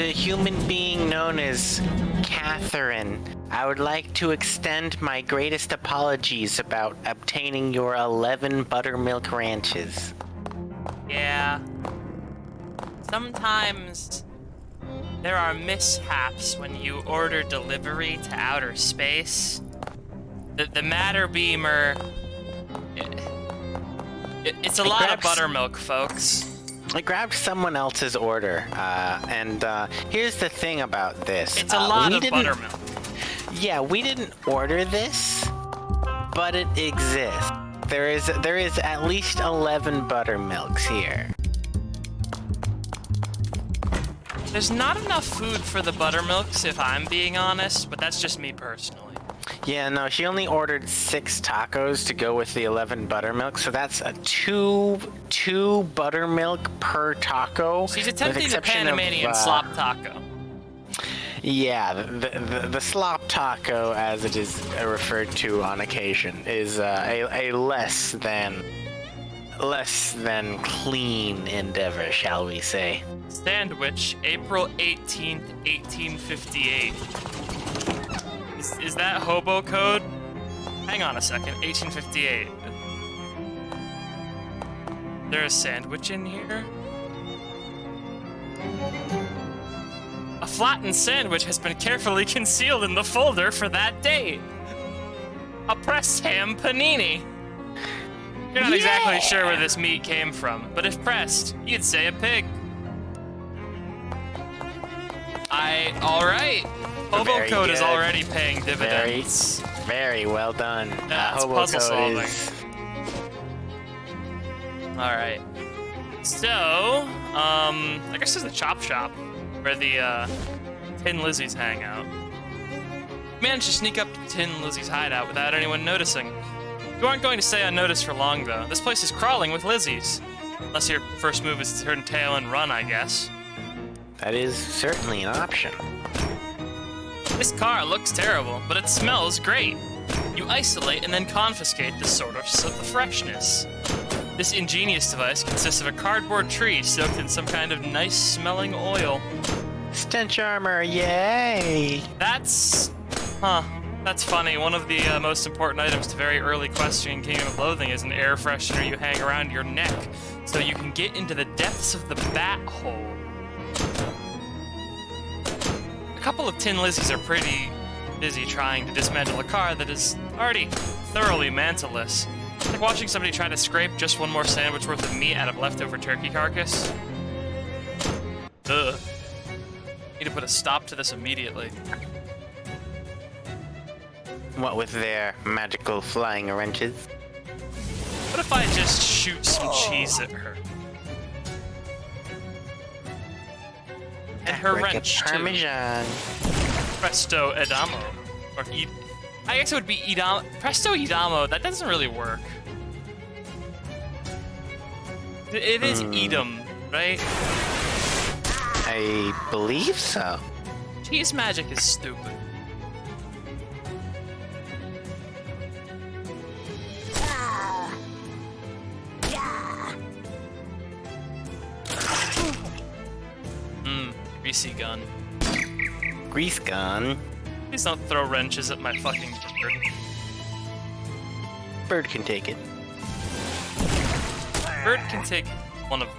a human being known as Catherine, I would like to extend my greatest apologies about obtaining your 11 buttermilk ranches. Yeah. Sometimes there are mishaps when you order delivery to outer space. The matter beamer... It's a lot of buttermilk, folks. I grabbed someone else's order, and here's the thing about this. It's a lot of buttermilk. Yeah, we didn't order this, but it exists. There is at least 11 buttermilks here. There's not enough food for the buttermilks, if I'm being honest, but that's just me personally. Yeah, no, she only ordered 6 tacos to go with the 11 buttermilk, so that's a two buttermilk per taco. She's attempting the Panamanian slop taco. Yeah, the slop taco, as it is referred to on occasion, is a less than clean endeavor, shall we say. Sandwich, April 18th, 1858. Is that hobo code? Hang on a second, 1858. There a sandwich in here? A flattened sandwich has been carefully concealed in the folder for that date. A pressed ham panini. You're not exactly sure where this meat came from, but if pressed, you'd say a pig. Alright. Hobo code is already paying dividends. Very well done. That's Hobo puzzle code solving. Alright. So, I guess there's the chop shop where the Tin Lizzies hang out. Managed to sneak up to Tin Lizzie's hideout without anyone noticing. You aren't going to stay unnoticed for long, though. This place is crawling with Lizzies. Unless your first move is to turn tail and run, I guess. That is certainly an option. This car looks terrible, but it smells great. You isolate and then confiscate the source of the freshness. This ingenious device consists of a cardboard tree soaked in some kind of nice-smelling oil. Stench armor, yay! That's funny. One of the most important items to very early quests in Kingdom of Loathing is an air freshener you hang around your neck, so you can get into the depths of the bat hole. A couple of Tin Lizzies are pretty busy trying to dismantle a car that is already thoroughly mantleless. It's like watching somebody try to scrape just one more sandwich worth of meat out of leftover turkey carcass. Ugh. Need to put a stop to this immediately. What with their magical flying wrenches? What if I just shoot some cheese at her? And her wrench, Parmesan. Presto Edamo. Or I guess it would be Edamo. Presto Edamo, that doesn't really work. It is Edam, right? I believe so. Cheese magic is stupid. Greasy gun. Grease gun. Please don't throw wrenches at my fucking bird. Bird can take it. Bird can take one of them.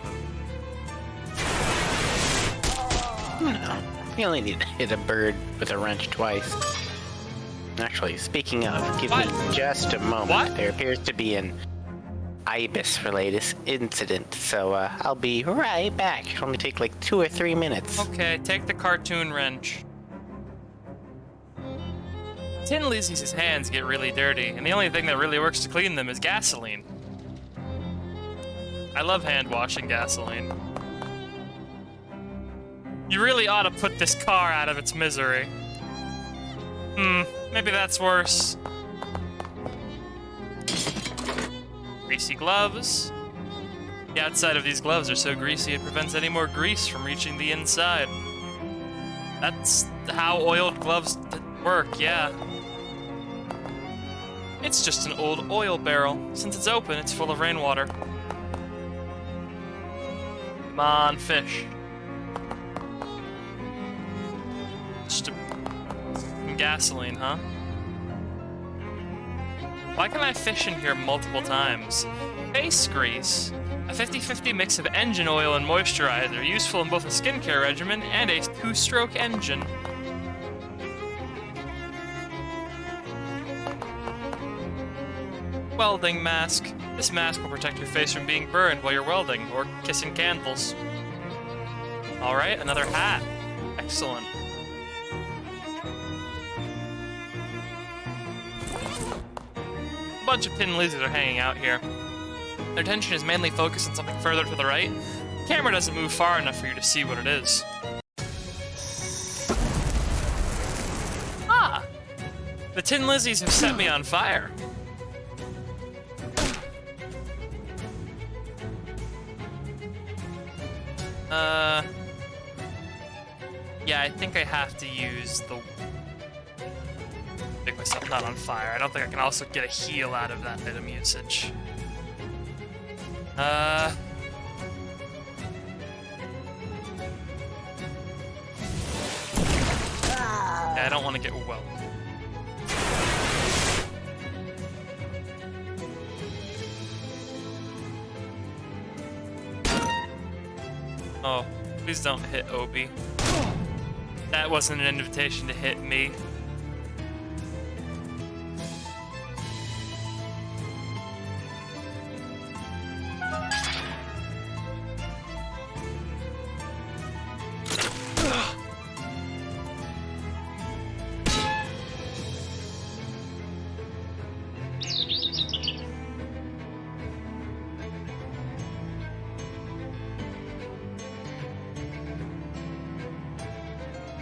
No, you only need to hit a bird with a wrench twice. Actually, speaking of, give me just a moment. What? There appears to be an Ibis-related incident, so I'll be right back. It'll only take like 2 or 3 minutes. Okay, take the cartoon wrench. Tin Lizzie's hands get really dirty, and the only thing that really works to clean them is gasoline. I love hand-washing gasoline. You really ought to put this car out of its misery. Maybe that's worse. Greasy gloves. The outside of these gloves are so greasy it prevents any more grease from reaching the inside. That's how oiled gloves work, yeah. It's just an old oil barrel. Since it's open, it's full of rainwater. Come on, fish. gasoline, huh? Why can I fish in here multiple times? Face grease. A 50-50 mix of engine oil and moisturizer, useful in both a skincare regimen and a two-stroke engine. Welding mask. This mask will protect your face from being burned while you're welding or kissing candles. Alright, another hat. Excellent. A bunch of tin lizards are hanging out here. Their attention is mainly focused on something further to the right. The camera doesn't move far enough for you to see what it is. Ah! The tin lizzies have set me on fire. Yeah, I think I have to use the... Make myself not on fire. I don't think I can also get a heal out of that item usage. Yeah, I don't want to get well. Oh, please don't hit Obi. That wasn't an invitation to hit me.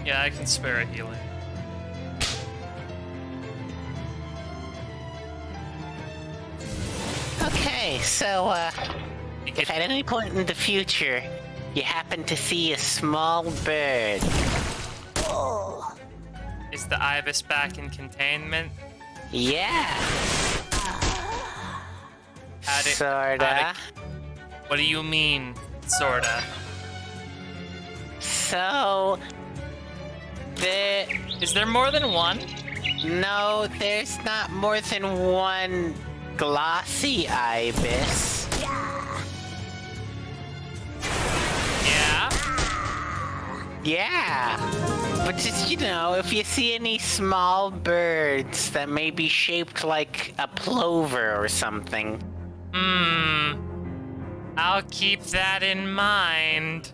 Yeah, I can spare a healing. Okay, so, if at any point in the future you happen to see a small bird... Is the ibis back in containment? Yeah. How'd it- Sorta. What do you mean, sorta? So... Is there more than one? No, there's not more than one glossy ibis. Yeah? Yeah. But just, you know, if you see any small birds that may be shaped like a plover or something. I'll keep that in mind.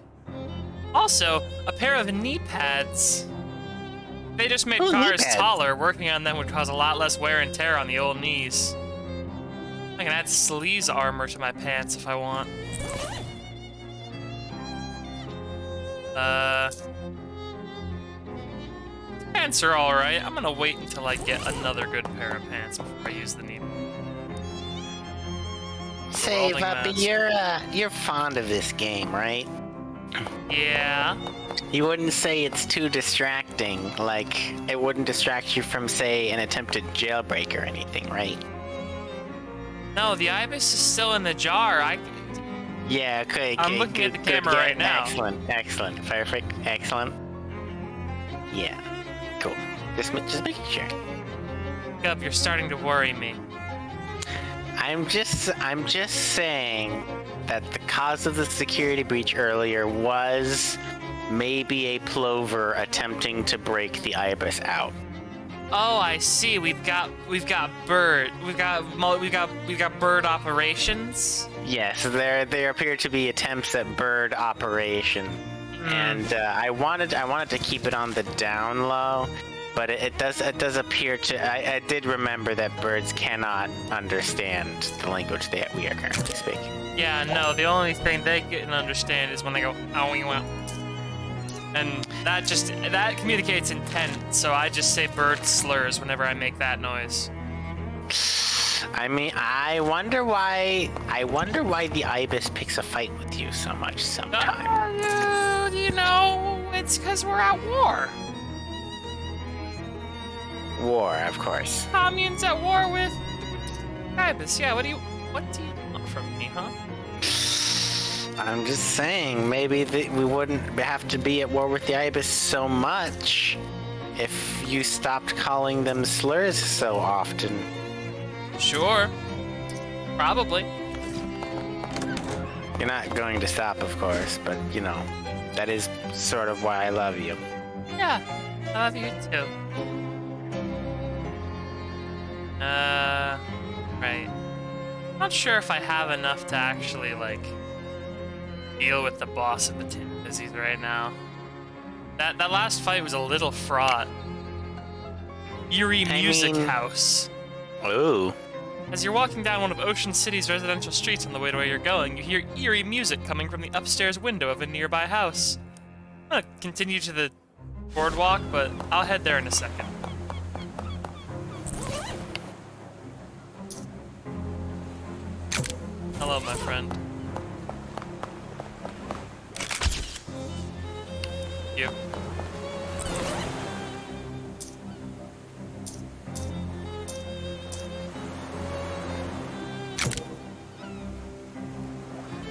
Also, a pair of knee pads. They just made Oh, knee cars pads. taller. Working on them would cause a lot less wear and tear on the old knees. I can add sleaze armor to my pants if I want. Pants are alright. I'm gonna wait until I get another good pair of pants before I use the knee. Say, Welding Vuppy, mask. you're fond of this game, right? Yeah. You wouldn't say it's too distracting, like, it wouldn't distract you from, say, an attempted jailbreak or anything, right? No, the ibis is still in the jar. Yeah, okay. I'm looking at the camera right now. Excellent, perfect, excellent. Yeah, cool. Just making sure. Up, you're starting to worry me. I'm just saying that the cause of the security breach earlier was maybe a plover attempting to break the ibis out. Oh, I see. We've got bird. We've got bird operations. Yes, there appear to be attempts at bird operation, and I wanted to keep it on the down low, but it does appear to. I did remember that birds cannot understand the language that we are currently speaking. Yeah, no. The only thing they can understand is when they go owie wow, and that communicates intent. So I just say bird slurs whenever I make that noise. I mean, I wonder why the ibis picks a fight with you so much sometimes. You know, it's because we're at war. War, of course. Commune's at war with ibis. Yeah. What do you want from me, huh? I'm just saying, maybe we wouldn't have to be at war with the ibis so much if you stopped calling them slurs so often. Sure. Probably. You're not going to stop, of course, but, you know, that is sort of why I love you. Yeah, I love you too. Right. Not sure if I have enough to actually, like, deal with the boss of the Tin Lizzies right now. That last fight was a little fraught. Eerie Music House. Ooh. As you're walking down one of Ocean City's residential streets on the way to where you're going, you hear eerie music coming from the upstairs window of a nearby house. I'm gonna continue to the boardwalk, but I'll head there in a second. Hello, my friend. You.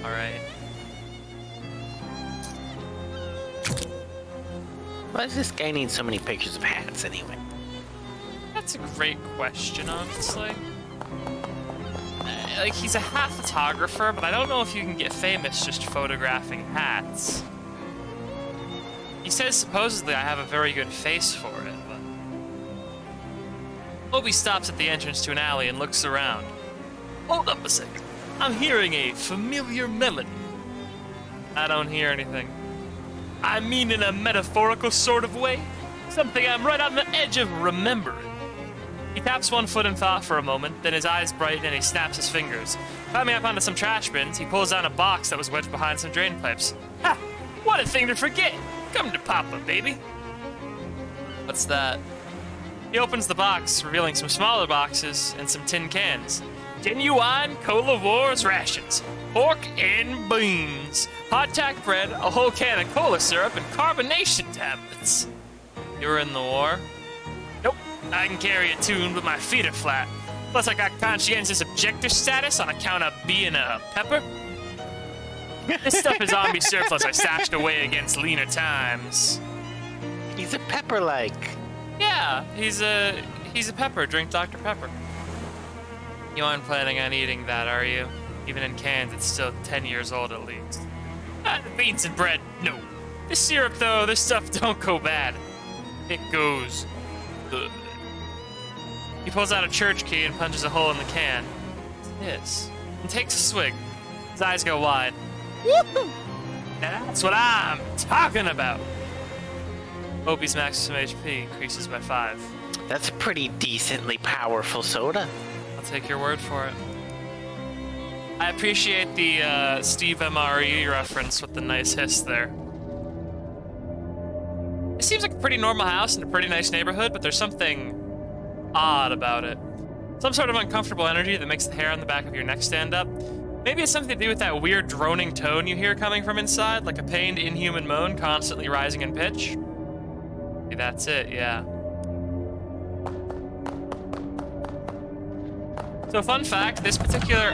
All right. Why does this guy need so many pictures of hats anyway? That's a great question, honestly. Like, he's a hat photographer, but I don't know if you can get famous just photographing hats. He says supposedly I have a very good face for it, but... Obi stops at the entrance to an alley and looks around. Hold up a second. I'm hearing a familiar melody. I don't hear anything. I mean in a metaphorical sort of way. Something I'm right on the edge of remembering. He taps one foot in thought for a moment, then his eyes brighten and he snaps his fingers. Climbing up onto some trash bins, he pulls down a box that was wedged behind some drain pipes. Ha! What a thing to forget! Come to Papa, baby! What's that? He opens the box, revealing some smaller boxes and some tin cans. Genuine Cola Wars rations. Pork and beans. Hot tack bread, a whole can of cola syrup, and carbonation tablets. You were in the war? Nope. I can carry a tune, but my feet are flat. Plus, I got conscientious objector status on account of being a pepper. This stuff is army surplus I stashed away against leaner times. He's a pepper-like. Yeah, he's a pepper. Drink Dr. Pepper. You aren't planning on eating that, are you? Even in cans, it's still 10 years old at least. The beans and bread, no. This syrup, though, this stuff don't go bad. It goes... Ugh. He pulls out a church key and punches a hole in the can. What's this? And takes a swig. His eyes go wide. Woohoo! That's what I'm talking about! Opie's maximum HP increases by 5. That's a pretty decently powerful soda. I'll take your word for it. I appreciate the Steve MRE reference with the nice hiss there. It seems like a pretty normal house in a pretty nice neighborhood, but there's something odd about it. Some sort of uncomfortable energy that makes the hair on the back of your neck stand up. Maybe it's something to do with that weird droning tone you hear coming from inside, like a pained, inhuman moan constantly rising in pitch. Maybe that's it, yeah. So fun fact, this particular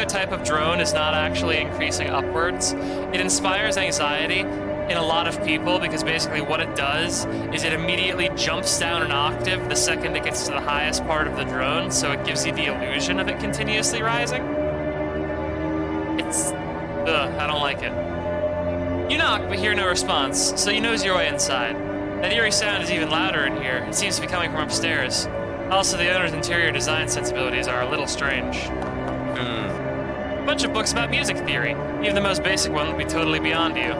type of drone is not actually increasing upwards. It inspires anxiety in a lot of people because basically what it does is it immediately jumps down an octave the second it gets to the highest part of the drone, so it gives you the illusion of it continuously rising. It's... ugh, I don't like it. You knock, but hear no response, so you nose your way inside. That eerie sound is even louder in here. It seems to be coming from upstairs. Also, the owner's interior design sensibilities are a little strange. A bunch of books about music theory. Even the most basic one would be totally beyond you.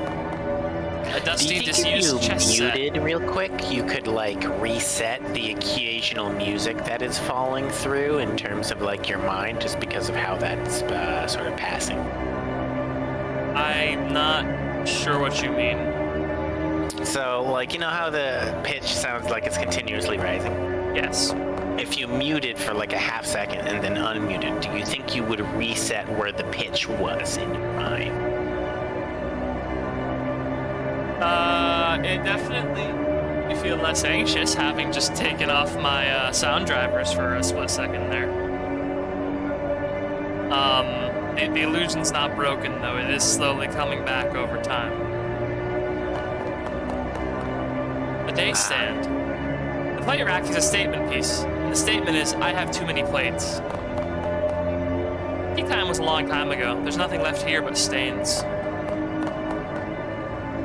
A dusty, disused chess set. If you muted real quick, you could, like, reset the occasional music that is falling through in terms of, like, your mind, just because of how that's sort of passing. I'm not sure what you mean. So, like, you know how the pitch sounds like it's continuously rising? Yes. If you muted for like a half second and then unmuted, do you think you would reset where the pitch was in your mind? It definitely... You feel less anxious having just taken off my sound drivers for a split second there. The illusion's not broken, though. It is slowly coming back over time. Day stand. The plate rack is a statement piece. And the statement is, I have too many plates. Tea time was a long time ago. There's nothing left here but stains.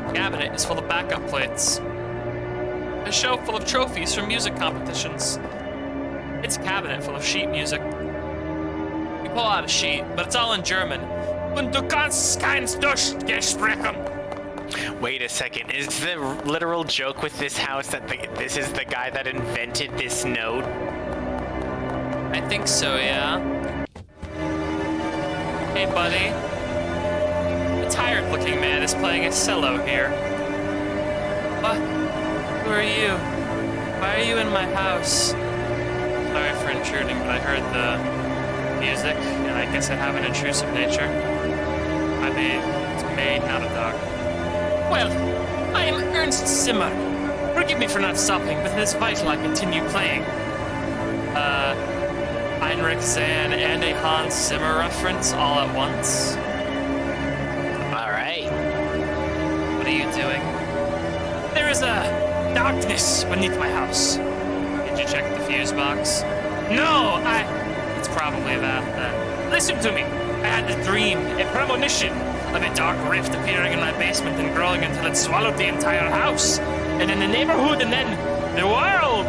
The cabinet is full of backup plates. A shelf full of trophies from music competitions. It's a cabinet full of sheet music. You pull out a sheet, but it's all in German. Und du kannst keins durchgesprochen. Wait a second. Is the literal joke with this house that this is the guy that invented this note? I think so, yeah. Hey, buddy. A tired-looking man is playing a cello here. What? Who are you? Why are you in my house? Sorry for intruding, but I heard the music, and I guess I have an intrusive nature. I mean, it's made, not a dog. Well, I am Ernst Zimmer. Forgive me for not stopping, but it is vital I continue playing. Heinrich Zahn and a Hans Zimmer reference all at once. Alright. What are you doing? There is a darkness beneath my house. Did you check the fuse box? No, It's probably that, then. Listen to me. I had a dream, a premonition, of a dark rift appearing in my basement and growing until it swallowed the entire house. And then the neighborhood, and then the world.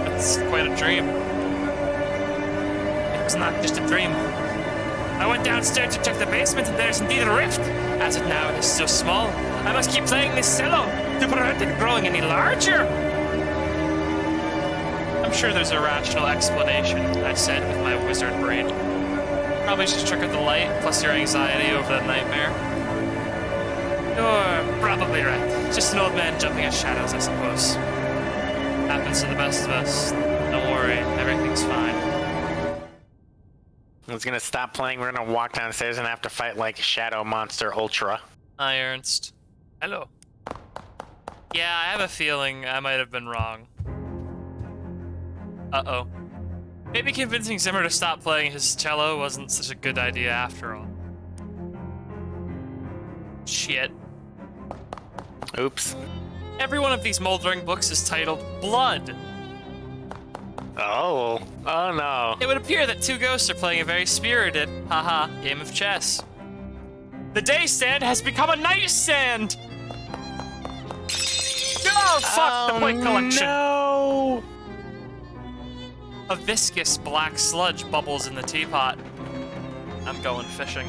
That's quite a dream. It was not just a dream. I went downstairs to check the basement, and there's indeed a rift. As of now, it is so small. I must keep playing this cello to prevent it growing any larger. I'm sure there's a rational explanation, I said with my wizard brain. Probably just triggered the light, plus your anxiety over that nightmare. You're probably right. Just an old man jumping at shadows, I suppose. Happens to the best of us. Don't worry, everything's fine. It's gonna stop playing. We're gonna walk downstairs and have to fight like Shadow Monster Ultra. Hi, Ernst. Hello. Yeah, I have a feeling I might have been wrong. Uh-oh. Maybe convincing Zimmer to stop playing his cello wasn't such a good idea after all. Shit. Oops. Every one of these moldering books is titled Blood. Oh. Oh no. It would appear that two ghosts are playing a very spirited, haha, game of chess. The day stand has become a night stand! Oh, fuck the plate collection! No! A viscous black sludge bubbles in the teapot. I'm going fishing.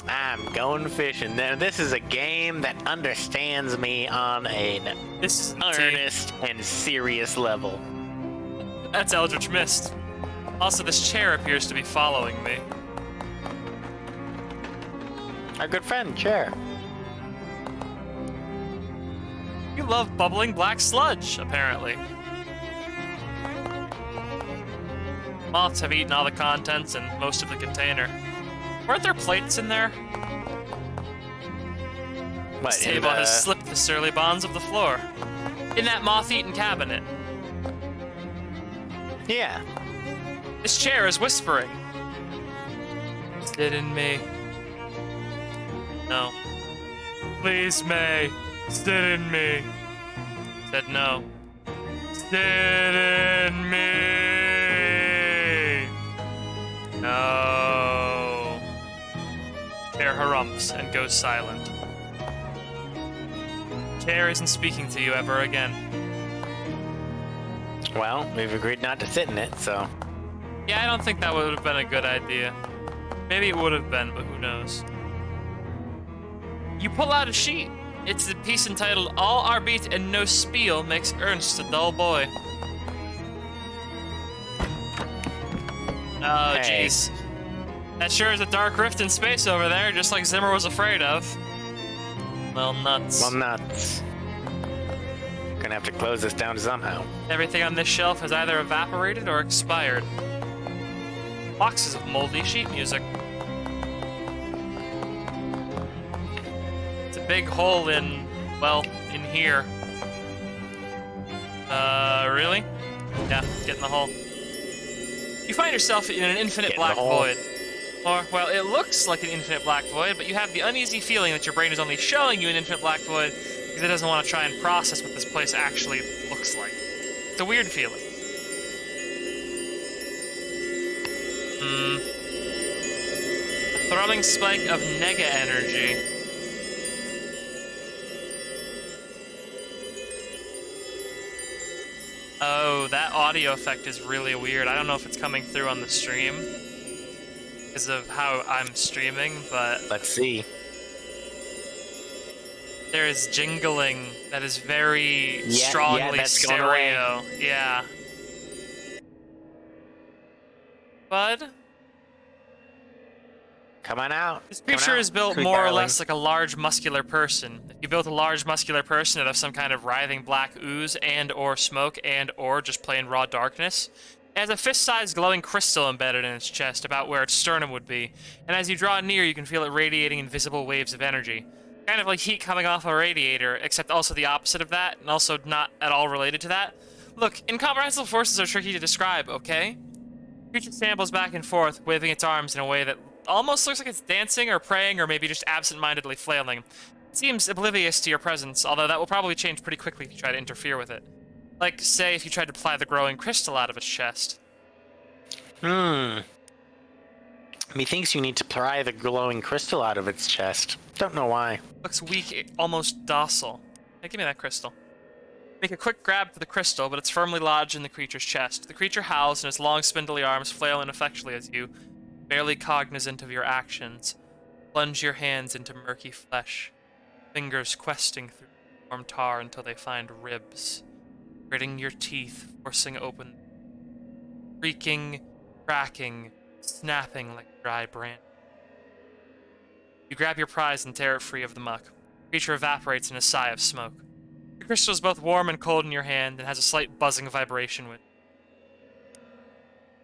I'm going fishing. Now, this is a game that understands me on an This is earnest and serious level. That's Eldritch Mist. Also, this chair appears to be following me. Our good friend, Chair. You love bubbling black sludge, apparently. Moths have eaten all the contents and most of the container. Weren't there plates in there? What, This table has slipped the surly bonds of the floor. In that moth-eaten cabinet. Yeah. This chair is whispering. Sit in me. No. Please, May. Sit in me. Said no. Sit in me. No. Chair harumphs and goes silent. Chair isn't speaking to you ever again. Well, we've agreed not to sit in it, so... Yeah, I don't think that would have been a good idea. Maybe it would have been, but who knows. You pull out a sheet. It's the piece entitled All Arbeit and No Spiel Makes Ernst a Dull Boy. Oh, Hey. jeez. That sure is a dark rift in space over there, just like Zimmer was afraid of. Well, nuts. Well, nuts. Gonna have to close this down somehow. Everything on this shelf has either evaporated or expired. Boxes of moldy sheet music. It's a big hole in, well, in here. Really? Yeah, get in the hole. You find yourself in an infinite Get in black the hole. void. Or, well, it looks like an infinite black void, but you have the uneasy feeling that your brain is only showing you an infinite black void Because it doesn't want to try and process what this place actually looks like. It's a weird feeling. A throbbing spike of nega energy. Oh, that audio effect is really weird. I don't know if it's coming through on the stream because of how I'm streaming, but Let's see. there is jingling that is very Yeah, strongly that's going away. stereo. Yeah. Bud? Come on out. This Come creature out, is built sweet more or darling. less like a large muscular person. If you built a large muscular person out of some kind of writhing black ooze and or smoke and or just plain raw darkness, it has a fist-sized glowing crystal embedded in its chest about where its sternum would be, and as you draw near you can feel it radiating invisible waves of energy. Kind of like heat coming off a radiator, except also the opposite of that, and also not at all related to that. Look, incomprehensible forces are tricky to describe, okay? The creature shambles back and forth, waving its arms in a way that almost looks like it's dancing or praying or maybe just absent-mindedly flailing. It seems oblivious to your presence, although that will probably change pretty quickly if you try to interfere with it. Like, say, if you tried to pry the glowing crystal out of its chest. Methinks you need to pry the glowing crystal out of its chest. Don't know why. Looks weak, almost docile. Hey, give me that crystal. Make a quick grab for the crystal, but it's firmly lodged in the creature's chest. The creature howls, and its long, spindly arms flail ineffectually as you, barely cognizant of your actions, plunge your hands into murky flesh, fingers questing through warm tar until they find ribs, gritting your teeth, forcing open, creaking, cracking, snapping like dry branch. You grab your prize and tear it free of the muck. The creature evaporates in a sigh of smoke. The crystal is both warm and cold in your hand and has a slight buzzing vibration with it.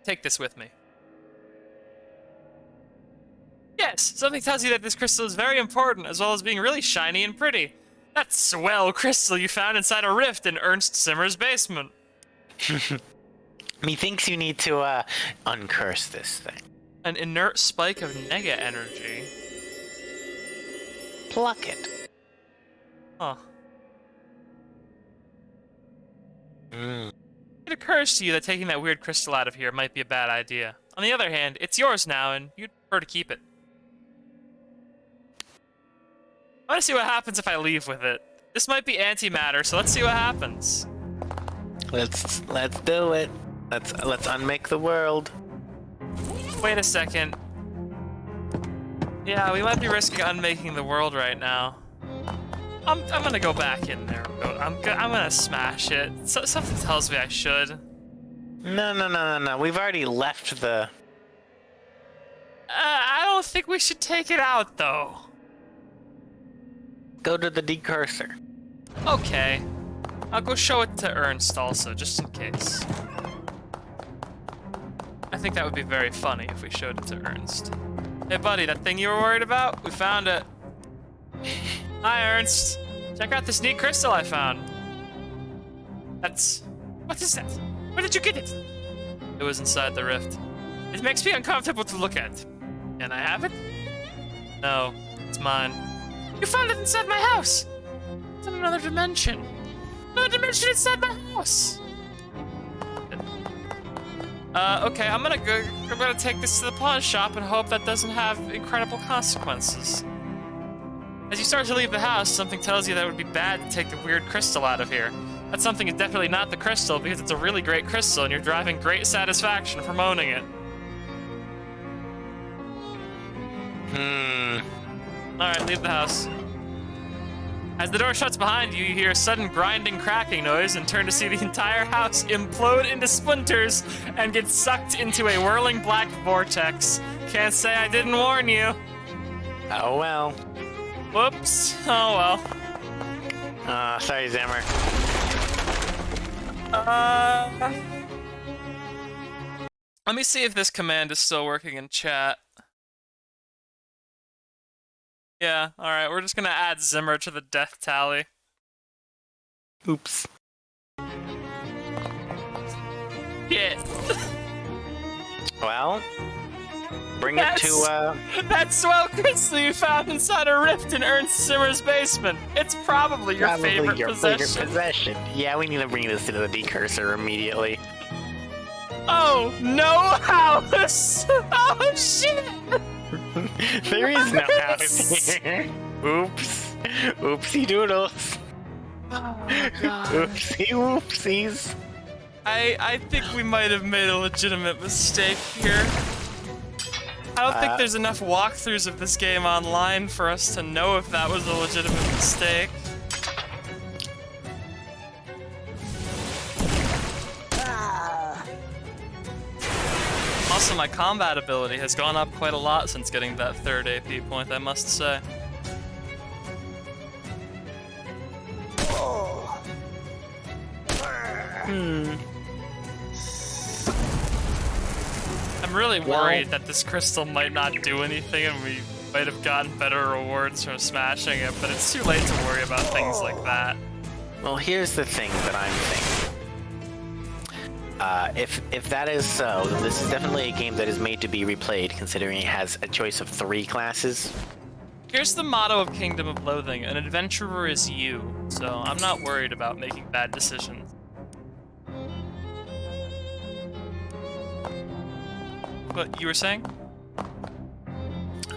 Take this with me. Yes, something tells you that this crystal is very important, as well as being really shiny and pretty. That swell crystal you found inside a rift in Ernst Zimmer's basement. Methinks you need to, uncurse this thing. An inert spike of nega energy. Pluck it. Huh. Mm. It occurs to you that taking that weird crystal out of here might be a bad idea. On the other hand, it's yours now, and you'd prefer to keep it. I want to see what happens if I leave with it. This might be antimatter, so let's see what happens. Let's do it. Let's unmake the world. Wait a second. Yeah, we might be risking unmaking the world right now. I'm gonna go back in there. I'm gonna smash it. Something tells me I should. No. We've already left the... I don't think we should take it out, though. Go to the decursor. Okay. I'll go show it to Ernst also, just in case. I think that would be very funny if we showed it to Ernst. Hey buddy, that thing you were worried about? We found it. Hi Ernst. Check out this neat crystal I found. What is that? Where did you get it? It was inside the rift. It makes me uncomfortable to look at. Can I have it? No, it's mine. You found it inside my house! It's in another dimension. Another dimension inside my house! Okay, I'm gonna take this to the pawn shop and hope that doesn't have incredible consequences. As you start to leave the house, something tells you that it would be bad to take the weird crystal out of here. That something is definitely not the crystal, because it's a really great crystal and you're deriving great satisfaction from owning it. Alright, leave the house. As the door shuts behind you, you hear a sudden grinding, cracking noise and turn to see the entire house implode into splinters and get sucked into a whirling black vortex. Can't say I didn't warn you. Oh well. Whoops. Oh well. Sorry, Zimmer. Let me see if this command is still working in chat. Yeah, alright, we're just gonna add Zimmer to the death tally. Oops. Shit. Well, Bring it to, That swell crystal you found inside a rift in Ernst Zimmer's basement. It's probably your favorite possession. Yeah, we need to bring this to the decursor immediately. Oh, no house! Oh, shit! There is no house here. Oops. Oopsie doodles. Oh, God. Oopsie whoopsies. I think we might have made a legitimate mistake here. I don't think there's enough walkthroughs of this game online for us to know if that was a legitimate mistake. Also, my combat ability has gone up quite a lot since getting that 3rd AP point, I must say. I'm really worried that this crystal might not do anything and we might have gotten better rewards from smashing it, but it's too late to worry about things like that. Well, here's the thing that I'm thinking. If that is so, then this is definitely a game that is made to be replayed, considering it has a choice of 3 classes. Here's the motto of Kingdom of Loathing: an adventurer is you, so I'm not worried about making bad decisions. What you were saying?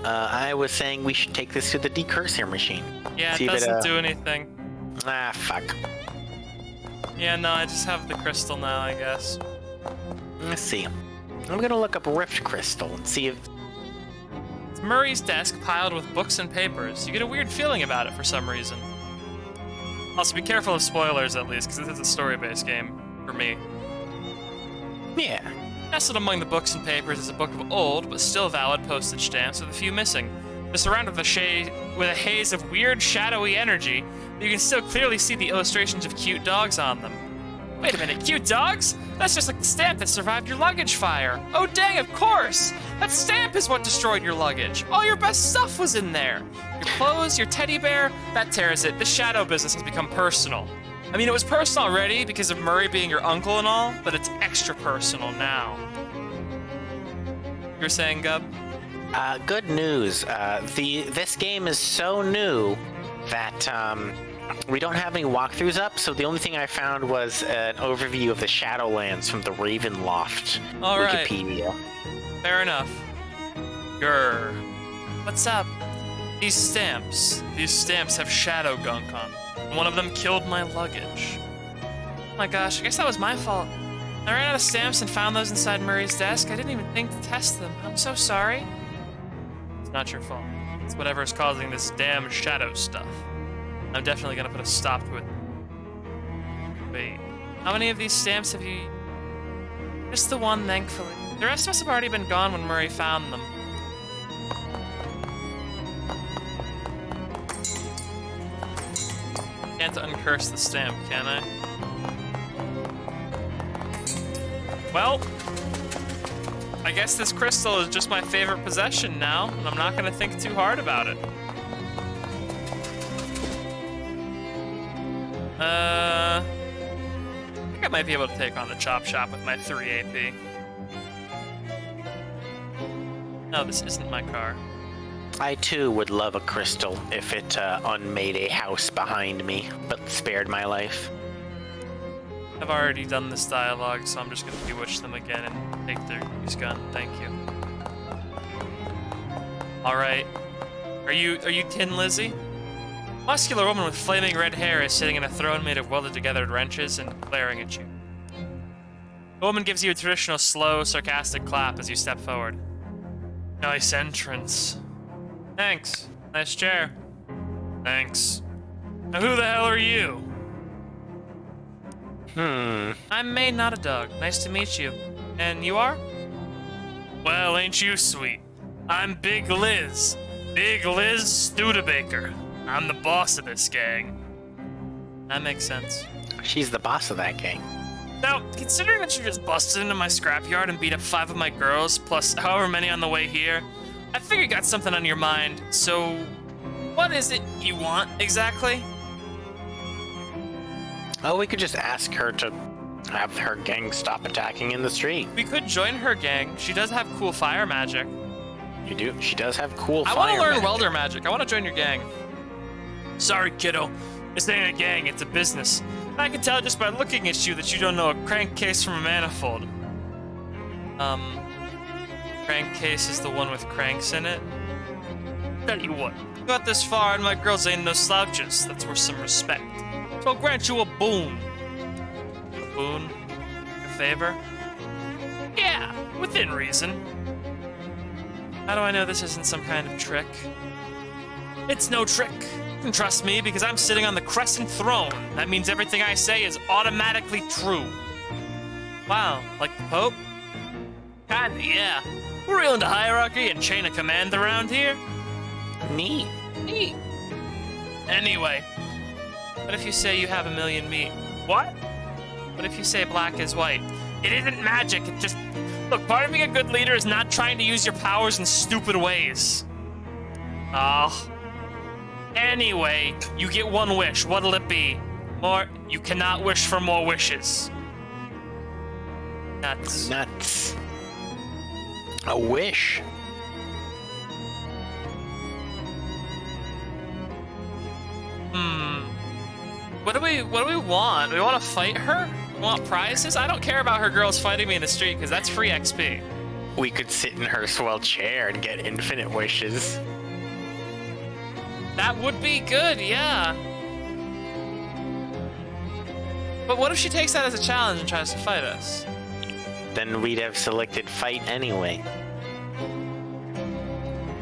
I was saying we should take this to the decursor machine. Yeah, it doesn't do anything. Ah, fuck. Yeah, no, I just have the crystal now, I guess. Let's see. I'm gonna look up Rift Crystal and see if... It's Murray's desk piled with books and papers. You get a weird feeling about it for some reason. Also, be careful of spoilers, at least, because this is a story-based game, for me. Yeah. Nestled among the books and papers is a book of old, but still valid postage stamps with a few missing. They're surrounded with a haze of weird, shadowy energy, but you can still clearly see the illustrations of cute dogs on them. Wait a minute, cute dogs? That's just like the stamp that survived your luggage fire. Oh dang, of course! That stamp is what destroyed your luggage. All your best stuff was in there. Your clothes, your teddy bear, that tears it. The shadow business has become personal. I mean, it was personal already because of Murray being your uncle and all, but it's extra personal now. You were saying, Gub? Good news. This game is so new that we don't have any walkthroughs up, so the only thing I found was an overview of the Shadowlands from the Ravenloft Wikipedia. Fair enough. Grr. What's up? These stamps have shadow gunk on them. One of them killed my luggage. Oh my gosh, I guess that was my fault. I ran out of stamps and found those inside Murray's desk. I didn't even think to test them. I'm so sorry. It's not your fault. It's whatever's causing this damn shadow stuff. I'm definitely gonna put a stop to it. Wait, how many of these stamps have you... Just the one, thankfully. The rest must have already been gone when Murray found them. Can't uncurse the stamp, can I? Well, I guess this crystal is just my favorite possession now, and I'm not gonna think too hard about it. I think I might be able to take on the chop shop with my 3 AP. No, this isn't my car. I too would love a crystal if it unmade a house behind me, but spared my life. I've already done this dialogue, so I'm just gonna bewitch them again and take their use gun. Thank you. Alright. Are you Tin Lizzie? A muscular woman with flaming red hair is sitting in a throne made of welded together wrenches and glaring at you. The woman gives you a traditional slow, sarcastic clap as you step forward. Nice entrance. Thanks. Nice chair. Thanks. Now who the hell are you? I'm May, not a dog. Nice to meet you. And you are? Well, ain't you sweet? I'm Big Liz. Big Liz Studebaker. I'm the boss of this gang. That makes sense. She's the boss of that gang. Now, considering that you just busted into my scrapyard and beat up 5 of my girls, plus however many on the way here, I figured you got something on your mind. So, what is it you want, exactly? Oh, we could just ask her to have her gang stop attacking in the street. We could join her gang. She does have cool fire magic. You do? She does have cool I fire want to learn magic. welder magic. I want to join your gang. Sorry, kiddo. This ain't a gang, it's a business. I can tell just by looking at you that you don't know a crankcase from a manifold. Crankcase is the one with cranks in it? Tell you what, you got this far and my girls ain't no slouches. That's worth some respect. So I'll grant you a boon. A boon? A favor? Yeah, within reason. How do I know this isn't some kind of trick? It's no trick. You can trust me because I'm sitting on the Crescent Throne. That means everything I say is automatically true. Wow, like the Pope? Kinda, yeah. We're real into hierarchy and chain of command around here. Neat. Neat. Anyway, what if you say you have a million meat? What? What if you say black is white? It isn't magic, it just... Look, part of being a good leader is not trying to use your powers in stupid ways. Oh. Anyway, you get one wish. What'll it be? More... You cannot wish for more wishes. Nuts. Nuts. A wish. What do we want? We want to fight her? We want prizes? I don't care about her girls fighting me in the street because that's free XP. We could sit in her swell chair and get infinite wishes. That would be good, yeah. But what if she takes that as a challenge and tries to fight us? Then we'd have selected fight anyway.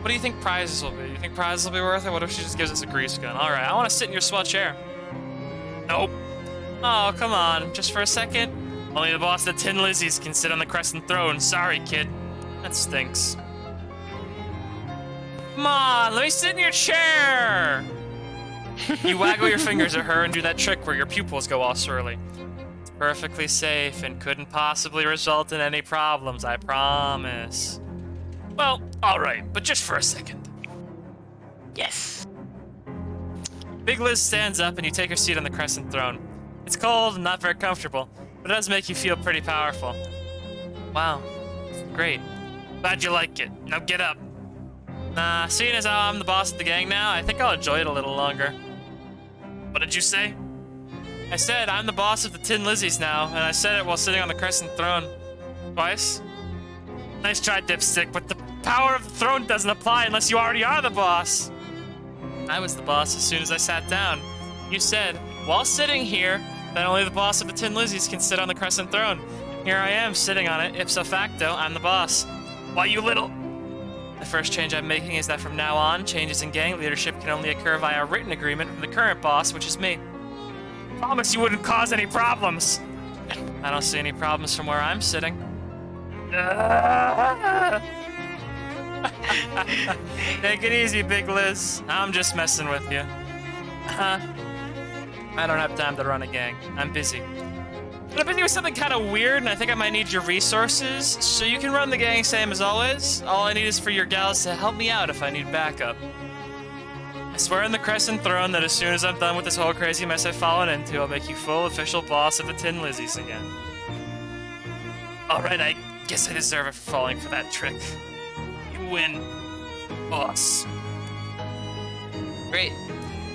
What do you think prizes will be? You think prizes will be worth it? What if she just gives us a grease gun? Alright, I want to sit in your swell chair. Nope. Oh, come on. Just for a second? Only the boss of the Tin Lizzies can sit on the Crescent Throne. Sorry, kid. That stinks. Come on, let me sit in your chair! You waggle your fingers at her and do that trick where your pupils go all swirly. It's perfectly safe and couldn't possibly result in any problems, I promise. Well, alright, but just for a second. Yes. Big Liz stands up and you take her seat on the Crescent Throne. It's cold and not very comfortable, but it does make you feel pretty powerful. Wow, great. Glad you like it. Now get up. Nah, seeing as how I'm the boss of the gang now, I think I'll enjoy it a little longer. What did you say? I said I'm the boss of the Tin Lizzies now, and I said it while sitting on the Crescent Throne. Twice? Nice try, Dipstick, but the power of the throne doesn't apply unless you already are the boss. I was the boss as soon as I sat down. You said, while sitting here, that only the boss of the Tin Lizzies can sit on the Crescent Throne. Here I am, sitting on it. Ipso facto, I'm the boss. Why, you little... The first change I'm making is that from now on, changes in gang leadership can only occur via a written agreement from the current boss, which is me. Promise you wouldn't cause any problems. I don't see any problems from where I'm sitting. Take it easy, Big Liz. I'm just messing with you. I don't have time to run a gang. I'm busy. But I'm busy with something kind of weird, and I think I might need your resources, so you can run the gang same as always. All I need is for your gals to help me out if I need backup. I swear on the Crescent Throne that as soon as I'm done with this whole crazy mess I've fallen into, I'll make you full official boss of the Tin Lizzies again. Alright, I guess I deserve it for falling for that trick. You win, boss. Great.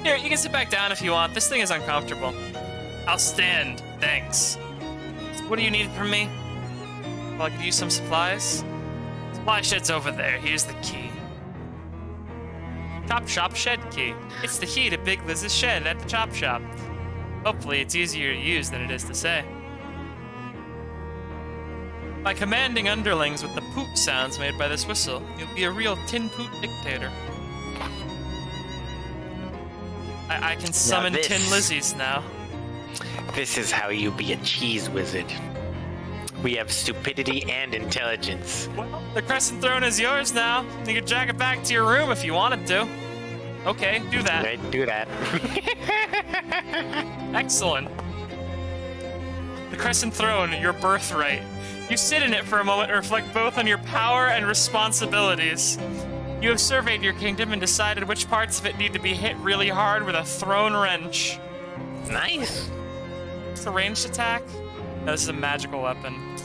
Here, you can sit back down if you want. This thing is uncomfortable. I'll stand, thanks. What do you need from me? Well, I could use some supplies. Supply shed's over there. Here's the key. Chop shop shed key. It's the key to Big Liz's shed at the chop shop. Hopefully it's easier to use than it is to say. By commanding underlings with the poot sounds made by this whistle, you'll be a real tin poot dictator. I can summon Tin Lizzies now. This is how you be a cheese wizard. We have stupidity and intelligence. Well, the Crescent Throne is yours now. You can drag it back to your room if you wanted to. Okay, do that. Right, do that. Excellent. The Crescent Throne, your birthright. You sit in it for a moment and reflect both on your power and responsibilities. You have surveyed your kingdom and decided which parts of it need to be hit really hard with a throne wrench. Nice. It's a ranged attack? No, this is a magical weapon.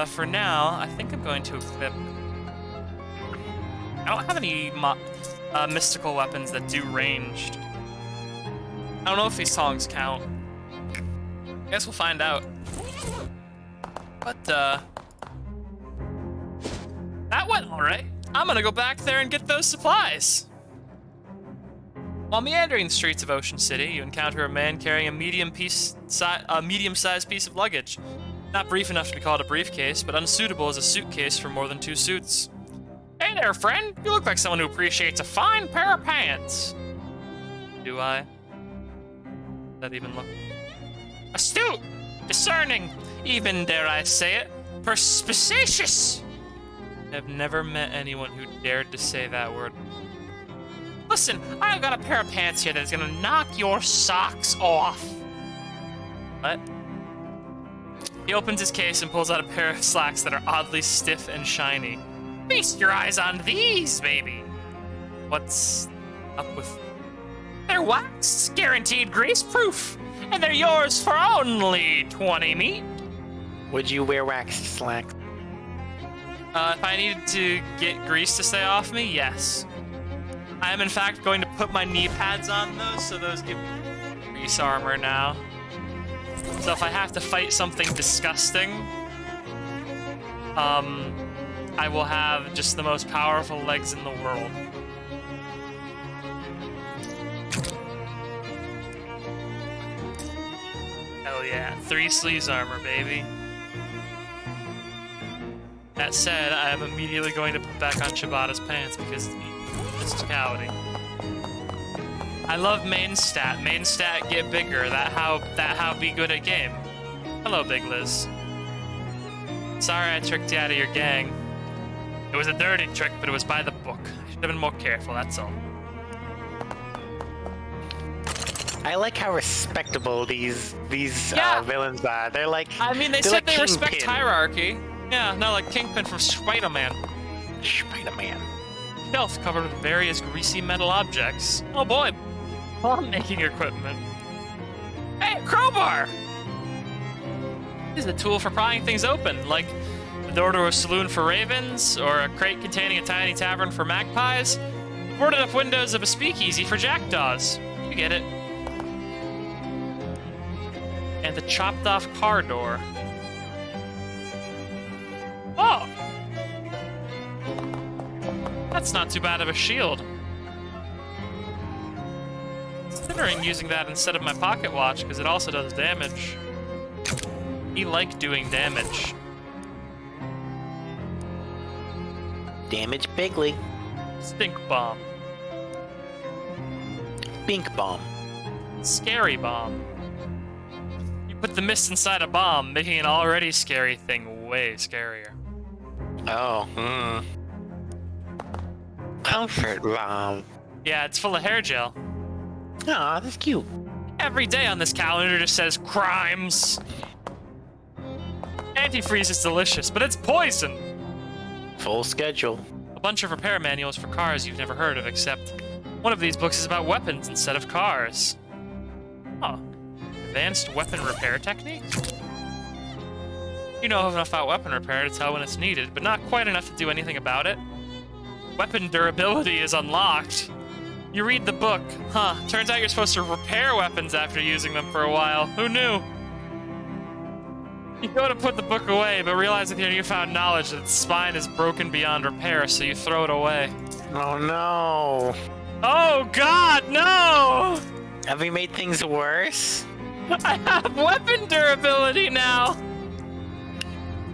For now, I think I'm going to equip I don't have any mystical weapons that do ranged. I don't know if these songs count. I guess we'll find out. But, that went alright. I'm gonna go back there and get those supplies. While meandering the streets of Ocean City, you encounter a man carrying a medium-sized piece of luggage. Not brief enough to be called a briefcase, but unsuitable as a suitcase for more than 2 suits. Hey there, friend. You look like someone who appreciates a fine pair of pants. Do I? Does that even look? Astute, discerning, even, dare I say it, perspicacious. I've never met anyone who dared to say that word. Listen, I've got a pair of pants here that's gonna knock your socks off. What? He opens his case and pulls out a pair of slacks that are oddly stiff and shiny. Feast your eyes on these, baby. What's up with... They're waxed, guaranteed grease-proof, and they're yours for only 20 meat. Would you wear waxed slacks? If I needed to get grease to stay off me, yes. I am in fact going to put my knee pads on those, so those give me grease armor now. So if I have to fight something disgusting, I will have just the most powerful legs in the world. Hell yeah, 3 sleeves armor, baby. That said, I am immediately going to put back on Shibata's pants because physicality. I love main stat. Main stat get bigger. That how be good at game. Hello, Big Liz. Sorry I tricked you out of your gang. It was a dirty trick, but it was by the book. I should have been more careful, that's all. I like how respectable these villains are. They're like... I mean, they said like they respect Kingpin. hierarchy. Yeah, no, like Kingpin from Spider-Man. Spider-Man. Shelf covered with various greasy metal objects. Oh boy, bomb-making equipment. Hey, a crowbar! This is a tool for prying things open, like the door to a saloon for ravens, or a crate containing a tiny tavern for magpies, boarded up windows of a speakeasy for jackdaws. You get it. And the chopped-off car door. Oh! That's not too bad of a shield. Considering using that instead of my pocket watch, because it also does damage. He like doing damage. Damage bigly. Stink bomb. Bink bomb. Scary bomb. You put the mist inside a bomb, making an already scary thing way scarier. Oh, Comfort bomb. Yeah, it's full of hair gel. Aw, that's cute. Every day on this calendar just says crimes. Antifreeze is delicious, but it's poison. Full schedule. A bunch of repair manuals for cars you've never heard of, except one of these books is about weapons instead of cars. Huh. Advanced weapon repair techniques? You know enough about weapon repair to tell when it's needed, but not quite enough to do anything about it. Weapon durability is unlocked. You read the book. Huh, turns out you're supposed to repair weapons after using them for a while. Who knew? You go to put the book away, but realize with your newfound knowledge that its spine is broken beyond repair, so you throw it away. Oh no. Oh god, no! Have we made things worse? I have weapon durability now!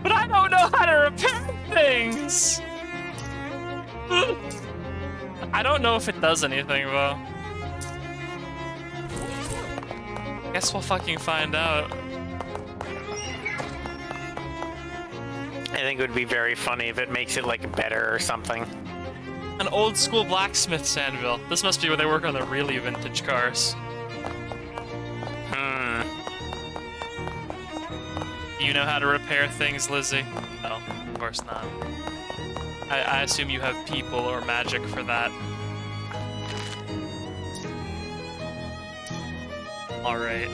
But I don't know how to repair things! I don't know if it does anything, though. Guess we'll fucking find out. I think it would be very funny if it makes it, like, better or something. An old school blacksmith's anvil. This must be where they work on the really vintage cars. You know how to repair things, Lizzie? No, of course not. I assume you have people or magic for that. Alright.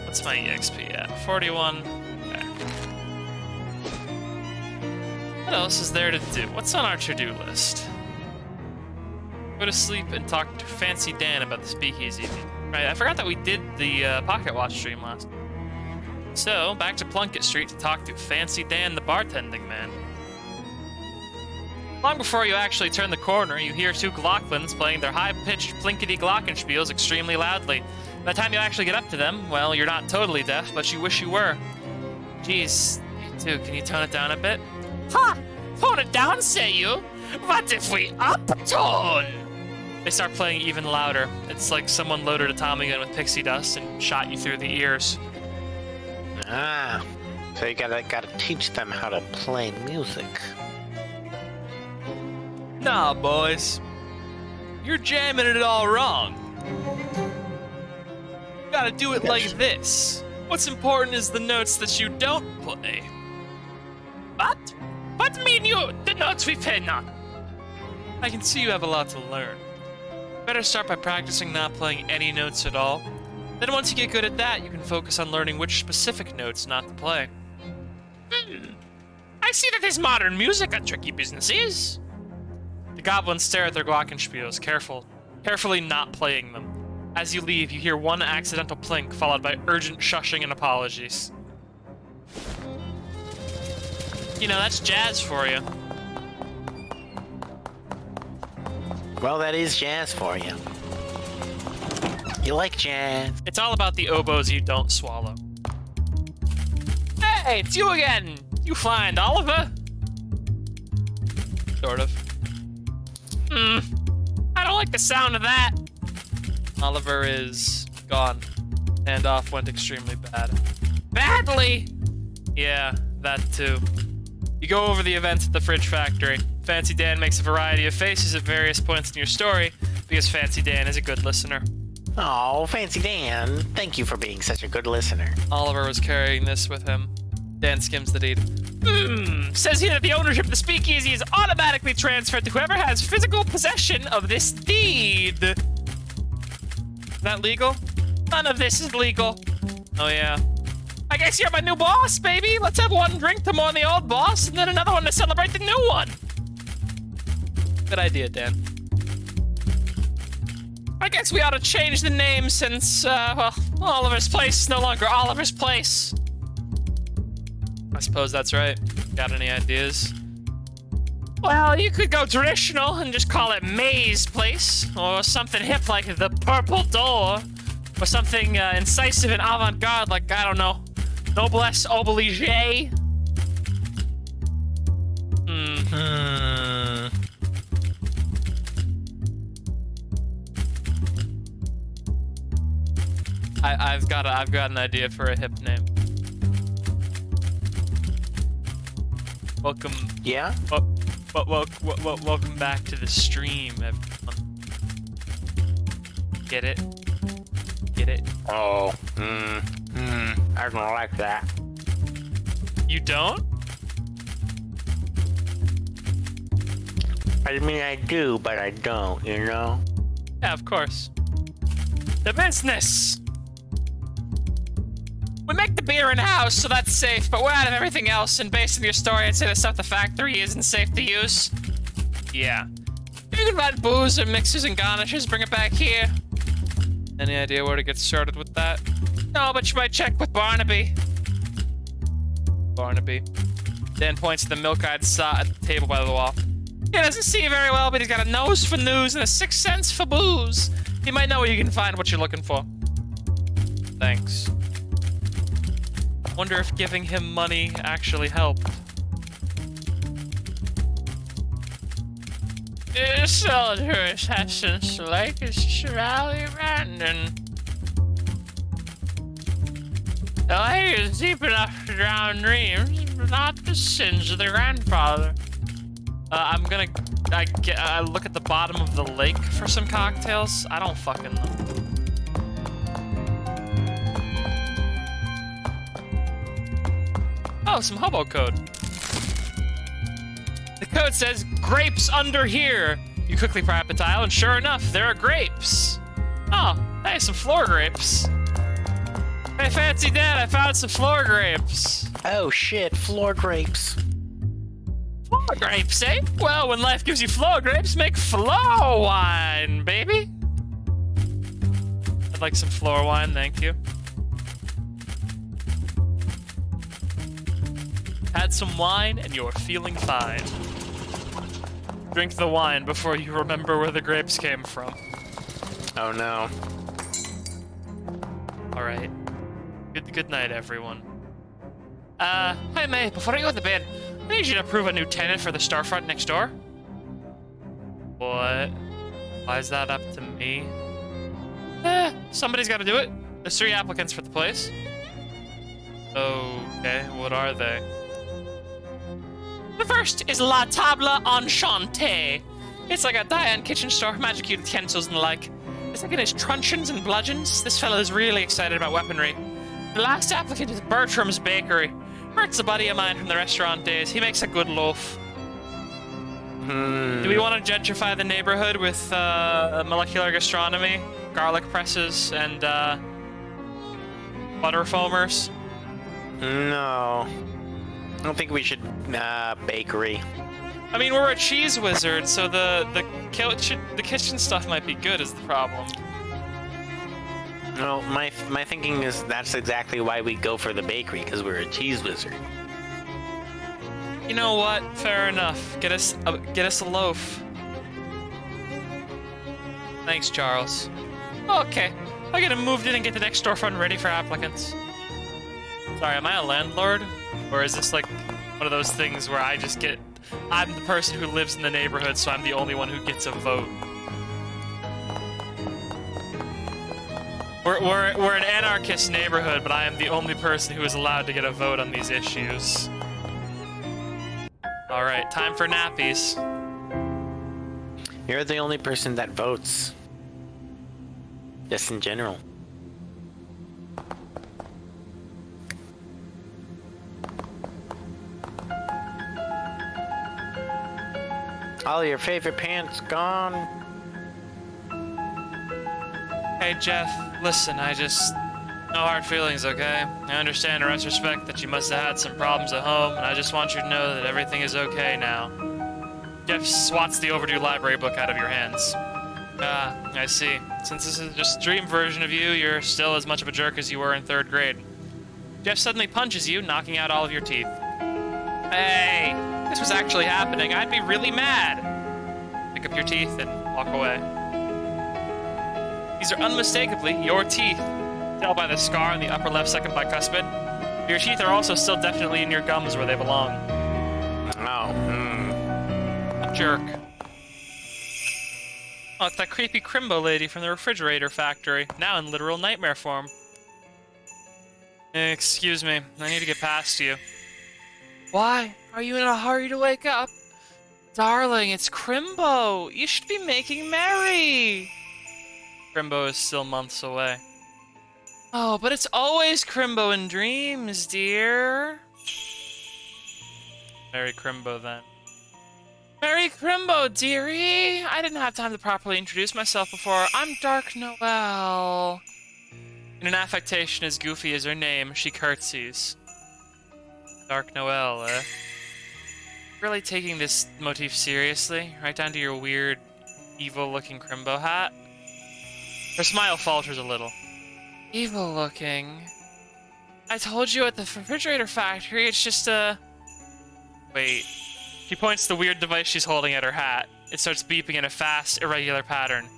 What's my EXP at? 41. Okay. What else is there to do? What's on our to-do list? Go to sleep and talk to Fancy Dan about the speakeasy. Right, I forgot that we did the Pocket Watch stream last night. So, back to Plunkett Street to talk to Fancy Dan, the bartending man. Long before you actually turn the corner, you hear two Glocklins playing their high-pitched plinkety glockenspiels extremely loudly. By the time you actually get up to them, well, you're not totally deaf, but you wish you were. Jeez, you two, can you tone it down a bit? Ha! Tone it down, say you? What if we up-tone? They start playing even louder. It's like someone loaded a Tommy gun with pixie dust and shot you through the ears. Ah, so you gotta teach them how to play music. Nah, boys. You're jamming it all wrong. You gotta do it like this. What's important is the notes that you don't play. What? What mean you, the notes we play not? I can see you have a lot to learn. Better start by practicing not playing any notes at all. Then once you get good at that, you can focus on learning which specific notes not to play. I see that this modern music a tricky business is. The goblins stare at their glockenspiels, carefully not playing them. As you leave, you hear one accidental plink, followed by urgent shushing and apologies. You know, that's jazz for you. Well, that is jazz for you. You like jazz? It's all about the oboes you don't swallow. Hey, it's you again! You find Oliver? Sort of. I don't like the sound of that. Oliver is gone. Handoff went extremely bad. Badly? Yeah, that too. You go over the events at the fridge factory. Fancy Dan makes a variety of faces at various points in your story, because Fancy Dan is a good listener. Oh, Fancy Dan, thank you for being such a good listener. Oliver was carrying this with him. Dan skims the deed. Says here that the ownership of the speakeasy is automatically transferred to whoever has physical possession of this deed. Is that legal? None of this is legal. Oh, yeah. I guess you're my new boss, baby. Let's have one drink to mourn the old boss, and then another one to celebrate the new one. Good idea, Dan. I guess we ought to change the name since, well, Oliver's Place is no longer Oliver's Place. I suppose that's right. Got any ideas? Well, you could go traditional and just call it May's Place, or something hip like the Purple Door, or something incisive and avant-garde like, I don't know, Noblesse Oblige. I've got an idea for a hip name. Welcome. Yeah? Welcome back to the stream, everyone. Get it? Get it? Oh, I don't like that. You don't? I mean, I do, but I don't, you know? Yeah, of course. The business! We make the beer in-house, so that's safe, but we're out of everything else, and based on your story, I'd say the stuff at the factory isn't safe to use. Yeah. You can run booze and mixers and garnishes, bring it back here. Any idea where to get started with that? No, but you might check with Barnaby. Barnaby. Dan points to the milk-eyed sot at the table by the wall. He doesn't see very well, but he's got a nose for news and a sixth sense for booze. He might know where you can find what you're looking for. Thanks. Wonder if giving him money actually helped. Soldiers have since like his rally abandoned. The lake is deep enough to drown dreams, but not the sins of the grandfather. I look at the bottom of the lake for some cocktails. I don't fucking know. Oh, some hobo code. The code says, grapes under here. You quickly pry up the tile, and sure enough, there are grapes. Oh, hey, some floor grapes. Hey, Fancy Dad, I found some floor grapes. Oh shit, floor grapes. Floor Grapes, eh? Well, when life gives you flow grapes, make flow wine, baby. I'd like some floor wine, thank you. Had some wine and you're feeling fine. Drink the wine before you remember where the grapes came from. Oh no. Alright. Good night, everyone. Hey mate, before I go to bed, I need you to approve a new tenant for the storefront next door. What? Why is that up to me? Somebody's gotta do it. There's 3 applicants for the place. Okay, what are they? The first is La Table Enchantée. It's like a Diane kitchen store, magic utensils and the like. It's like in his truncheons and bludgeons. This fellow is really excited about weaponry. The last applicant is Bertram's Bakery. Bert's a buddy of mine from the restaurant days. He makes a good loaf. Do we want to gentrify the neighborhood with molecular gastronomy, garlic presses, and butter foamers? No. I don't think we should, bakery. I mean, we're a cheese wizard, so the kitchen stuff might be good is the problem. No, my thinking is that's exactly why we go for the bakery, because we're a cheese wizard. You know what? Fair enough. Get us a loaf. Thanks, Charles. Okay, I'll get him moved in and get the next storefront ready for applicants. Sorry, am I a landlord? Or is this like one of those things where I'm the person who lives in the neighborhood, so I'm the only one who gets a vote? We're an anarchist neighborhood, but I am the only person who is allowed to get a vote on these issues. Alright, time for nappies. You're the only person that votes. Just in general. All your favorite pants gone. Hey Jeff, listen, no hard feelings, okay? I understand in retrospect that you must have had some problems at home, and I just want you to know that everything is okay now. Jeff swats the overdue library book out of your hands. Ah, I see. Since this is just a dream version of you, you're still as much of a jerk as you were in 3rd grade. Jeff suddenly punches you, knocking out all of your teeth. Hey, if this was actually happening, I'd be really mad. Pick up your teeth and walk away. These are unmistakably your teeth. Tell by the scar on the upper left second bicuspid. Your teeth are also still definitely in your gums where they belong. Oh, Jerk. Oh, it's that creepy Crimbo lady from the refrigerator factory, now in literal nightmare form. Excuse me, I need to get past you. Why? Are you in a hurry to wake up? Darling, it's Crimbo! You should be making merry! Crimbo is still months away. Oh, but it's always Crimbo in dreams, dear. Merry Crimbo, then. Merry Crimbo, dearie! I didn't have time to properly introduce myself before. I'm Dark Noel. In an affectation as goofy as her name, she curtsies. Dark Noel, eh? Really taking this motif seriously? Right down to your weird, evil-looking Crimbo hat? Her smile falters a little. Evil-looking? I told you at the refrigerator factory, it's just a... Wait. She points to the weird device she's holding at her hat. It starts beeping in a fast, irregular pattern.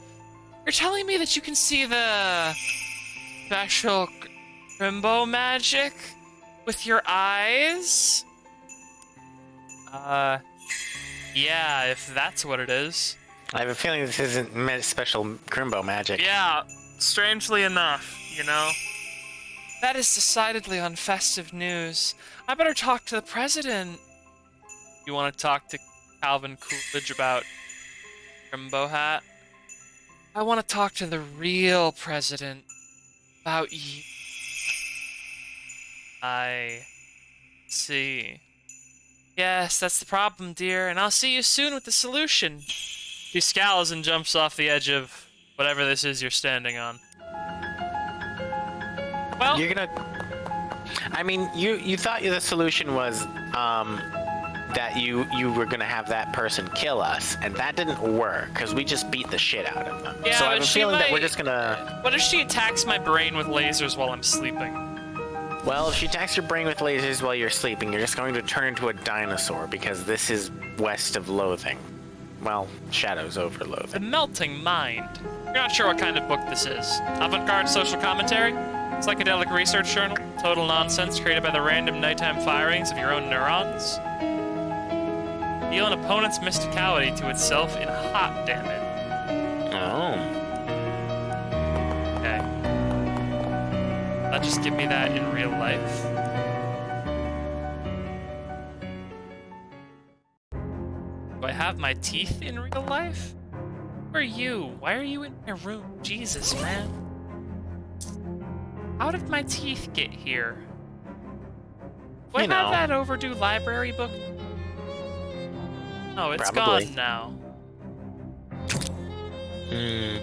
You're telling me that you can see the... special Crimbo magic with your eyes? Yeah, if that's what it is. I have a feeling this isn't special Crimbo magic. Yeah, strangely enough, you know? That is decidedly unfestive news. I better talk to the president. You want to talk to Calvin Coolidge about Crimbo hat? I want to talk to the real president about you. I see. Yes, that's the problem, dear, and I'll see you soon with the solution. She scowls and jumps off the edge of whatever this is you're standing on. Well, You're gonna... I mean, you thought the solution was, that you were gonna have that person kill us, and that didn't work because we just beat the shit out of them. Yeah, so I have but a she feeling that might- we're just gonna. What if she attacks my brain with lasers while I'm sleeping? Well, if she attacks your brain with lasers while you're sleeping, you're just going to turn into a dinosaur because this is west of Loathing. Well, shadows over The Loathing. Melting Mind. You're not sure what kind of book this is. Avant-garde social commentary? Psychedelic research journal? Total nonsense created by the random nighttime firings of your own neurons? Deal an opponent's mysticality to itself in hot damage. Oh. Okay. Just give me that in real life. Do I have my teeth in real life? Who are you? Why are you in my room? Jesus, man. How did my teeth get here? Do I You have know. that overdue library book? Oh, it's Probably. gone now. Hmm.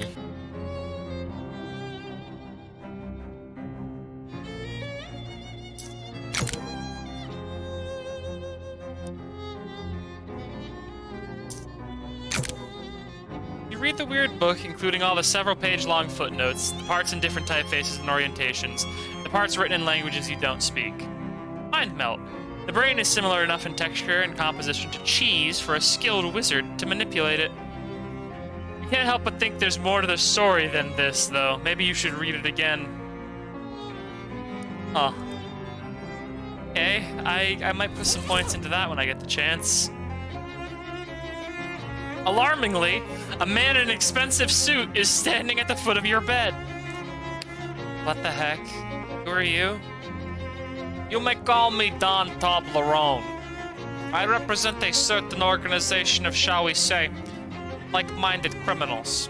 You read the weird book, including all the several page-long footnotes, the parts in different typefaces and orientations, the parts written in languages you don't speak. Mind melt. The brain is similar enough in texture and composition to cheese for a skilled wizard to manipulate it. You can't help but think there's more to the story than this, though. Maybe you should read it again. Huh. Okay, I might put some points into that when I get the chance. Alarmingly, a man in an expensive suit is standing at the foot of your bed. What the heck? Who are you? You may call me Don Toblerone. I represent a certain organization of, shall we say, like-minded criminals.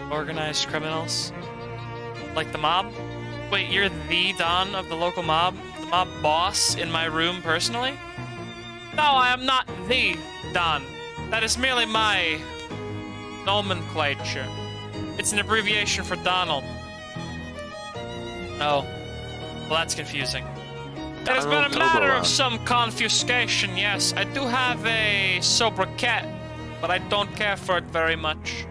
Organized criminals? Like the mob? Wait, you're the Don of the local mob? The mob boss in my room personally? No, I am not the Don. That is merely my nomenclature. It's an abbreviation for Donald. Oh. Well, that's confusing. It has been a matter of some confiscation, yes. I do have a sobriquet, but I don't care for it very much.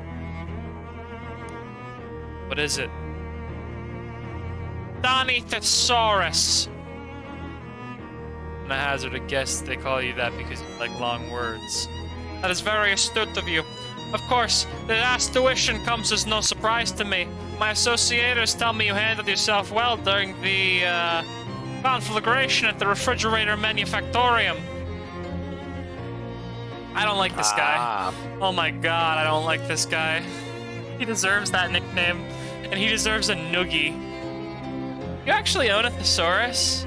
What is it? Donny Thesaurus. And I hazard a guess they call you that because you like long words. That is very astute of you. Of course, the last tuition comes as no surprise to me. My associators tell me you handled yourself well during the conflagration at the refrigerator manufactorium. I don't like this guy. Oh my god, I don't like this guy. He deserves that nickname, and he deserves a noogie. You actually own a thesaurus?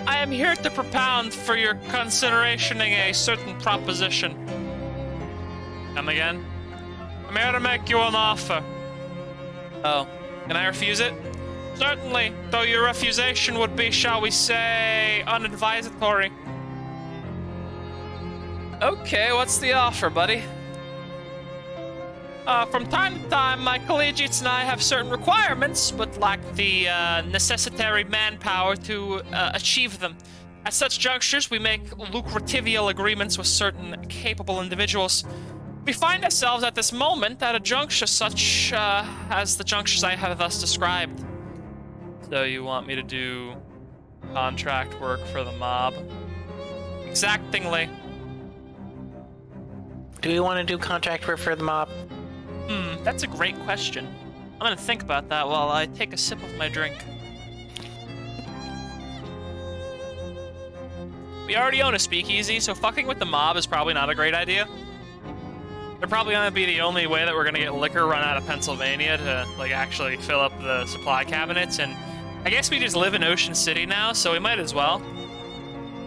I am here to propound for your considerationing a certain proposition. Come again? I'm here to make you an offer. Oh, can I refuse it? Certainly, though your refusation would be, shall we say, unadvisatory. Okay, what's the offer, buddy? From time to time, my collegiates and I have certain requirements, but lack the necessary manpower to achieve them. At such junctures, we make lucrativial agreements with certain capable individuals. We find ourselves at this moment at a juncture such as the junctures I have thus described. So you want me to do contract work for the mob? Exactingly. Do we want to do contract work for the mob? That's a great question. I'm gonna think about that while I take a sip of my drink. We already own a speakeasy, so fucking with the mob is probably not a great idea. They're probably gonna be the only way that we're gonna get liquor run out of Pennsylvania to, like, actually fill up the supply cabinets, and I guess we just live in Ocean City now, so we might as well.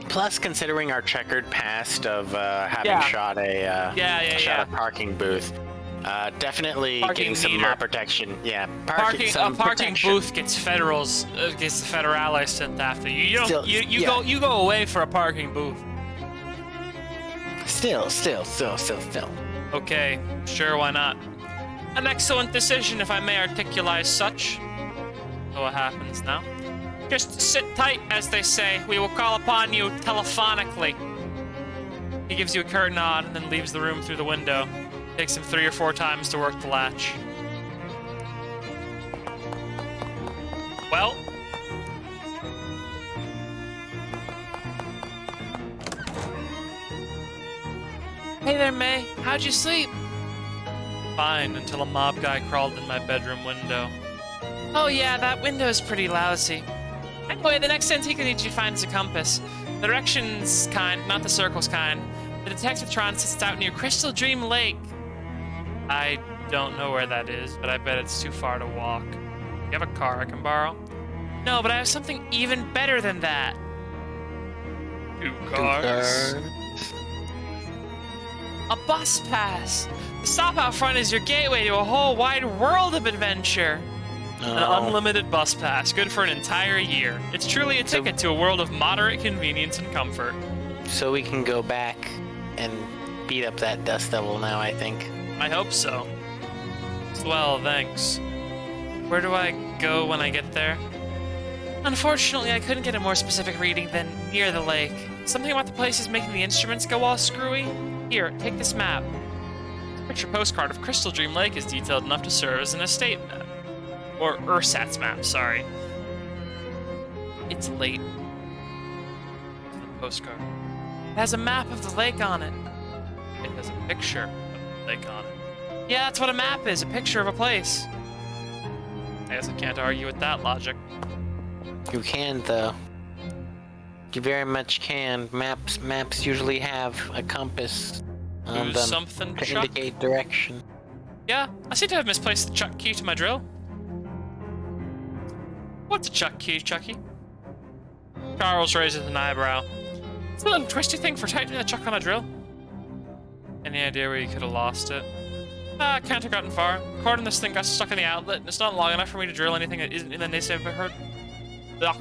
Plus, considering our checkered past of having shot a parking booth, definitely getting some mob protection. Yeah, A parking booth gets the federales sent after you. You go away for a parking booth. Still. Okay, sure, why not? An excellent decision, if I may articulate such. So what happens now? Just sit tight, as they say. We will call upon you telephonically. He gives you a curt nod and then leaves the room through the window. Takes him 3 or 4 times to work the latch. Well. Hey there, May. How'd you sleep? Fine, until a mob guy crawled in my bedroom window. Oh yeah, that window is pretty lousy. Anyway, the next antique I need you to find is a compass. The directions kind, not the circles kind. The Detectivetron sits out near Crystal Dream Lake. I don't know where that is, but I bet it's too far to walk. You have a car I can borrow? No, but I have something even better than that. 2 cars. A bus pass. The stop out front is your gateway to a whole wide world of adventure. An unlimited bus pass, good for an entire year. It's truly a ticket to a world of moderate convenience and comfort. So we can go back and beat up that dust devil now, I think. I hope so. Swell, thanks. Where do I go when I get there? Unfortunately, I couldn't get a more specific reading than near the lake. Something about the place is making the instruments go all screwy. Here, take this map. This picture postcard of Crystal Dream Lake is detailed enough to serve as an estate map. Or Ursat's map, sorry. It's late. The postcard. It has a map of the lake on it. It has a picture of the lake on it. Yeah, that's what a map is, a picture of a place. I guess I can't argue with that logic. You can, though. You very much can. Maps usually have a compass on them something, to Chuck? indicate direction. Yeah, I seem to have misplaced the chuck key to my drill. What's a chuck key, Chucky? Charles raises an eyebrow. It's a little twisty thing for tightening the chuck on a drill. Any idea where you could have lost it? Can't have gotten far. The cord in this thing got stuck in the outlet, and it's not long enough for me to drill anything that isn't in the neighborhood. Ugh,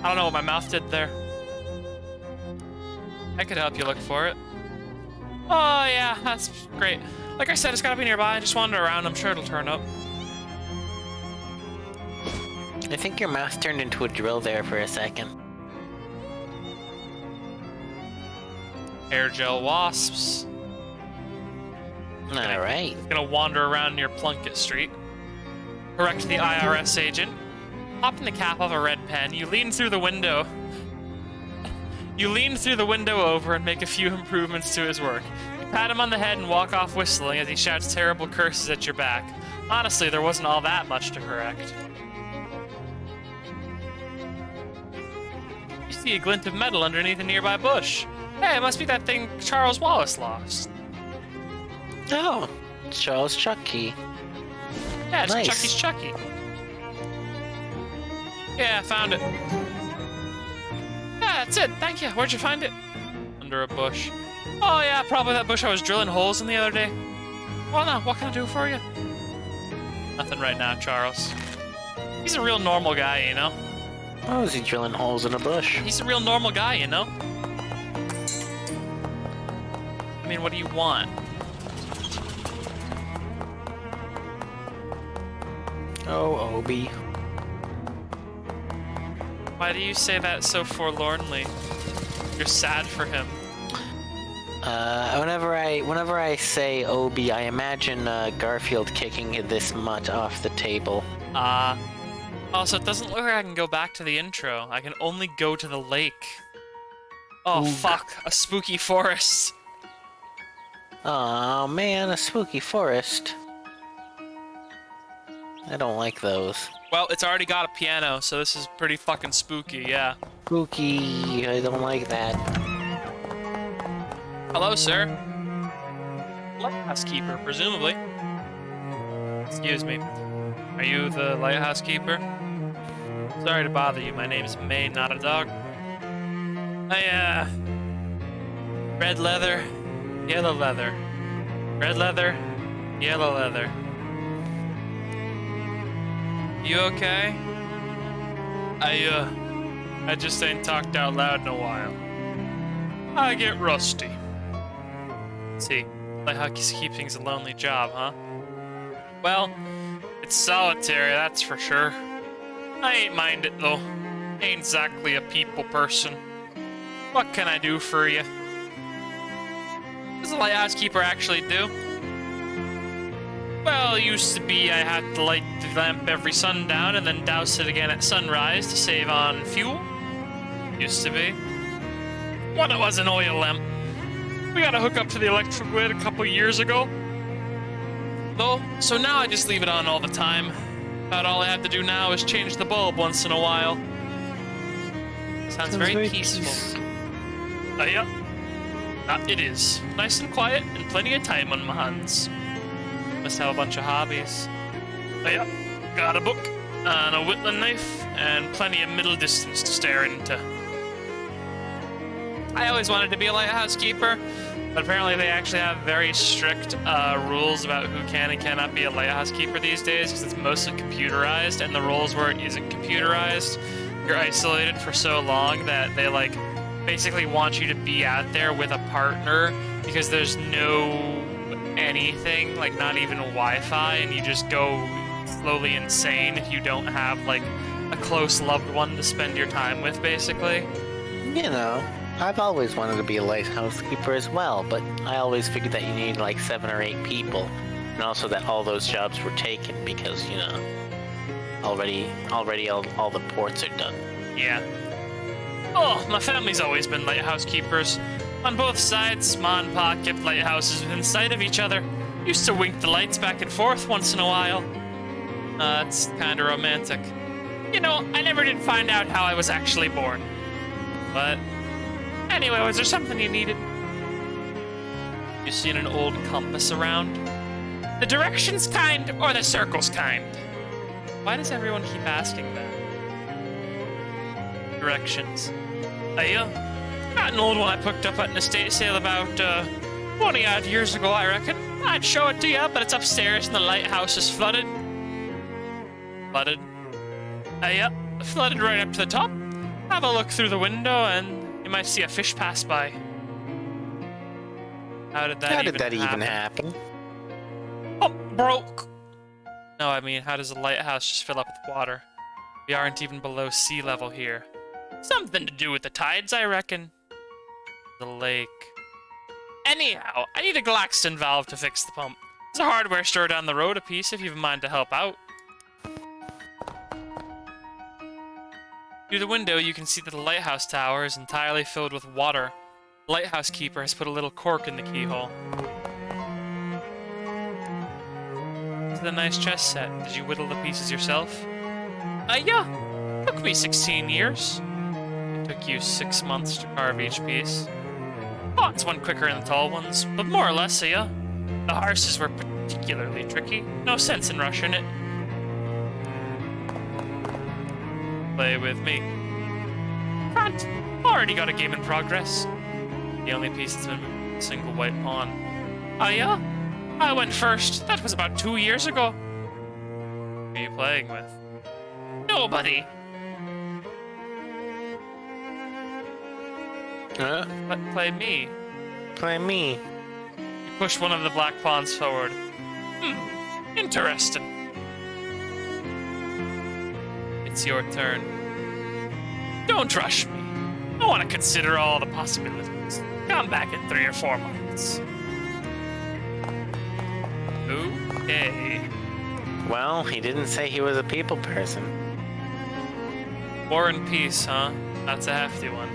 I don't know what my mouth did there. I could help you look for it. Oh yeah, that's great. Like I said, it's gotta be nearby. Just wander around, I'm sure it'll turn up. I think your mouth turned into a drill there for a second. Hair gel wasps. Alright. Gonna wander around near Plunkett Street. Correct the IRS agent. Hop in the cap of a red pen. You lean through the window. You lean through the window over and make a few improvements to his work. You pat him on the head and walk off whistling as he shouts terrible curses at your back. Honestly, there wasn't all that much to correct. You see a glint of metal underneath a nearby bush. Hey, it must be that thing Charles Wallace lost. Oh, Charles Chucky. Yeah, it's Nice. Chucky's Chucky. Yeah, found it. Yeah, that's it. Thank you. Where'd you find it? Under a bush. Oh yeah, probably that bush I was drilling holes in the other day. Well, now, what can I do for you? Nothing right now, Charles. He's a real normal guy, you know? Why was he drilling holes in a bush? He's a real normal guy, you know? I mean, what do you want? Oh, Obi. Why do you say that so forlornly? You're sad for him. Whenever I say Obi, I imagine Garfield kicking this mutt off the table. Also, it doesn't look like I can go back to the intro. I can only go to the lake. Oh, Oog. fuck. A spooky forest. Aw, man, a spooky forest. I don't like those. Well, it's already got a piano, so this is pretty fucking spooky, yeah. Spooky, I don't like that. Hello, sir. Lighthouse keeper, presumably. Excuse me. Are you the lighthouse keeper? Sorry to bother you. My name's May, not a dog. Red leather, yellow leather. Red leather, yellow leather. You okay? I just ain't talked out loud in a while. I get rusty. See, lighthouse keeping's a lonely job, huh? Well, it's solitary, that's for sure. I ain't mind it, though. Ain't exactly a people person. What can I do for you? What does a lighthouse keeper actually do? Well, it used to be I had to light the lamp every sundown and then douse it again at sunrise to save on fuel. Used to be. When it was an oil lamp. We got to hook up to the electric grid a couple years ago. Though, so now I just leave it on all the time. About all I have to do now is change the bulb once in a while. Sounds very peaceful. Yeah. It is. Nice and quiet and plenty of time on my hands. Must have a bunch of hobbies. Yeah. Got a book and a whittling knife and plenty of middle distance to stare into. I always wanted to be a lighthouse keeper, but apparently they actually have very strict rules about who can and cannot be a lighthouse keeper these days because it's mostly computerized, and the roles where it isn't computerized, you're isolated for so long that they like basically want you to be out there with a partner because there's no anything, like not even Wi-Fi, and you just go slowly insane if you don't have like a close loved one to spend your time with, basically. You know, I've always wanted to be a lighthouse keeper as well, but I always figured that you need like 7 or 8 people, and also that all those jobs were taken because, you know, already all the ports are done. Yeah. Oh, my family's always been lighthouse keepers. On both sides, Ma and Pa kept lighthouses within sight of each other. Used to wink the lights back and forth once in a while. It's kinda romantic. You know, I never did find out how I was actually born. But anyway, was there something you needed? You seen an old compass around? The directions kind or the circles kind? Why does everyone keep asking that? Directions. Got an old one I picked up at an estate sale about 20 odd years ago, I reckon. I'd show it to you, but it's upstairs and the lighthouse is flooded. Flooded? Flooded right up to the top. Have a look through the window and you might see a fish pass by. How did that even happen? Pump broke! No, I mean, how does a lighthouse just fill up with water? We aren't even below sea level here. Something to do with the tides, I reckon. The lake. Anyhow, I need a Glaxton valve to fix the pump. There's a hardware store down the road a piece if you have a mind to help out. Through the window, you can see that the lighthouse tower is entirely filled with water. The lighthouse keeper has put a little cork in the keyhole. This is a nice chess set. Did you whittle the pieces yourself? Yeah. Took me 16 years. It took you 6 months to carve each piece. Oh, it's one quicker than the tall ones, but more or less, yeah. The horses were particularly tricky. No sense in rushing it. Play with me. Can't. Already got a game in progress. The only piece that's been moved is a single white pawn. Yeah? I went first. That was about 2 years ago. Who are you playing with? Nobody. Play me. Play me. You push one of the black pawns forward. Interesting. It's your turn. Don't rush me. I want to consider all the possibilities. Come back in 3 or 4 months. Okay. Well, he didn't say he was a people person. War and Peace, huh? That's a hefty one.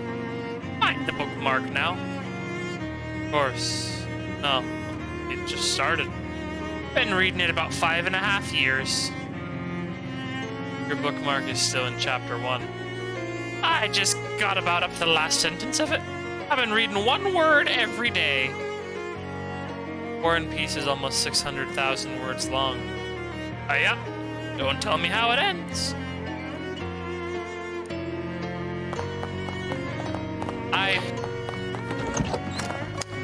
Find the bookmark now. Of course. No, it just started. Been reading it about 5.5 years. Your bookmark is still in chapter 1. I just got about up to the last sentence of it. I've been reading 1 word every day. War and Peace is almost 600,000 words long. Yeah? Don't tell me how it ends.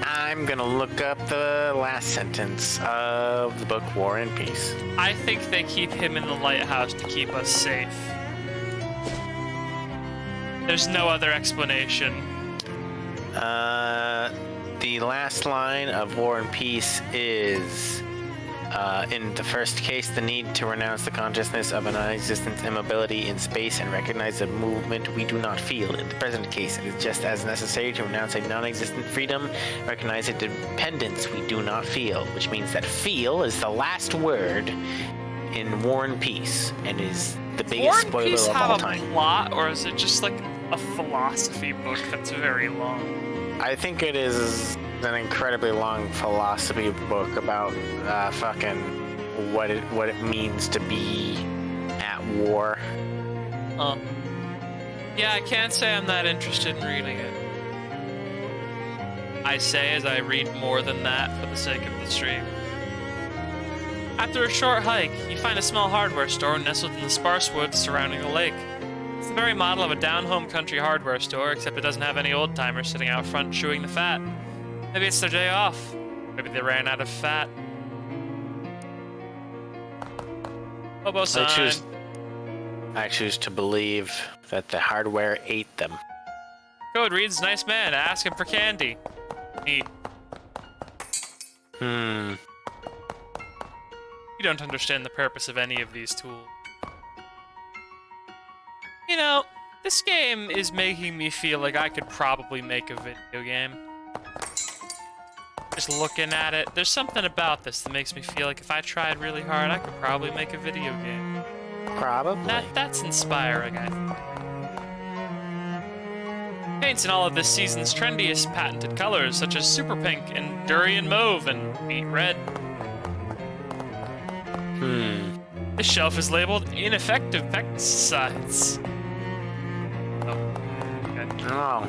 I'm gonna look up the last sentence of the book War and Peace. I think they keep him in the lighthouse to keep us safe. There's no other explanation. The last line of War and Peace is, In the first case, the need to renounce the consciousness of a non-existent immobility in space and recognize a movement we do not feel. In the present case, it is just as necessary to renounce a non-existent freedom, recognize a dependence we do not feel, which means that feel is the last word in War and Peace, and is the biggest spoiler Peace of have all a time. plot, or is it just like a philosophy book that's very long? I think it is an incredibly long philosophy book about fucking what it means to be at war. Yeah, I can't say I'm that interested in reading it. I say as I read more than that for the sake of the stream. After a short hike, you find a small hardware store nestled in the sparse woods surrounding the lake. It's the very model of a down-home country hardware store, except it doesn't have any old-timers sitting out front chewing the fat. Maybe it's their day off. Maybe they ran out of fat. Hobo sign. I choose to believe that the hardware ate them. Code reads, nice man, ask him for candy. Neat. You don't understand the purpose of any of these tools. You know, this game is making me feel like I could probably make a video game. Just looking at it, there's something about this that makes me feel like if I tried really hard, I could probably make a video game. Probably. That's inspiring, I think. Paints in all of this season's trendiest patented colors, such as super pink and durian mauve and beet red. This shelf is labeled ineffective pesticides. Oh, okay. Oh.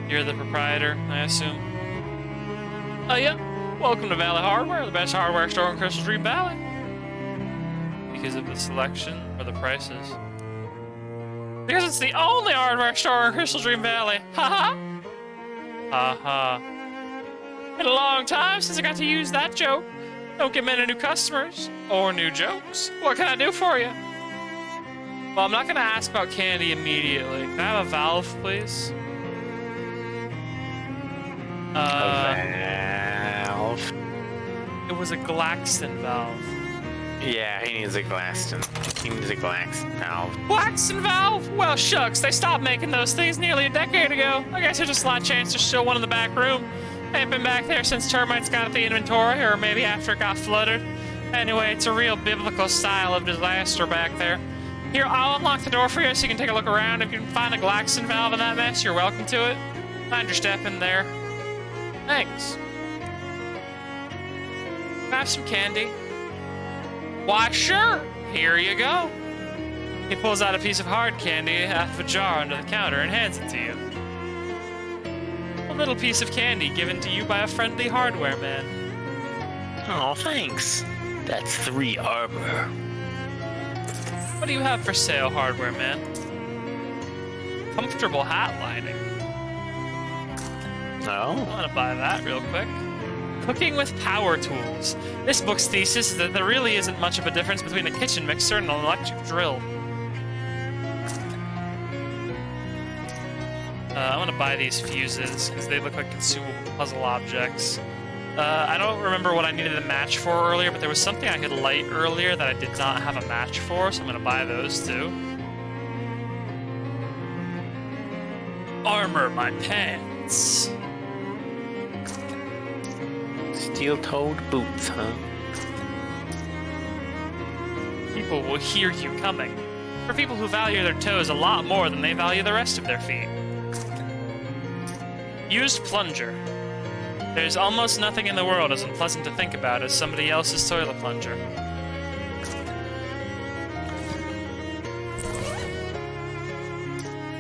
You're the proprietor, I assume. Oh yeah, welcome to Valley Hardware, the best hardware store in Crystal Dream Valley. Because of the selection or the prices? Because it's the only hardware store in Crystal Dream Valley. Haha. Haha. Been a long time since I got to use that joke. Don't get many new customers or new jokes. What can I do for you? Well, I'm not gonna ask about candy immediately. Can I have a valve, please? Valve. It was a Glaxton valve. Yeah, he needs a Glaxton. He needs a Glaxton valve. Glaxton valve? Well, shucks, they stopped making those things nearly a decade ago. I guess there's a slight chance there's still one in the back room. Ain't been back there since termites got at the inventory, or maybe after it got flooded. Anyway, it's a real biblical style of disaster back there. Here, I'll unlock the door for you so you can take a look around. If you can find a Glaxton valve in that mess, you're welcome to it. Mind your step in there. Thanks. Can I have some candy? Why, sure. Here you go. He pulls out a piece of hard candy out of a jar under the counter and hands it to you. A little piece of candy given to you by a friendly hardware man. Oh, thanks. That's 3 armor. What do you have for sale, hardware man? Comfortable hat lining. Oh? I want to buy that real quick. Cooking with power tools. This book's thesis is that there really isn't much of a difference between a kitchen mixer and an electric drill. I want to buy these fuses because they look like consumable puzzle objects. I don't remember what I needed a match for earlier, but there was something I could light earlier that I did not have a match for, so I'm going to buy those too. Armor my pants. Steel-toed boots, huh? People will hear you coming. For people who value their toes a lot more than they value the rest of their feet. Used plunger. There's almost nothing in the world as unpleasant to think about as somebody else's toilet plunger.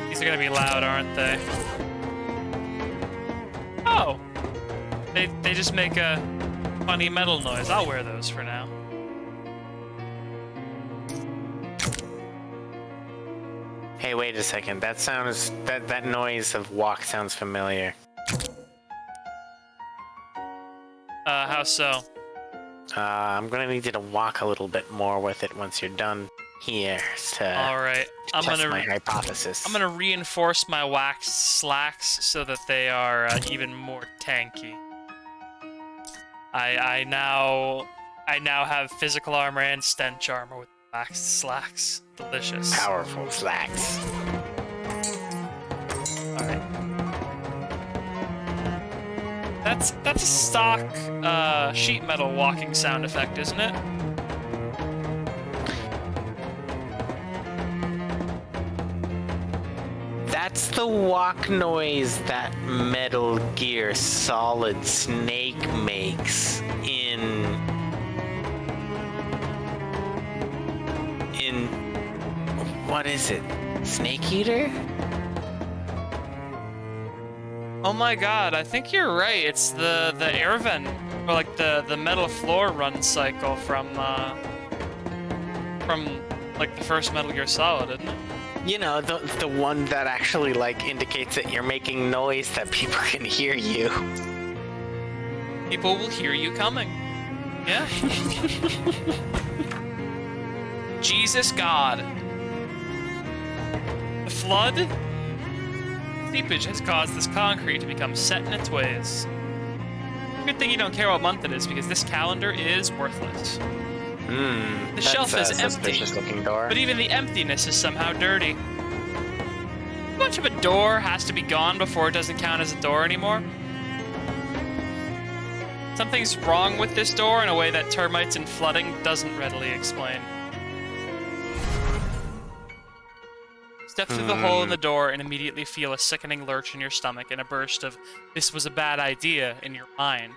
These are gonna be loud, aren't they? Oh! They just make a funny metal noise. I'll wear those for now. Hey, wait a second. That sounds... That noise of walk sounds familiar. How so? I'm gonna need you to walk a little bit more with it once you're done here to Alright. test my hypothesis. I'm gonna reinforce my waxed slacks so that they are even more tanky. I now have physical armor and stench armor with black slacks. Delicious. Powerful slacks. All right. That's a stock sheet metal walking sound effect, isn't it? That's the walk noise that Metal Gear Solid Snake makes in what is it? Snake Eater? Oh my god, I think you're right. It's the air vent, or like the metal floor run cycle from like the first Metal Gear Solid, isn't it? You know, the one that actually like indicates that you're making noise that people can hear you. People will hear you coming. Yeah. Jesus God. The flood? Seepage has caused this concrete to become set in its ways. Good thing you don't care what month it is, because this calendar is worthless. The shelf is empty, Looking door. but even the emptiness is somehow dirty. How much of a door has to be gone before it doesn't count as a door anymore? Something's wrong with this door in a way that termites and flooding doesn't readily explain. Step through the hole in the door and immediately feel a sickening lurch in your stomach and a burst of "this was a bad idea" in your mind.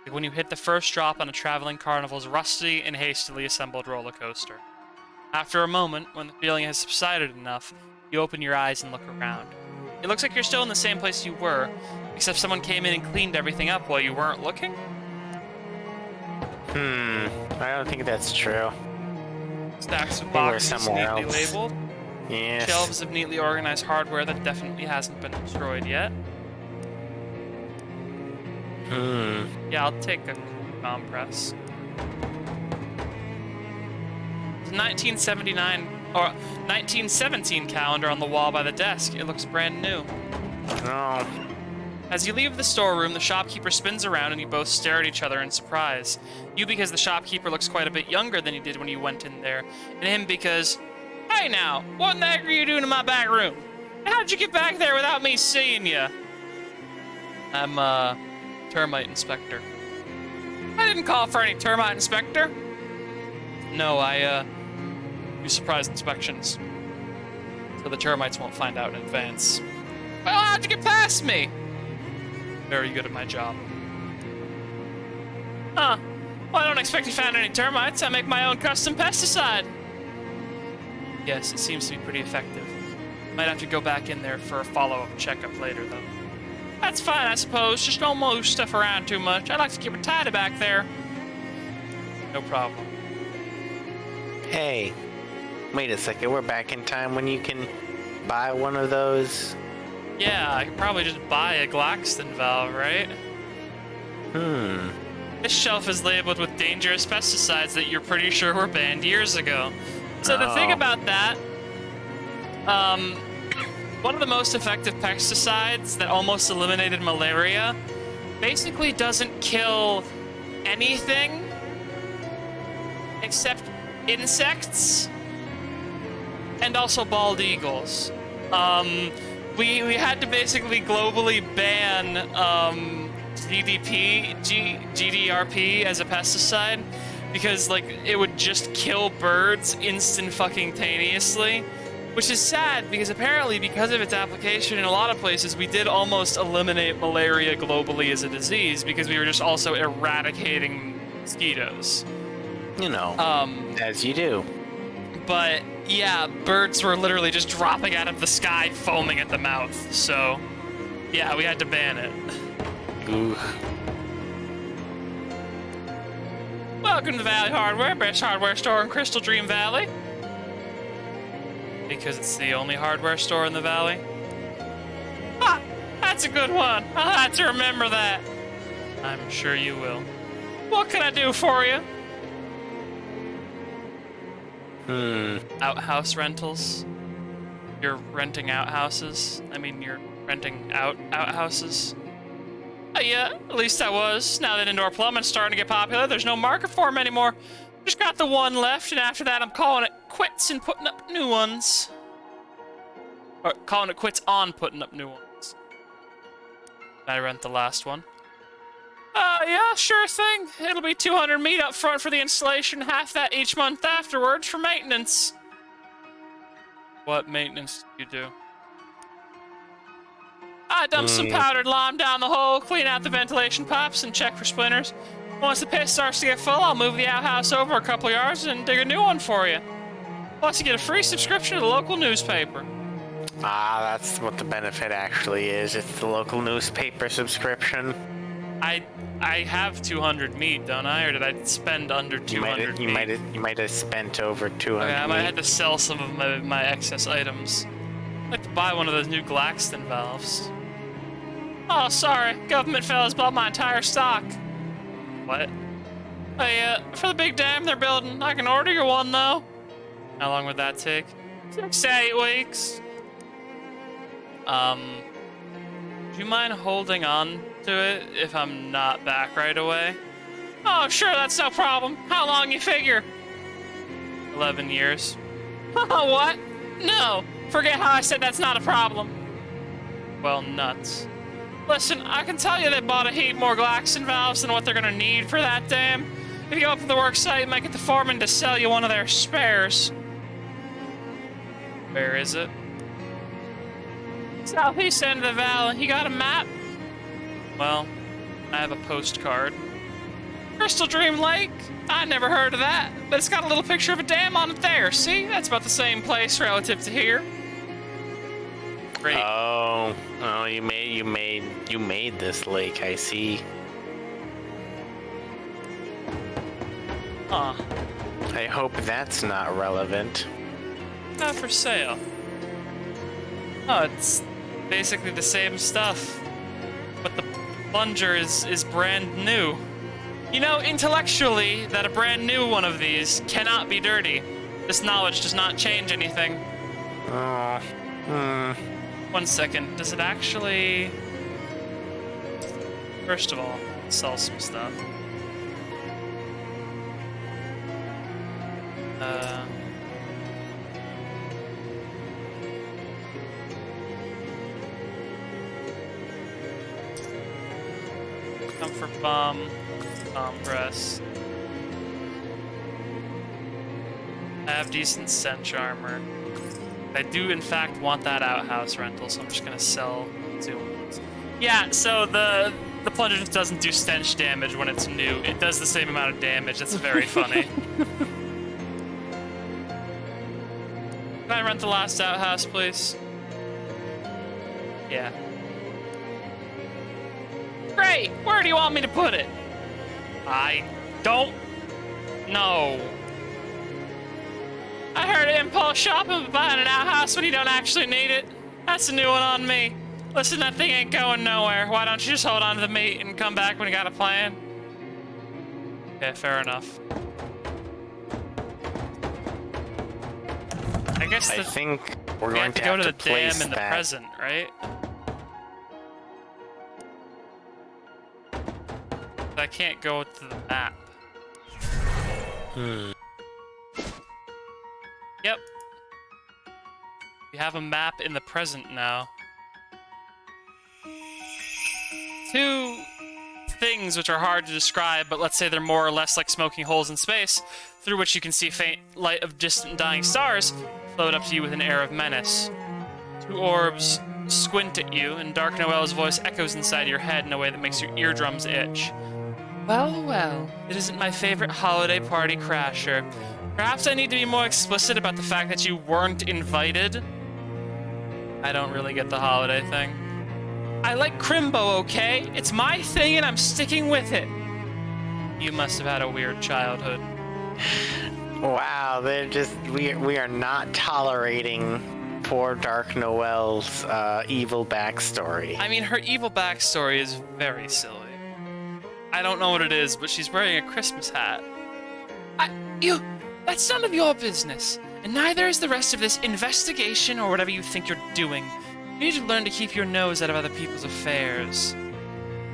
Like when you hit the first drop on a traveling carnival's rusty and hastily assembled roller coaster. After a moment, when the feeling has subsided enough, you open your eyes and look around. It looks like you're still in the same place you were, except someone came in and cleaned everything up while you weren't looking? I don't think that's true. Stacks of we're boxes somewhere neatly else. labeled. Yes. Shelves of neatly organized hardware that definitely hasn't been destroyed yet. Yeah, I'll take a compress. The 1979 or 1917 calendar on the wall by the desk. It looks brand new. Oh. As you leave the storeroom, the shopkeeper spins around and you both stare at each other in surprise. You because the shopkeeper looks quite a bit younger than he did when you went in there, and him because, hey now, what in the heck are you doing in my back room? How'd you get back there without me seeing you? I'm termite inspector. I didn't call for any termite inspector. No, I do surprise inspections, so the termites won't find out in advance. Well, how'd you get past me? Very good at my job. Huh. Well, I don't expect you found any termites. I make my own custom pesticide. Yes, it seems to be pretty effective. Might have to go back in there for a follow-up checkup later, though. That's fine, I suppose. Just don't move stuff around too much. I like to keep it tidy back there. No problem. Hey, wait a second. We're back in time when you can buy one of those. Yeah, I could probably just buy a Glaxton valve, right? This shelf is labeled with dangerous pesticides that you're pretty sure were banned years ago. So the thing about that, one of the most effective pesticides that almost eliminated malaria basically doesn't kill anything except insects and also bald eagles. We had to basically globally ban GDRP as a pesticide because like it would just kill birds instantaneously, which is sad because apparently because of its application in a lot of places we did almost eliminate malaria globally as a disease because we were just also eradicating mosquitoes. You know, as you do. But yeah, birds were literally just dropping out of the sky, foaming at the mouth. So, yeah, we had to ban it. Ooh. Welcome to Valley Hardware, best hardware store in Crystal Dream Valley. Because it's the only hardware store in the valley. Ah, that's a good one. I'll have to remember that. I'm sure you will. What can I do for you? Outhouse rentals. You're renting outhouses. I mean, you're renting outhouses. Yeah, at least I was. Now that indoor plumbing's starting to get popular, there's no market for them anymore. Just got the one left, and after that I'm calling it quits and putting up new ones. Or calling it quits on putting up new ones. I rent the last one. Yeah, sure thing. It'll be 200 meat up front for the installation, half that each month afterwards for maintenance. What maintenance do you do? I dump some powdered lime down the hole, clean out the ventilation pipes, and check for splinters. Once the pit starts to get full, I'll move the outhouse over a couple yards and dig a new one for you. Plus, you get a free subscription to the local newspaper. Ah, that's what the benefit actually is. It's the local newspaper subscription. I have 200 meat, don't I? Or did I spend under 200 meat? You might have spent over 200 Okay, I might meat. have to sell some of my excess items. I'd like to buy one of those new Glaxton valves. Oh, sorry. Government fellas bought my entire stock. What? Hey, for the big dam they're building, I can order you one, though. How long would that take? 6 to 8 weeks. Do you mind holding on to it if I'm not back right away? Oh, sure, that's no problem. How long you figure? 11 years. What? No. Forget how I said that's not a problem. Well, nuts. Listen, I can tell you they bought a heap more Glaxton valves than what they're gonna need for that dam. If you go up to the work site and make it the foreman to sell you one of their spares. Where is it? Southeast end of the valley. You got a map? Well, I have a postcard. Crystal Dream Lake? I never heard of that, but it's got a little picture of a dam on it there. See? That's about the same place relative to here. Great. Oh, you made this lake, I see. Huh. I hope that's not relevant. Not for sale. Oh, it's basically the same stuff, but the plunger is brand new. You know, intellectually, that a brand new one of these cannot be dirty. This knowledge does not change anything. Oh, 1 second, does it actually... First of all, sell some stuff. Comfort bomb, compress. I have decent stench armor. I do, in fact, want that outhouse rental, so I'm just gonna sell 2 ones. Yeah, so the plunger just doesn't do stench damage when it's new. It does the same amount of damage. That's very funny. Can I rent the last outhouse, please? Yeah. Great! Where do you want me to put it? I don't know. I heard impulse shopping but buying an outhouse when you don't actually need it. That's a new one on me. Listen, that thing ain't going nowhere. Why don't you just hold on to the meat and come back when you got a plan? Okay, fair enough. I guess I think we're we going have to go to the place dam in the that. present, right? I can't go to the map. Yep. We have a map in the present now. 2 things which are hard to describe, but let's say they're more or less like smoking holes in space, through which you can see faint light of distant dying stars float up to you with an air of menace. 2 orbs squint at you, and Dark Noel's voice echoes inside your head in a way that makes your eardrums itch. Well, well, it isn't my favorite holiday party crasher. Perhaps I need to be more explicit about the fact that you weren't invited. I don't really get the holiday thing. I like Crimbo, okay? It's my thing and I'm sticking with it. You must have had a weird childhood. Wow, we are not tolerating poor Dark Noel's evil backstory. I mean, her evil backstory is very silly. I don't know what it is, but she's wearing a Christmas hat. That's none of your business. And neither is the rest of this investigation or whatever you think you're doing. You need to learn to keep your nose out of other people's affairs.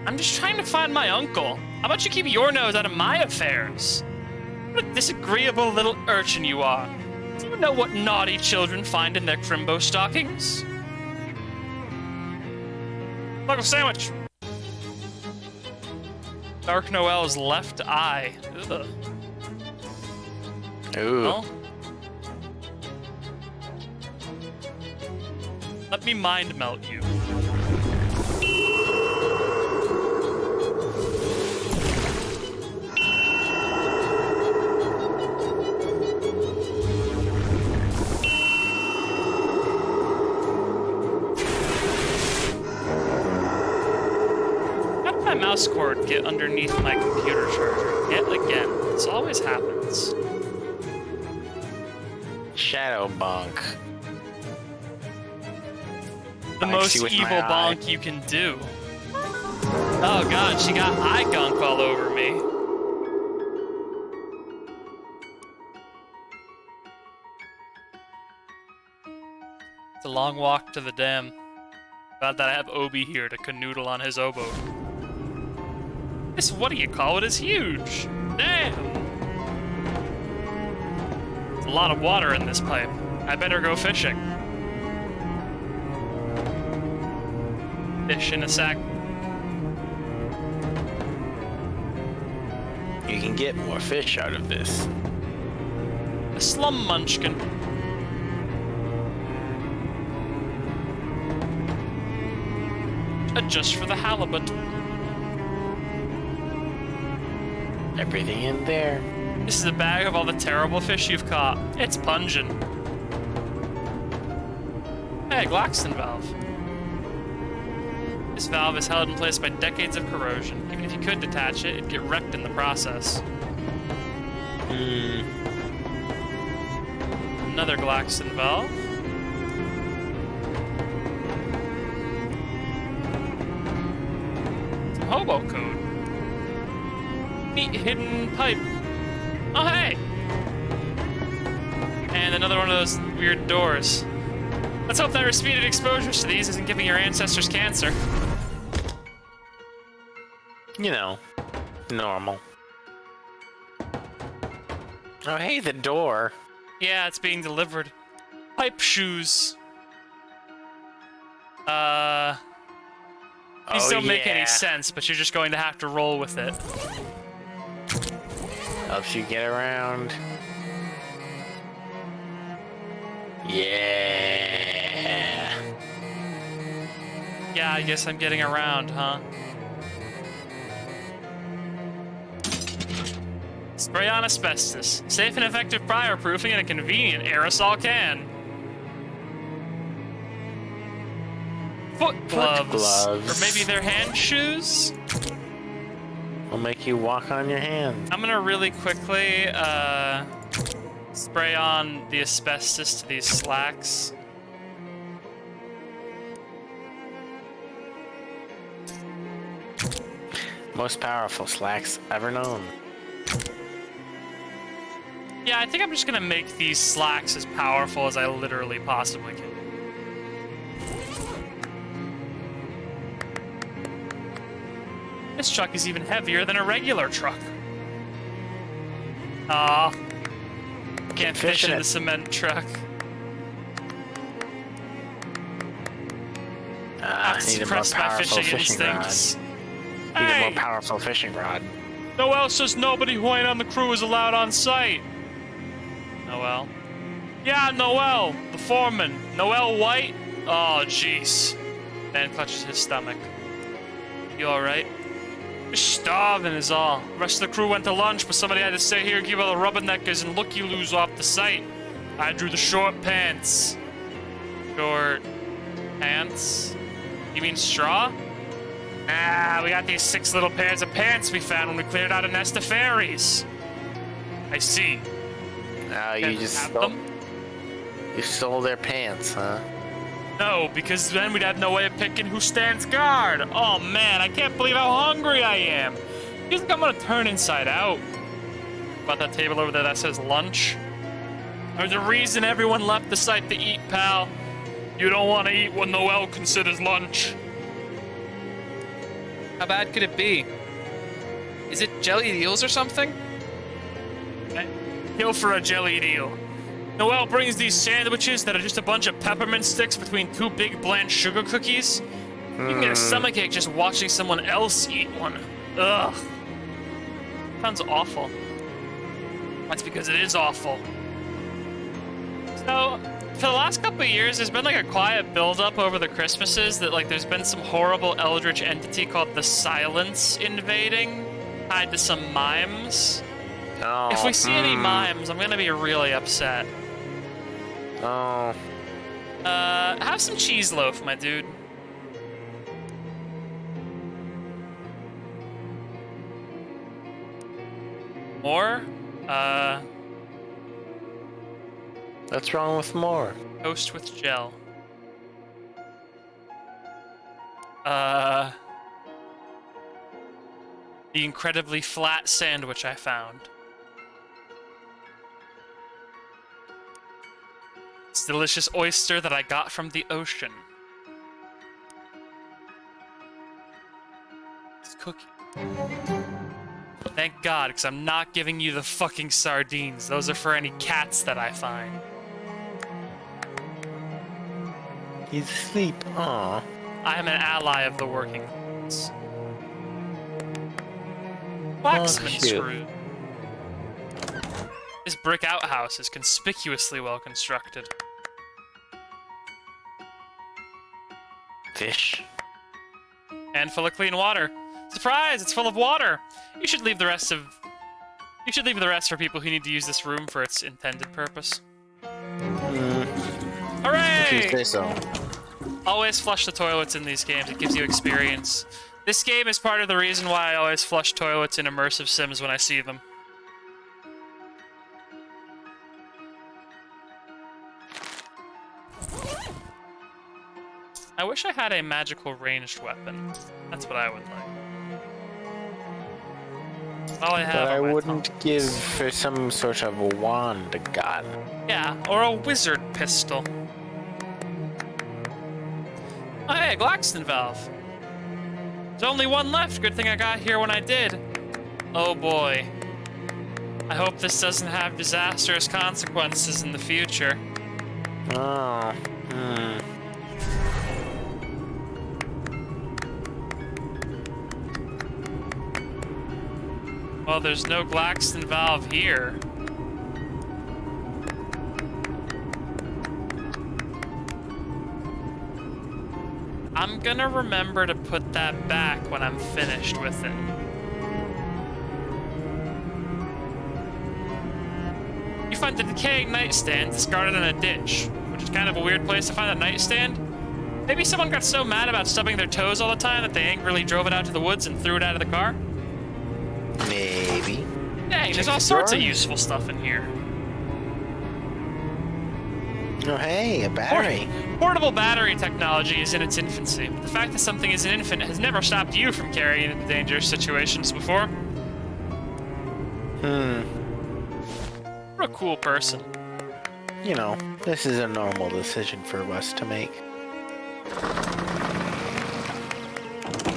I'm just trying to find my uncle. How about you keep your nose out of my affairs? What a disagreeable little urchin you are. Do you know what naughty children find in their crimbo stockings? Buckle sandwich. Dark Noel's left eye. Ugh. Ooh. Well, let me mind melt you. How did my mouse cord get underneath my computer charger? Yet again. This always happens. Shadow bonk. The most evil bonk you can do. Oh god, she got eye gunk all over me. It's a long walk to the dam. Glad that I have Obi here to canoodle on his oboe. This, what do you call it, is huge. Damn! There's a lot of water in this pipe. I better go fishing. Fish in a sack. You can get more fish out of this. A slum munchkin. Just for the halibut. Everything in there. This is a bag of all the terrible fish you've caught. It's pungent. Hey, Glaxton valve. This valve is held in place by decades of corrosion. Even if you could detach it, it'd get wrecked in the process. Another Glaxton valve. Some hobo code. Neat hidden pipe. Oh, hey! And another one of those weird doors. Let's hope that repeated exposures to these isn't giving your ancestors cancer. You know, normal. Oh, hey, the door. Yeah, it's being delivered. Pipe shoes. These don't make any sense, but you're just going to have to roll with it. Helps you get around. Yeah. Yeah, I guess I'm getting around, huh? Spray on asbestos. Safe and effective prior proofing in a convenient aerosol can. Foot gloves. Or maybe they're hand shoes? Will make you walk on your hands. I'm gonna really quickly spray on the asbestos to these slacks. Most powerful slacks ever known. Yeah, I think I'm just gonna make these slacks as powerful as I literally possibly can. This truck is even heavier than a regular truck. Aw. Can't fish in the cement truck. I need a more powerful fishing rod. Need a more powerful fishing rod. Noel says nobody who ain't on the crew is allowed on site. Noel? Yeah, Noel, the foreman. Noel White? Oh, jeez. Dan clutches his stomach. You alright? Just starving is all. The rest of the crew went to lunch, but somebody had to stay here, give all the rubberneckers and looky-loos off the site. I drew the short pants. Short pants? You mean straw? Ah, we got these 6 little pairs of pants we found when we cleared out a nest of fairies. I see. You just stole them? You stole their pants, huh? No, because then we'd have no way of picking who stands guard. Oh man, I can't believe how hungry I am. You think I'm gonna turn inside out? About that table over there that says lunch? There's a reason everyone left the site to eat, pal. You don't want to eat what Noel considers lunch. How bad could it be? Is it jellied eels or something? Kill for a jellied eel. Noelle brings these sandwiches that are just a bunch of peppermint sticks between two big bland sugar cookies. You can get a stomachache just watching someone else eat one. Ugh. Sounds awful. That's because it is awful. So, for the last couple of years, there's been like a quiet build-up over the Christmases that like there's been some horrible eldritch entity called the Silence invading, tied to some mimes. Oh, If we see any mimes, I'm gonna be really upset. Oh. Have some cheese loaf, my dude. More? What's wrong with more? Toast with gel. The incredibly flat sandwich I found. It's delicious oyster that I got from the ocean. It's cookie. Thank God, because I'm not giving you the fucking sardines. Those are for any cats that I find. He's asleep. Aw. I am an ally of the working class. Waxman shoot. screw. This brick outhouse is conspicuously well constructed. Fish. And full of clean water. Surprise! It's full of water. You should leave the rest for people who need to use this room for its intended purpose. Hooray! If you say so. Always flush the toilets in these games. It gives you experience. This game is part of the reason why I always flush toilets in immersive sims when I see them. I wish I had a magical ranged weapon. That's what I would like. All I have But I are my wouldn't tongs. give for some sort of a wand god. Yeah, or a wizard pistol. Oh, hey, Glaxton valve. There's only one left. Good thing I got here when I did. Oh boy. I hope this doesn't have disastrous consequences in the future. Oh. Well, there's no Glaxton valve here. I'm gonna remember to put that back when I'm finished with it. You find the decaying nightstand discarded in a ditch, which is kind of a weird place to find a nightstand. Maybe someone got so mad about stubbing their toes all the time that they angrily drove it out to the woods and threw it out of the car. Maybe. Dang, there's all sorts of useful stuff in here. Oh, hey, a battery. Portable battery technology is in its infancy, but the fact that something is an infant has never stopped you from carrying it into dangerous situations before. What a cool person. You know, this is a normal decision for us to make.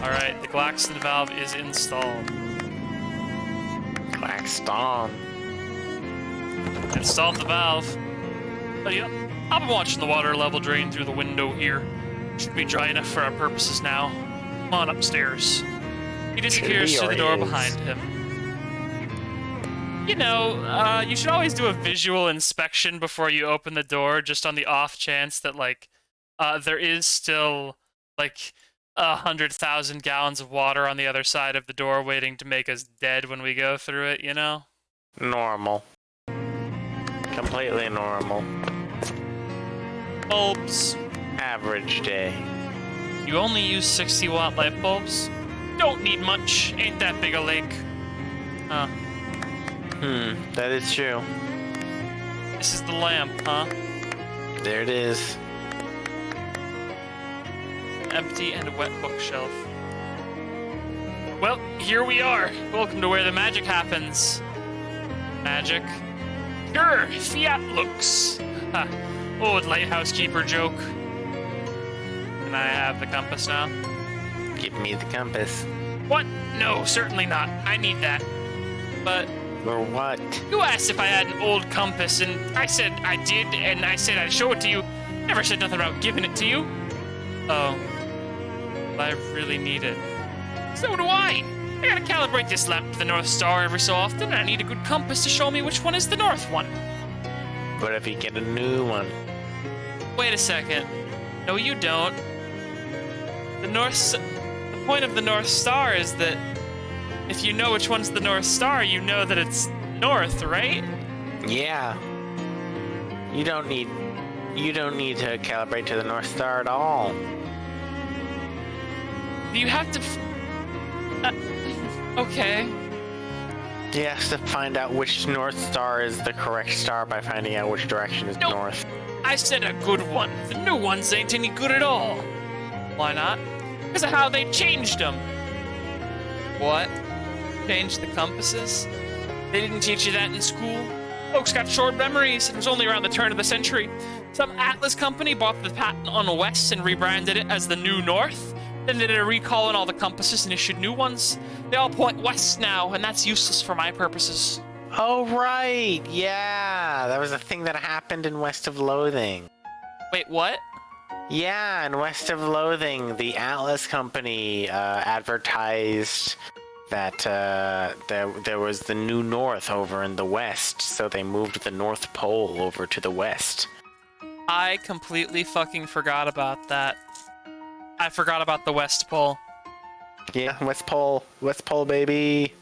Alright, the Glaxton valve is installed. Glaxton. Installed the valve. But yeah, I've been watching the water level drain through the window here. Should be dry enough for our purposes now. Come on upstairs. He disappears through the door behind him. You know, you should always do a visual inspection before you open the door, just on the off chance that, like, there is still, like, 100,000 gallons of water on the other side of the door waiting to make us dead when we go through it, you know? Normal. Completely normal. Bulbs. Average day. You only use 60-watt light bulbs? Don't need much. Ain't that big a lake. Huh. That is true. This is the lamp, huh? There it is. Empty and wet bookshelf. Well, here we are. Welcome to where the magic happens. Magic. Sure, fiat looks. Ha. Old lighthouse keeper joke. Can I have the compass now? Give me the compass. What? No, certainly not. I need that. But For what? you asked if I had an old compass, and I said I did, and I said I'd show it to you. Never said nothing about giving it to you. Oh. I really need it. So do I. I gotta calibrate this lamp to the North Star every so often, and I need a good compass to show me which one is the North one. What if you get a new one? Wait a second. No, you don't. The point of the North Star is that if you know which one's the North Star, you know that it's north, right? Yeah. You don't need to calibrate to the North Star at all. You have to. Okay. You have to find out which North Star is the correct star by finding out which direction is Nope. north. I said a good one. The new ones ain't any good at all. Why not? Because of how they changed them. What? Changed the compasses? They didn't teach you that in school? Folks got short memories. It was only around the turn of the century. Some Atlas company bought the patent on West and rebranded it as the New North. Then they did a recall on all the compasses and issued new ones. They all point west now, and that's useless for my purposes. Oh, right. Yeah. That was a thing that happened in West of Loathing. Wait, what? Yeah, in West of Loathing, the Atlas company advertised that there was the New North over in the West, so they moved the North Pole over to the West. I completely fucking forgot about that. I forgot about the West Pole. Yeah, West Pole, baby.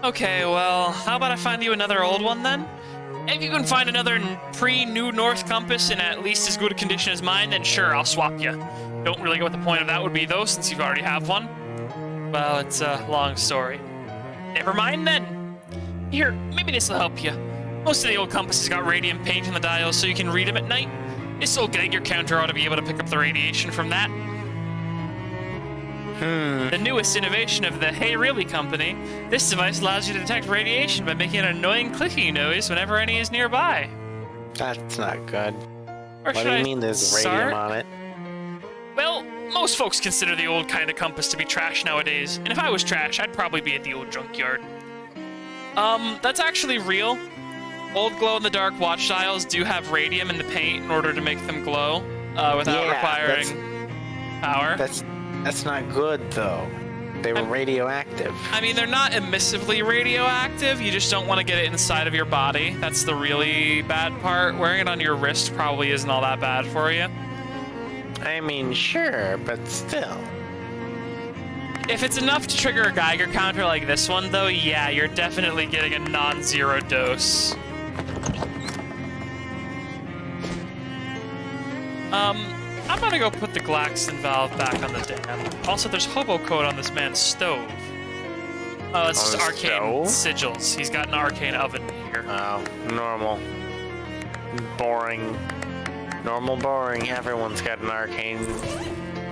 Okay, well, how about I find you another old one then? If you can find another pre-New North compass in at least as good a condition as mine, then sure, I'll swap you. Don't really get what the point of that would be, though, since you already have one. Well, it's a long story. Never mind, then. Here, maybe this'll help you. Most of the old compasses got radium paint in the dials so you can read them at night. This old Geiger counter ought to be able to pick up the radiation from that. The newest innovation of the Hey Really company, this device allows you to detect radiation by making an annoying clicking noise whenever any is nearby. That's not good. Or What should do you I mean there's start? radium on it? Well, most folks consider the old kind of compass to be trash nowadays, and if I was trash, I'd probably be at the old junkyard. That's actually real. Old glow-in-the-dark watch dials do have radium in the paint in order to make them glow, without requiring power. That's not good, though. They were radioactive. I mean, they're not emissively radioactive, you just don't want to get it inside of your body. That's the really bad part. Wearing it on your wrist probably isn't all that bad for you. I mean, sure, but still. If it's enough to trigger a Geiger counter like this one, though, yeah, you're definitely getting a non-zero dose. I'm gonna go put the Glaxton valve back on the dam. Also, there's hobo code on this man's stove. Oh, it's just arcane sigils. He's got an arcane oven here. Oh, normal. Boring. Normal boring. Everyone's got an arcane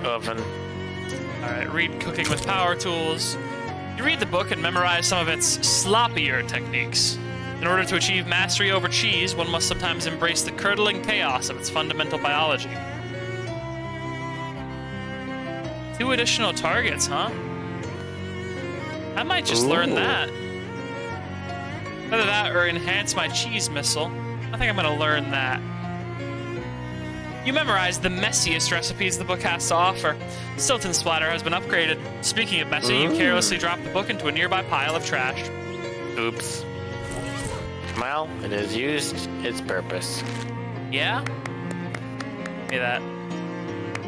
oven. Alright, read Cooking with Power Tools. You read the book and memorize some of its sloppier techniques. In order to achieve mastery over cheese, one must sometimes embrace the curdling chaos of its fundamental biology. 2 additional targets, huh? I might just learn that. Either that or enhance my cheese missile. I think I'm gonna learn that. You memorize the messiest recipes the book has to offer. Stilton Splatter has been upgraded. Speaking of messy, you carelessly drop the book into a nearby pile of trash. Oops. Well, it has used its purpose. Yeah? Give me that.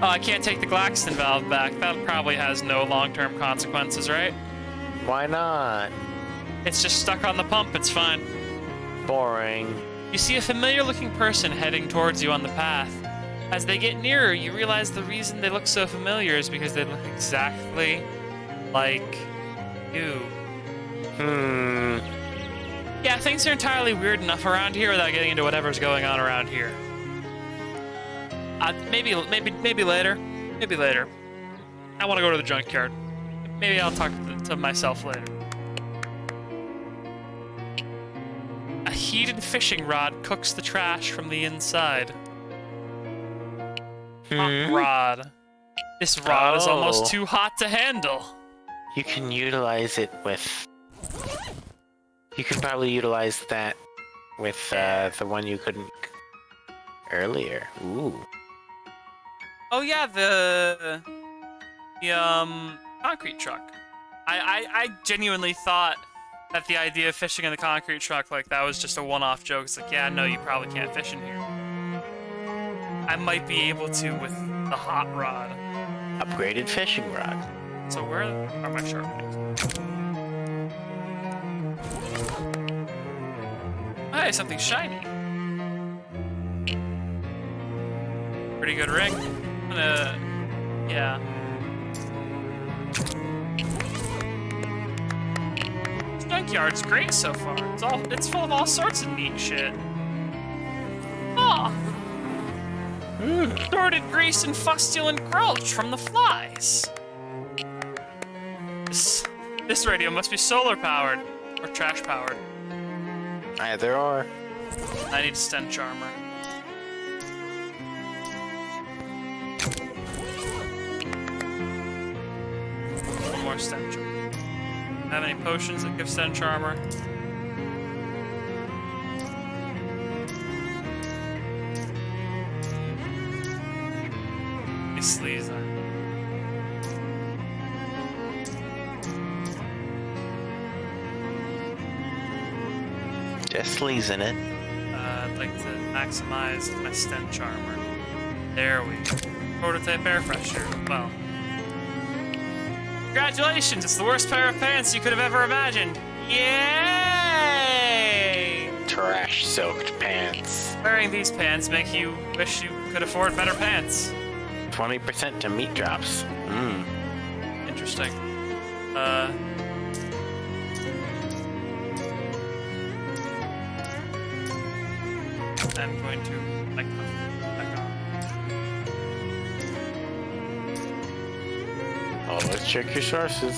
Oh, I can't take the Glaxton valve back. That probably has no long-term consequences, right? Why not? It's just stuck on the pump, it's fine. Boring. You see a familiar-looking person heading towards you on the path. As they get nearer, you realize the reason they look so familiar is because they look exactly like you. Yeah, things are entirely weird enough around here without getting into whatever's going on around here. Maybe later. Maybe later. I want to go to the junkyard. Maybe I'll talk to myself later. A heated fishing rod cooks the trash from the inside. Hot rod. This rod is almost too hot to handle. You can utilize it with... You can probably utilize that with the one you couldn't earlier. Ooh. Oh yeah, the concrete truck. I genuinely thought that the idea of fishing in the concrete truck like that was just a one-off joke. It's like, yeah, no, you probably can't fish in here. I might be able to with the hot rod. Upgraded fishing rod. So where are my sharp things? Hey, something shiny. Pretty good ring. I'm gonna... Yeah. Junkyard's great so far. It's full of all sorts of neat shit. Oh! Sorted grease and fustulent growth from the flies. This radio must be solar powered or trash powered. Either or. I need stench armor. One more stench armor. Have any potions that give stench armor? Sleaze on. Just sleazing it. I'd like to maximize my stench armor. There we go. Prototype air freshener. Well. Congratulations! It's the worst pair of pants you could have ever imagined. Yay! Trash-soaked pants. Wearing these pants make you wish you could afford better pants. 20% to meat drops. Mmm. Interesting. I'm going to back on. Oh, let's check your sources.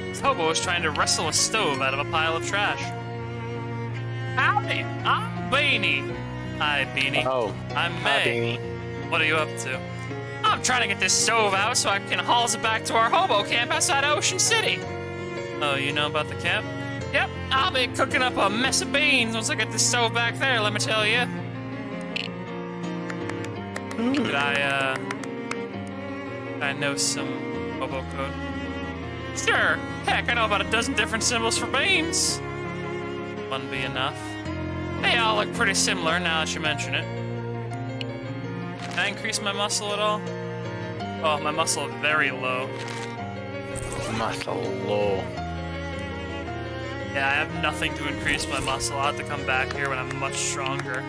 This hobo is trying to wrestle a stove out of a pile of trash. Howdy, I'm Beanie. Hi, Beanie. Oh, I'm hi, May. Beanie. What are you up to? I'm trying to get this stove out so I can haul it back to our hobo camp outside Ocean City. Oh, you know about the camp? Yep, I'll be cooking up a mess of beans once I get this stove back there, let me tell you. Did I know some hobo code? Sure, heck, I know about a dozen different symbols for beans. Wouldn't be enough. They all look pretty similar now that you mention it. Can I increase my muscle at all? Oh, my muscle is very low. Muscle low. Yeah, I have nothing to increase my muscle. I'll have to come back here when I'm much stronger.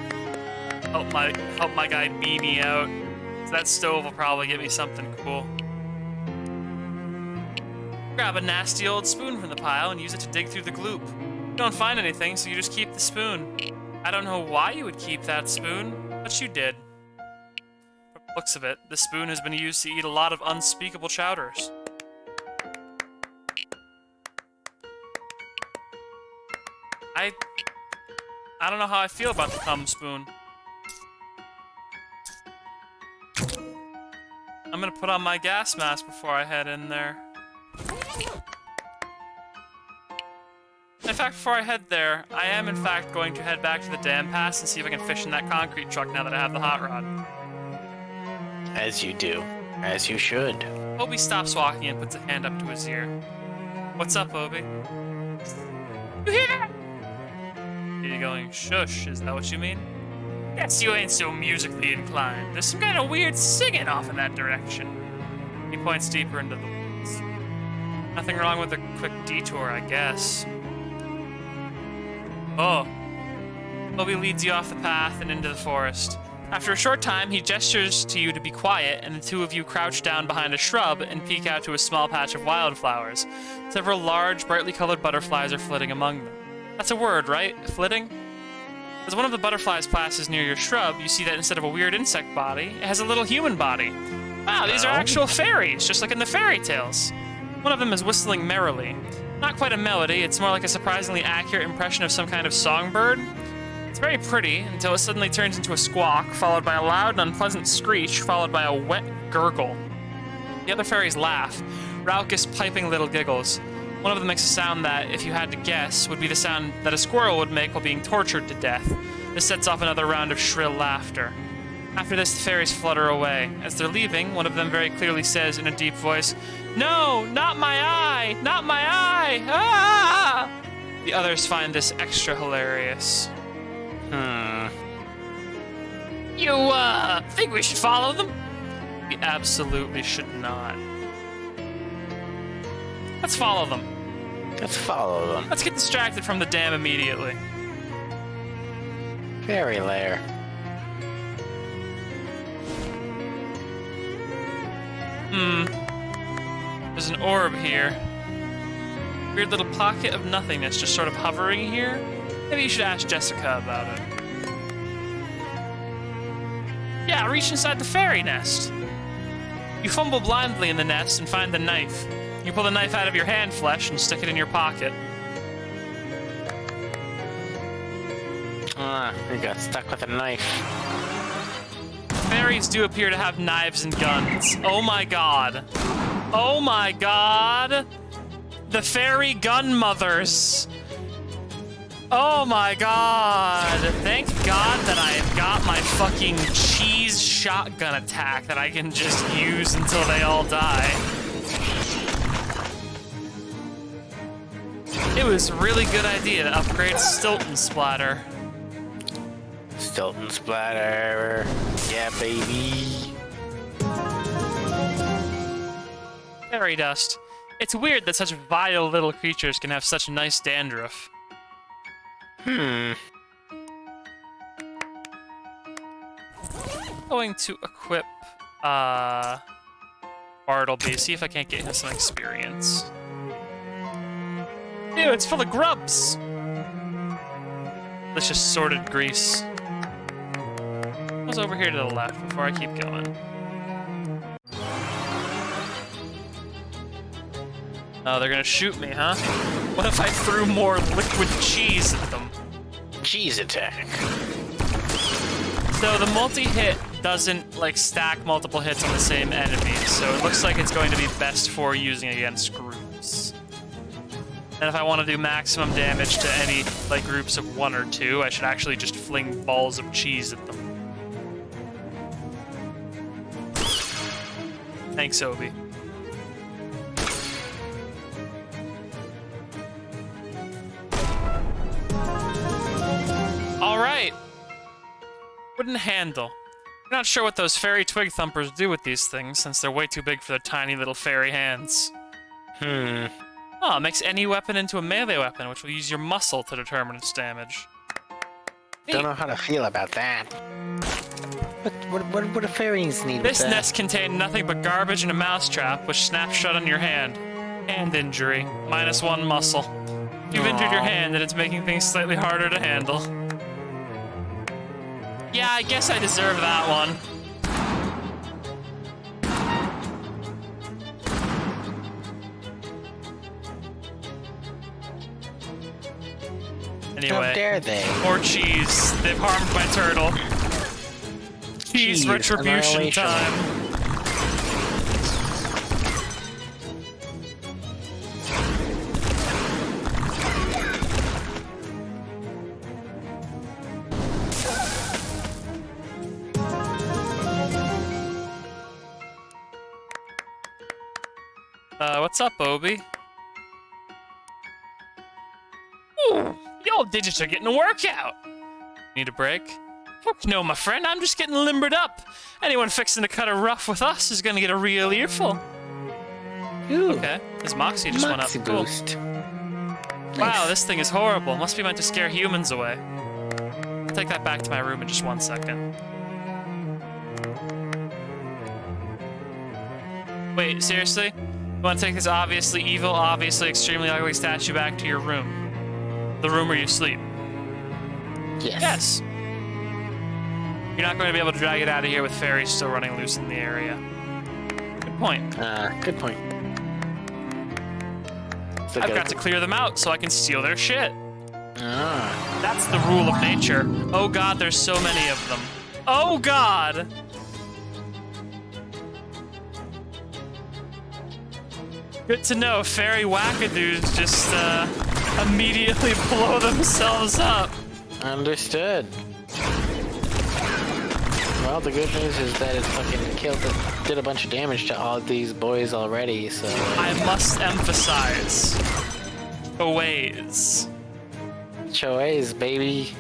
Help my guy Beanie out. So that stove will probably get me something cool. Grab a nasty old spoon from the pile and use it to dig through the gloop. You don't find anything, so you just keep the spoon. I don't know why you would keep that spoon, but you did. From the looks of it, the spoon has been used to eat a lot of unspeakable chowders. I don't know how I feel about the cum spoon. I'm gonna put on my gas mask before I head in there. In fact, before I head there, I am in fact going to head back to the dam pass and see if I can fish in that concrete truck now that I have the hot rod. As you do. As you should. Obi stops walking and puts a hand up to his ear. What's up, Obi? You hear? You're going, shush, is that what you mean? Guess you ain't so musically inclined. There's some kind of weird singing off in that direction. He points deeper into the woods. Nothing wrong with a quick detour, I guess. Oh. Obi leads you off the path and into the forest. After a short time, he gestures to you to be quiet, and the two of you crouch down behind a shrub and peek out to a small patch of wildflowers. Several large, brightly colored butterflies are flitting among them. That's a word, right? Flitting? As one of the butterflies passes near your shrub, you see that instead of a weird insect body, it has a little human body. Wow, these are actual fairies, just like in the fairy tales. One of them is whistling merrily. Not quite a melody, it's more like a surprisingly accurate impression of some kind of songbird. It's very pretty until it suddenly turns into a squawk, followed by a loud and unpleasant screech, followed by a wet gurgle. The other fairies laugh, raucous, piping little giggles. One of them makes a sound that, if you had to guess, would be the sound that a squirrel would make while being tortured to death. This sets off another round of shrill laughter. After this, the fairies flutter away. As they're leaving, one of them very clearly says in a deep voice, "No, not my eye! Not my eye! Ah!" The others find this extra hilarious. You, think we should follow them? We absolutely should not. Let's follow them. Let's follow them. Let's get distracted from the dam immediately. Fairy lair. There's an orb here. Weird little pocket of nothingness just sort of hovering here. Maybe you should ask Jessica about it. Yeah, reach inside the fairy nest. You fumble blindly in the nest and find the knife. You pull the knife out of your hand flesh and stick it in your pocket. You got stuck with a knife. Fairies do appear to have knives and guns. Oh my god. Oh my god. The fairy gun mothers. Oh my god. Thank god that I have got my fucking cheese shotgun attack that I can just use until they all die. It was a really good idea to upgrade Stilton Splatter. Stilton splatter. Yeah, baby. Fairy dust. It's weird that such vile little creatures can have such nice dandruff. Going to equip Bartleby, see if I can't get him some experience. Ew, it's full of grubs! Delicious sorted grease. What's over here to the left before I keep going? Oh, they're gonna shoot me, huh? What if I threw more liquid cheese at them? Cheese attack. So the multi-hit doesn't, like, stack multiple hits on the same enemy, so it looks like it's going to be best for using against groups. And if I want to do maximum damage to any, like, groups of 1 or 2, I should actually just fling balls of cheese at them. Thanks, Obi. Alright. Wooden handle. I'm not sure what those fairy twig thumpers do with these things, since they're way too big for their tiny little fairy hands. Oh, it makes any weapon into a melee weapon, which will use your muscle to determine its damage. Don't know how to feel about that. What do fairies need This with that? nest contained nothing but garbage and a mousetrap, which snaps shut on your hand. Hand injury. -1 muscle. You've injured your hand, and it's making things slightly harder to handle. Yeah, I guess I deserve that one. Anyway, How dare they? more cheese. They've harmed my turtle. Cheese retribution annihilation. time. What's up, Obi? Ooh, y'all digits are getting a workout. Need a break? Fuck no, my friend, I'm just getting limbered up. Anyone fixing to cut a rough with us is gonna get a real earful. Ooh, Okay, his Moxie just went up. Moxie Cool. boost. Wow, this thing is horrible. Must be meant to scare humans away. I'll take that back to my room in just 1 second. Wait, seriously? You want to take this obviously evil, obviously extremely ugly statue back to your room? The room where you sleep? Yes. Yes. You're not going to be able to drag it out of here with fairies still running loose in the area. Good point. Good point. So I've got to clear them out so I can steal their shit. Ah. That's the rule of nature. Oh god, there's so many of them. Oh god! Good to know, fairy wackadoos just immediately blow themselves up. Understood. Well, the good news is that it fucking did a bunch of damage to all of these boys already, so... I must emphasize, Choays. Choays, baby.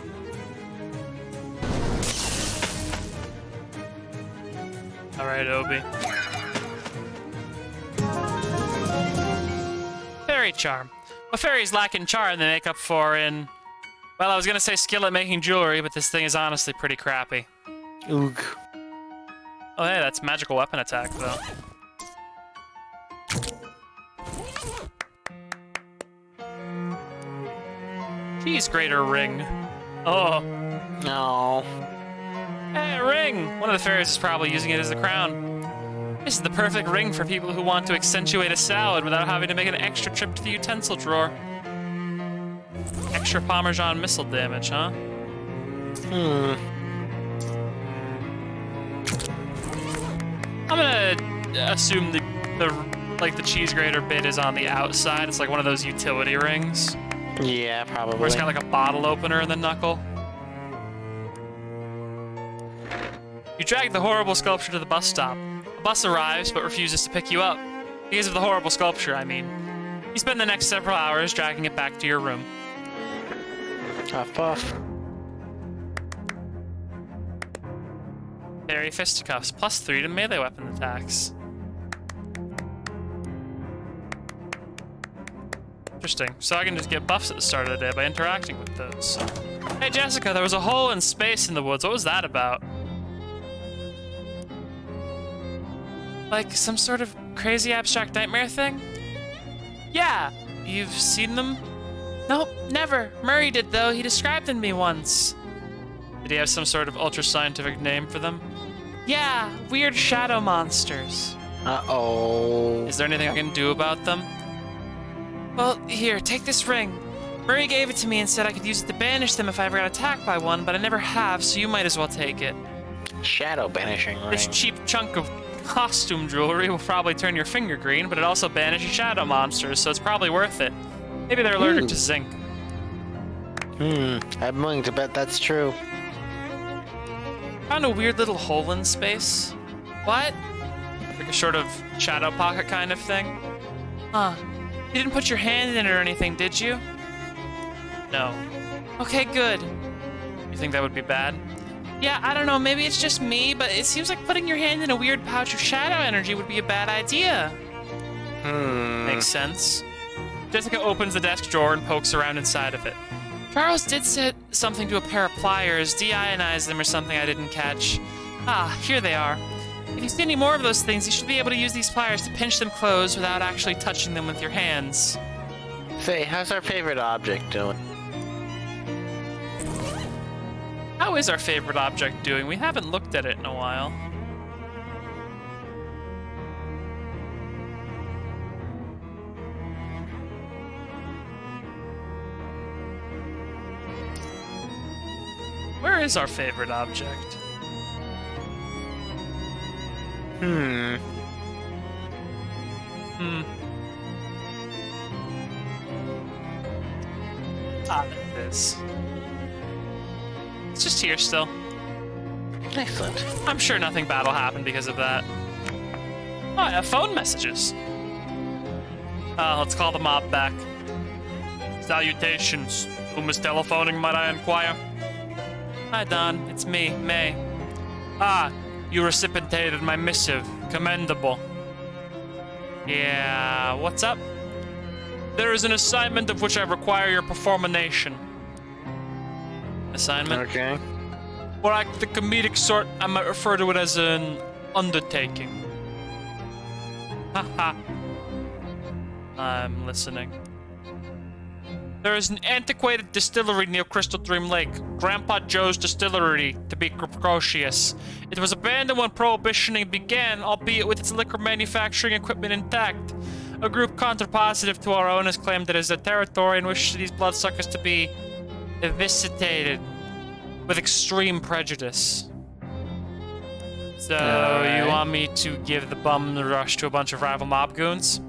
Alright, Obi. Fairy charm. What fairies lack in charm, they make up for in... Well, I was gonna say skill at making jewelry, but this thing is honestly pretty crappy. Oog. Oh, hey, that's magical weapon attack, though. Keys greater ring. Oh. No. Hey, a ring! One of the fairies is probably using it as a crown. This is the perfect ring for people who want to accentuate a salad without having to make an extra trip to the utensil drawer. Extra Parmesan missile damage, huh? I'm gonna assume the cheese grater bit is on the outside. It's like one of those utility rings. Yeah, probably. Where it's kind of like a bottle opener in the knuckle. You drag the horrible sculpture to the bus stop. The bus arrives, but refuses to pick you up. Because of the horrible sculpture, I mean. You spend the next several hours dragging it back to your room. Puff, puff. Fairy fisticuffs, +3 to melee weapon attacks. Interesting. So I can just get buffs at the start of the day by interacting with those. Hey Jessica, there was a hole in space in the woods. What was that about? Like some sort of crazy abstract nightmare thing? Yeah, you've seen them? Nope, never. Murray did though, he described them to me once. Did he have some sort of ultra-scientific name for them? Yeah, weird shadow monsters. Uh-oh. Is there anything I can do about them? Well, here, take this ring. Murray gave it to me and said I could use it to banish them if I ever got attacked by one, but I never have, so you might as well take it. Shadow banishing ring. This cheap chunk of costume jewelry will probably turn your finger green, but it also banishes shadow monsters, so it's probably worth it. Maybe they're allergic to zinc. I'm willing to bet that's true. Found a weird little hole in space. What? Like a sort of shadow pocket kind of thing? Huh. You didn't put your hand in it or anything, did you? No. Okay, good. You think that would be bad? Yeah, I don't know, maybe it's just me, but it seems like putting your hand in a weird pouch of shadow energy would be a bad idea. Makes sense. Jessica opens the desk drawer and pokes around inside of it. Charles did say something to a pair of pliers, de-ionized them or something I didn't catch. Ah, here they are. If you see any more of those things, you should be able to use these pliers to pinch them closed without actually touching them with your hands. Say, how's our favorite object doing? How is our favorite object doing? We haven't looked at it in a while. Where is our favorite object? Ah, there it is. It's just here still. Excellent. I'm sure nothing bad will happen because of that. Oh, I have phone messages. Let's call the mob back. Salutations. Whom is telephoning, might I inquire? Hi, Don. It's me, May. Ah, you reciprocated my missive. Commendable. Yeah, what's up? There is an assignment of which I require your performation. Assignment? Okay. Or like the comedic sort, I might refer to it as an undertaking. Haha. I'm listening. There is an antiquated distillery near Crystal Dream Lake, Grandpa Joe's Distillery, to be precocious. It was abandoned when Prohibition began, albeit with its liquor manufacturing equipment intact. A group contrapositive to our own has claimed it is a territory in which these bloodsuckers to be eviscerated with extreme prejudice. So, Alright. you want me to give the bum rush to a bunch of rival mob goons?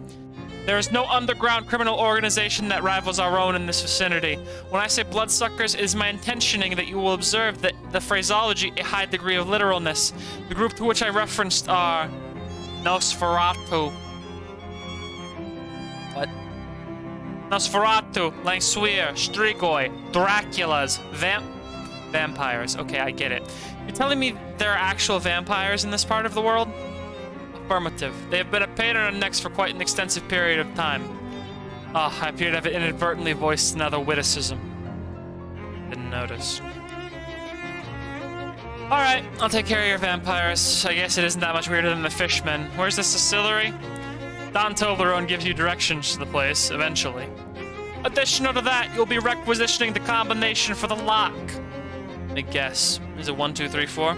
There is no underground criminal organization that rivals our own in this vicinity. When I say bloodsuckers, it is my intentioning that you will observe that the phraseology a high degree of literalness. The group to which I referenced are Nosferatu. What? Nosferatu, Langsuir, Strigoi, Draculas, vampires. Okay, I get it. You're telling me there are actual vampires in this part of the world? Affirmative. They have been a pain in our necks for quite an extensive period of time. Ah, I appear to have inadvertently voiced another witticism. Didn't notice. Alright, I'll take care of your vampires. I guess it isn't that much weirder than the fishmen. Where's this distillery? Don Toblerone gives you directions to the place, eventually. Additional to that, you'll be requisitioning the combination for the lock. Let me guess. Is it 1, 2, 3, 4?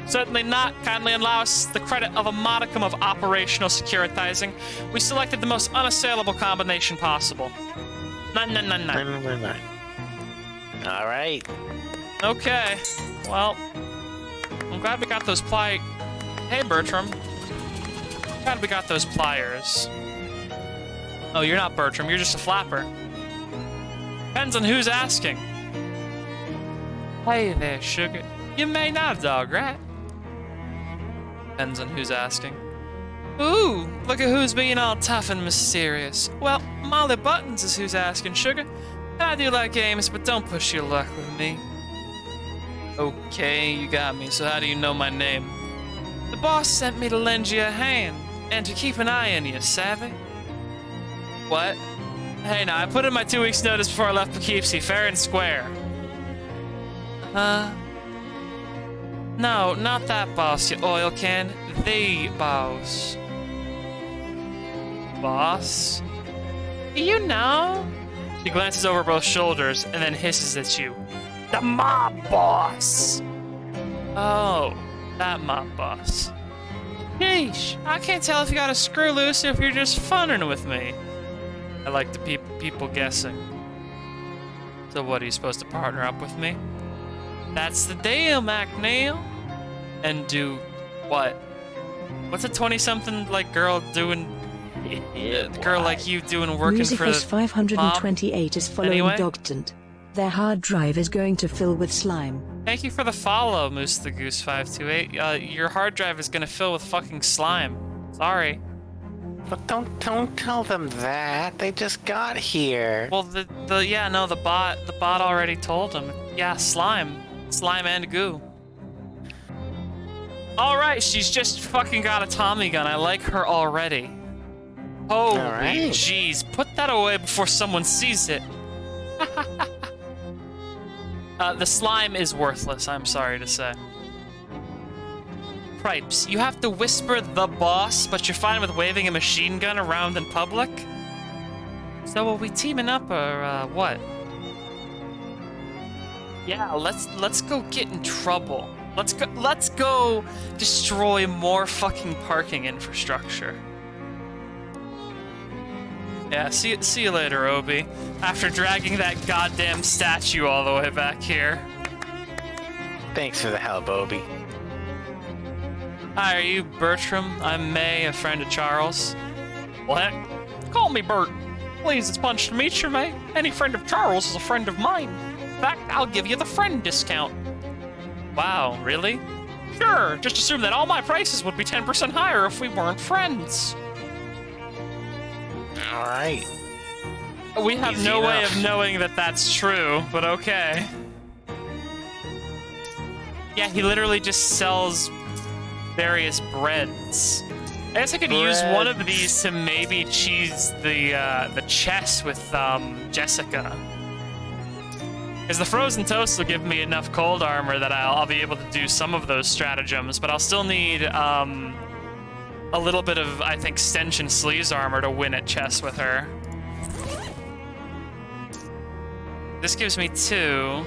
Certainly not. Kindly allow us the credit of a modicum of operational securitizing. We selected the most unassailable combination possible. 9. All right. Okay. Well, I'm glad we got those Hey, Bertram. Glad we got those pliers. Oh, you're not Bertram. You're just a flapper. Depends on who's asking. Hey there, sugar. You may not, dog, right? Depends on who's asking. Ooh, look at who's being all tough and mysterious. Well, Molly Buttons is who's asking, sugar. I do like games, but don't push your luck with me. Okay, you got me, so how do you know my name? The boss sent me to lend you a hand, and to keep an eye on you, savvy? What? Hey, now, I put in my 2 weeks' notice before I left Poughkeepsie, fair and square. No, not that boss, you oil can. The boss. Boss? You know? She glances over both shoulders and then hisses at you. The mob boss! Oh, that mob boss. Sheesh, I can't tell if you got a screw loose or if you're just funning with me. I like to people guessing. So what, are you supposed to partner up with me? That's the deal, MacNeil. And do what? What's a 20-something like girl doing? Girl like you doing working for the Musicus 528 is following Anyway? Dogtant. Their hard drive is going to fill with slime. Thank you for the follow, Moose the Goose 528. Your hard drive is gonna fill with fucking slime. Sorry. But don't tell them that. They just got here. Well, the bot already told him. Yeah, slime and goo. All right, she's just fucking got a Tommy gun. I like her already. Holy right. jeez, put that away before someone sees it. The slime is worthless, I'm sorry to say. Cripes, you have to whisper the boss, but you're fine with waving a machine gun around in public? So are we teaming up or what? Yeah, let's go get in trouble. Let's go destroy more fucking parking infrastructure. Yeah, see you later, Obi. After dragging that goddamn statue all the way back here. Thanks for the help, Obi. Hi, are you Bertram? I'm May, a friend of Charles. Well, heck, call me Bert. Please, it's punched to meet you, May. Any friend of Charles is a friend of mine. In fact, I'll give you the friend discount. Wow, really? Sure, just assume that all my prices would be 10% higher if we weren't friends. All right. We have Easy no way enough. of knowing that that's true, but okay. Yeah, he literally just sells various breads. I guess I could use one of these to maybe cheese the chest with Jessica. Because the frozen toast will give me enough cold armor that I'll be able to do some of those stratagems, but I'll still need a little bit of, I think, stench and sleaze armor to win at chess with her. This gives me 2.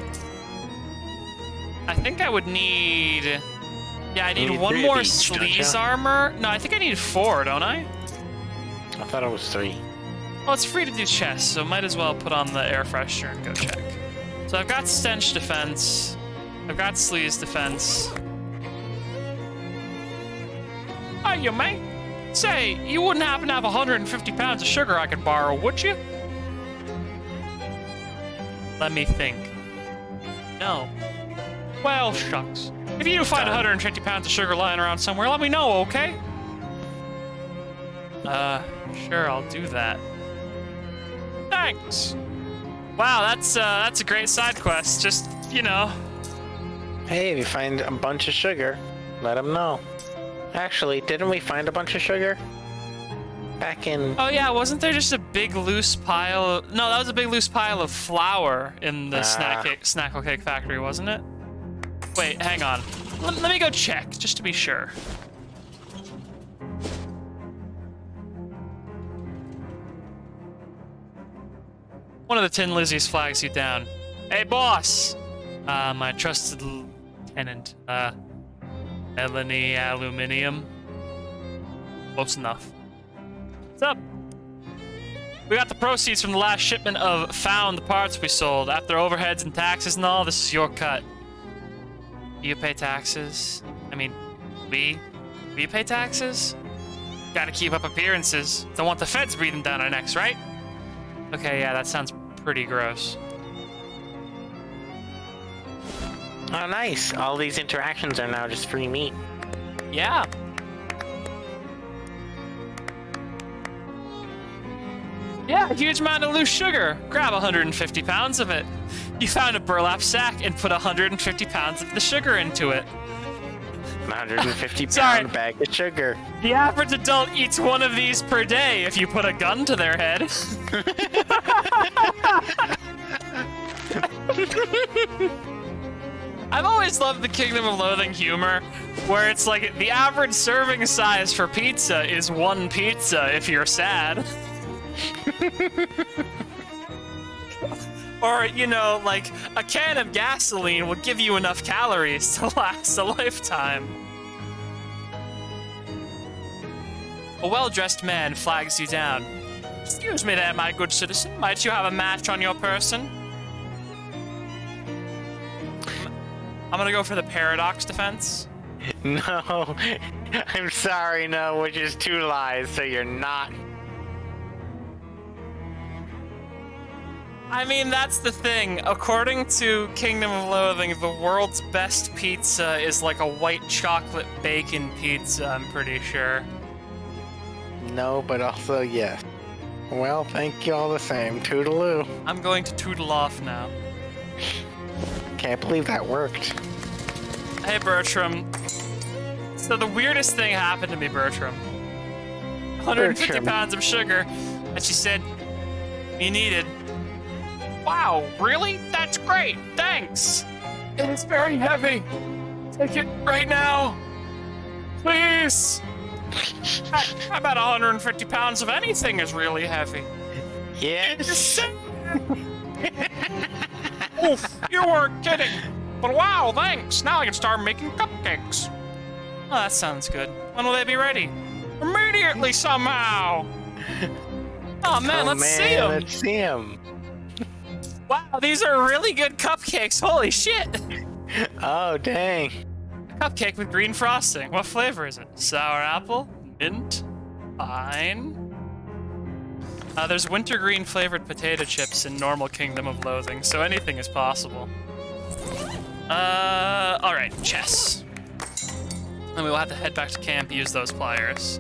I think I would need... Yeah, I need 1 3 of more each, don't sleaze ya? armor. No, I think I need 4, don't I? I thought it was 3. Well, it's free to do chess, so might as well put on the air freshener and go check. So I've got stench defense. I've got sleaze defense. Hiya, mate. Say, you wouldn't happen to have 150 pounds of sugar I could borrow, would you? Let me think. No. Well, shucks. If you do find 150 pounds of sugar lying around somewhere, let me know, okay? Sure, I'll do that. Thanks. Wow, that's a great side quest. Just, you know. Hey, if you find a bunch of sugar, let them know. Actually, didn't we find a bunch of sugar? Back in... Oh yeah, wasn't there just a big loose pile? No, that was a big loose pile of flour in the Snackle Cake Factory, wasn't it? Wait, hang on. Let me go check, just to be sure. One of the Tin Lizzies flags you down. Hey, boss! My trusted lieutenant, Melanie Aluminium. Close enough. What's up? We got the proceeds from the last shipment of found parts we sold. After overheads and taxes and all, this is your cut. You pay taxes? I mean, we pay taxes? Gotta keep up appearances. Don't want the feds breathing down our necks, right? Okay, yeah, that sounds pretty gross. Oh, nice. All these interactions are now just free meat. Yeah. Yeah, a huge amount of loose sugar. Grab 150 pounds of it. You found a burlap sack and put 150 pounds of the sugar into it. 150 Sorry. pound bag of sugar. The average adult eats one of these per day if you put a gun to their head. I've always loved the Kingdom of Loathing humor, where it's like the average serving size for pizza is one pizza if you're sad. Or, you know, like, a can of gasoline will give you enough calories to last a lifetime. A well-dressed man flags you down. Excuse me there, my good citizen. Might you have a match on your person? I'm gonna go for the paradox defense. No. I'm sorry, no, which is 2 lies, so you're not... I mean, that's the thing. According to Kingdom of Loathing, the world's best pizza is like a white chocolate bacon pizza, I'm pretty sure. No, but also yes. Well, thank you all the same. Toodaloo. I'm going to tootle off now. Can't believe that worked. Hey, Bertram. So the weirdest thing happened to me, Bertram. 150 Bertram. pounds of sugar that she said you needed. Wow, really? That's great, thanks. It is very heavy. Take it right now. Please. I bet 150 pounds of anything is really heavy. Yes. Oof, you weren't kidding. But wow, thanks. Now I can start making cupcakes. Oh, that sounds good. When will they be ready? Immediately, somehow. Oh man, let's see them. Let's see them. Wow, these are really good cupcakes. Holy shit. Oh, dang. Cupcake with green frosting. What flavor is it? Sour apple? Mint? Pine? There's wintergreen flavored potato chips in normal Kingdom of Loathing, so anything is possible. Alright, chess. Then we will have to head back to camp, use those pliers.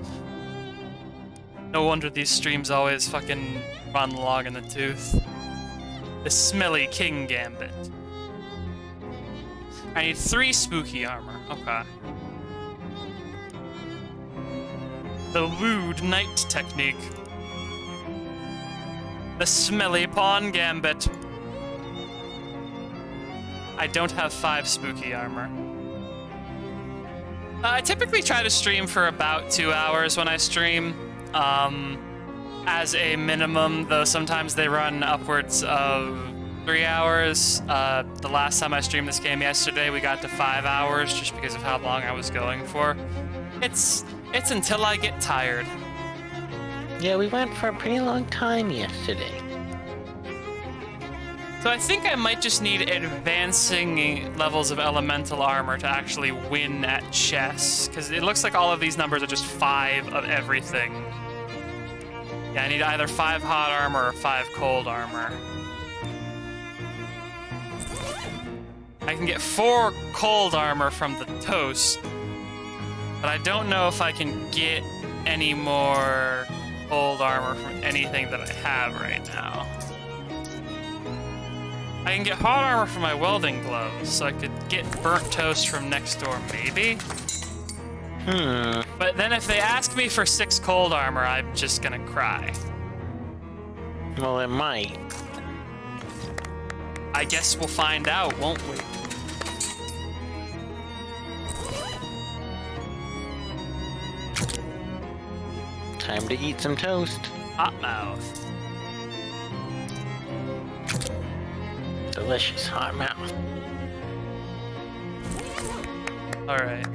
No wonder these streams always fucking run long in the tooth. The smelly king gambit. I need 3 spooky armor. Okay. The lewd knight technique. The smelly pawn gambit. I don't have 5 spooky armor. I typically try to stream for about 2 hours when I stream. As a minimum, though sometimes they run upwards of 3 hours. The last time I streamed this game yesterday, we got to 5 hours just because of how long I was going for. It's until I get tired. Yeah, we went for a pretty long time yesterday. So I think I might just need advancing levels of elemental armor to actually win at chess, because it looks like all of these numbers are just 5 of everything. Yeah, I need either 5 hot armor or 5 cold armor. I can get 4 cold armor from the toast, but I don't know if I can get any more cold armor from anything that I have right now. I can get hot armor from my welding gloves, so I could get burnt toast from next door, maybe? But then if they ask me for 6 cold armor, I'm just gonna cry. Well, it might. I guess we'll find out, won't we? Time to eat some toast. Hot mouth. Delicious hot mouth. Alright.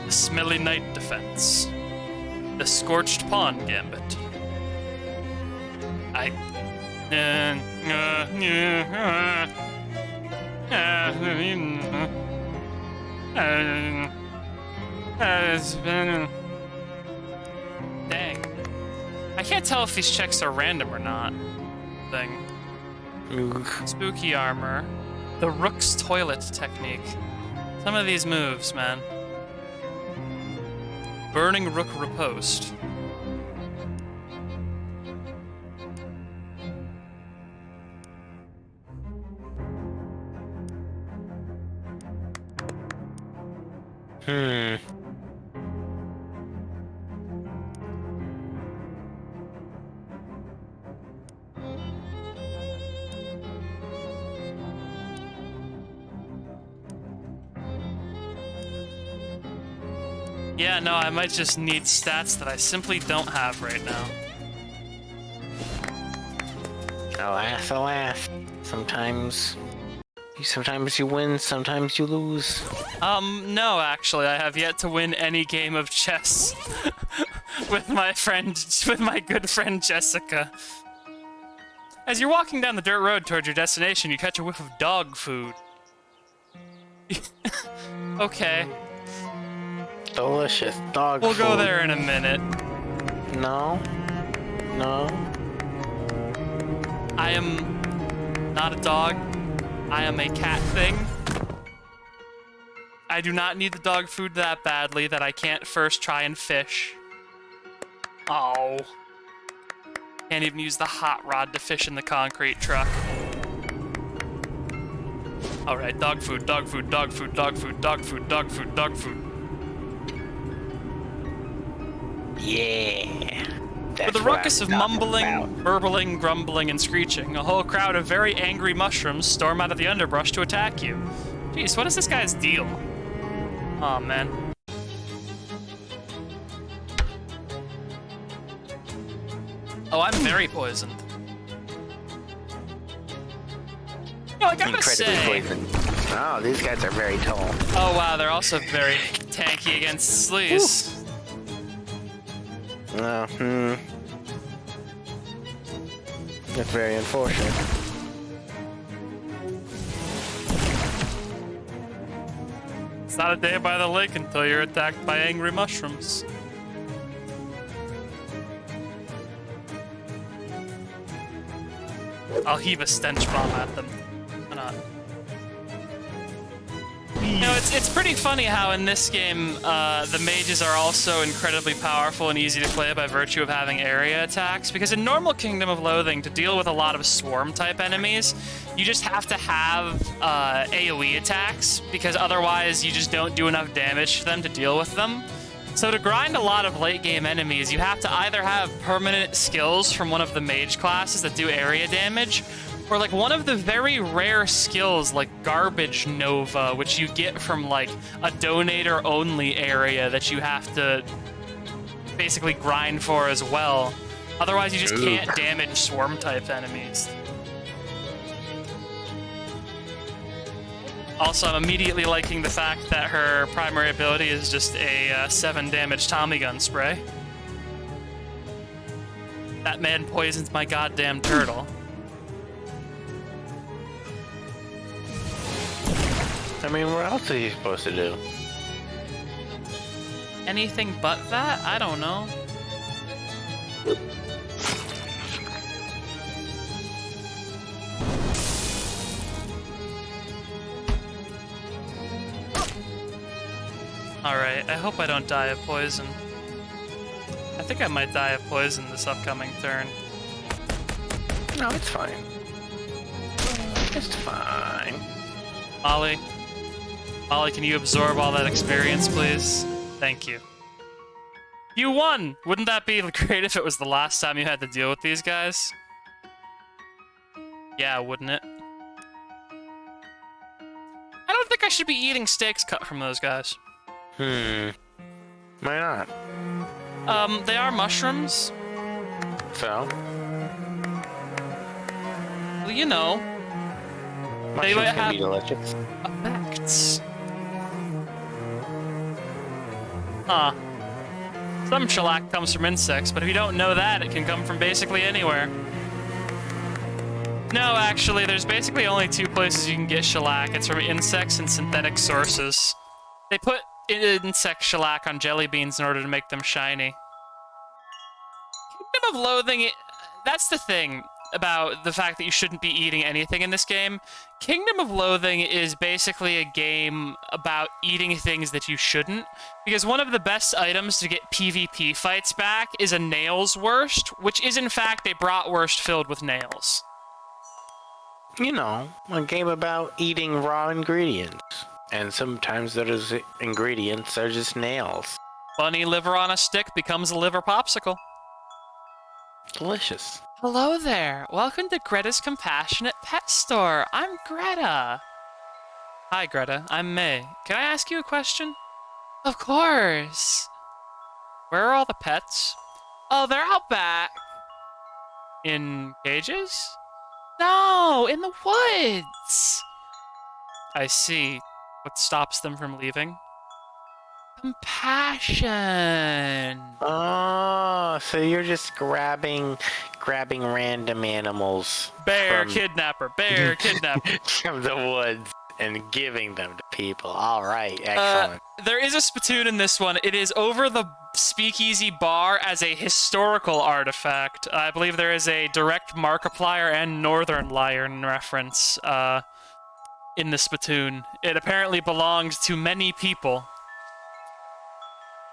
The Smelly Night Defense. The Scorched Pond Gambit. Dang. I can't tell if these checks are random or not. Thing. Spooky armor. The Rook's Toilet technique. Some of these moves, man. Burning Rook Riposte. Yeah, no, I might just need stats that I simply don't have right now. Alas, alas. Sometimes you win, sometimes you lose. No, actually, I have yet to win any game of chess with my good friend Jessica. As you're walking down the dirt road towards your destination, you catch a whiff of dog food. Okay. Delicious dog We'll food. go there in a minute. No. No. I am not a dog. I am a cat thing. I do not need the dog food that badly that I can't first try and fish. Oh. Can't even use the hot rod to fish in the concrete truck. Alright, dog food, dog food, dog food, dog food, dog food, dog food, dog food. Yeah. With a ruckus of mumbling, burbling, grumbling, and screeching, a whole crowd of very angry mushrooms storm out of the underbrush to attack you. Jeez, what is this guy's deal? Aw, man. Oh, I'm very poisoned. No, I gotta Incredibly say... poisoned. Oh, these guys are very tall. Oh, wow, they're also very tanky against sleaze. That's very unfortunate. It's not a day by the lake until you're attacked by angry mushrooms. I'll heave a stench bomb at them. Why not? You know, it's pretty funny how in this game, the mages are also incredibly powerful and easy to play by virtue of having area attacks, because in normal Kingdom of Loathing, to deal with a lot of swarm-type enemies, you just have to have AoE attacks, because otherwise you just don't do enough damage to them to deal with them. So to grind a lot of late-game enemies, you have to either have permanent skills from one of the mage classes that do area damage, or like one of the very rare skills like Garbage Nova, which you get from like a donator-only area that you have to basically grind for as well. Otherwise, you just can't damage swarm-type enemies. Also, I'm immediately liking the fact that her primary ability is just a 7 damage Tommy gun spray. That man poisons my goddamn turtle. I mean, what else is he supposed to do? Anything but that? I don't know. Alright, I hope I don't die of poison. I think I might die of poison this upcoming turn. No, it's fine. It's fine. Molly? Molly, can you absorb all that experience, please? Thank you. You won! Wouldn't that be great if it was the last time you had to deal with these guys? Yeah, wouldn't it? I don't think I should be eating steaks cut from those guys. Why not? They are mushrooms. So? Well, you know. They Mushrooms might can have be delicious. effects. Huh. Some shellac comes from insects, but if you don't know that, it can come from basically anywhere. No, actually, there's basically only two places you can get shellac. It's from insects and synthetic sources. They put insect shellac on jelly beans in order to make them shiny. Kingdom of Loathing, that's the thing about the fact that you shouldn't be eating anything in this game. Kingdom of Loathing is basically a game about eating things that you shouldn't, because one of the best items to get PvP fights back is a nails wurst, which is in fact a bratwurst filled with nails. You know, a game about eating raw ingredients. And sometimes those ingredients are just nails. Bunny liver on a stick becomes a liver popsicle. Delicious. Hello there. Welcome to Greta's Compassionate Pet Store. I'm Greta. Hi, Greta. I'm May. Can I ask you a question? Of course. Where are all the pets? Oh, they're out back. In cages? No, in the woods. I see. What stops them from leaving? Compassion. Oh, so you're just grabbing random animals Bear from, kidnapper. Bear kidnapper. from the woods and giving them to people. All right, excellent. There is a spittoon in this one. It is over the speakeasy bar as a historical artifact. I believe there is a direct Markiplier and Northern Lion reference in the spittoon. It apparently belonged to many people.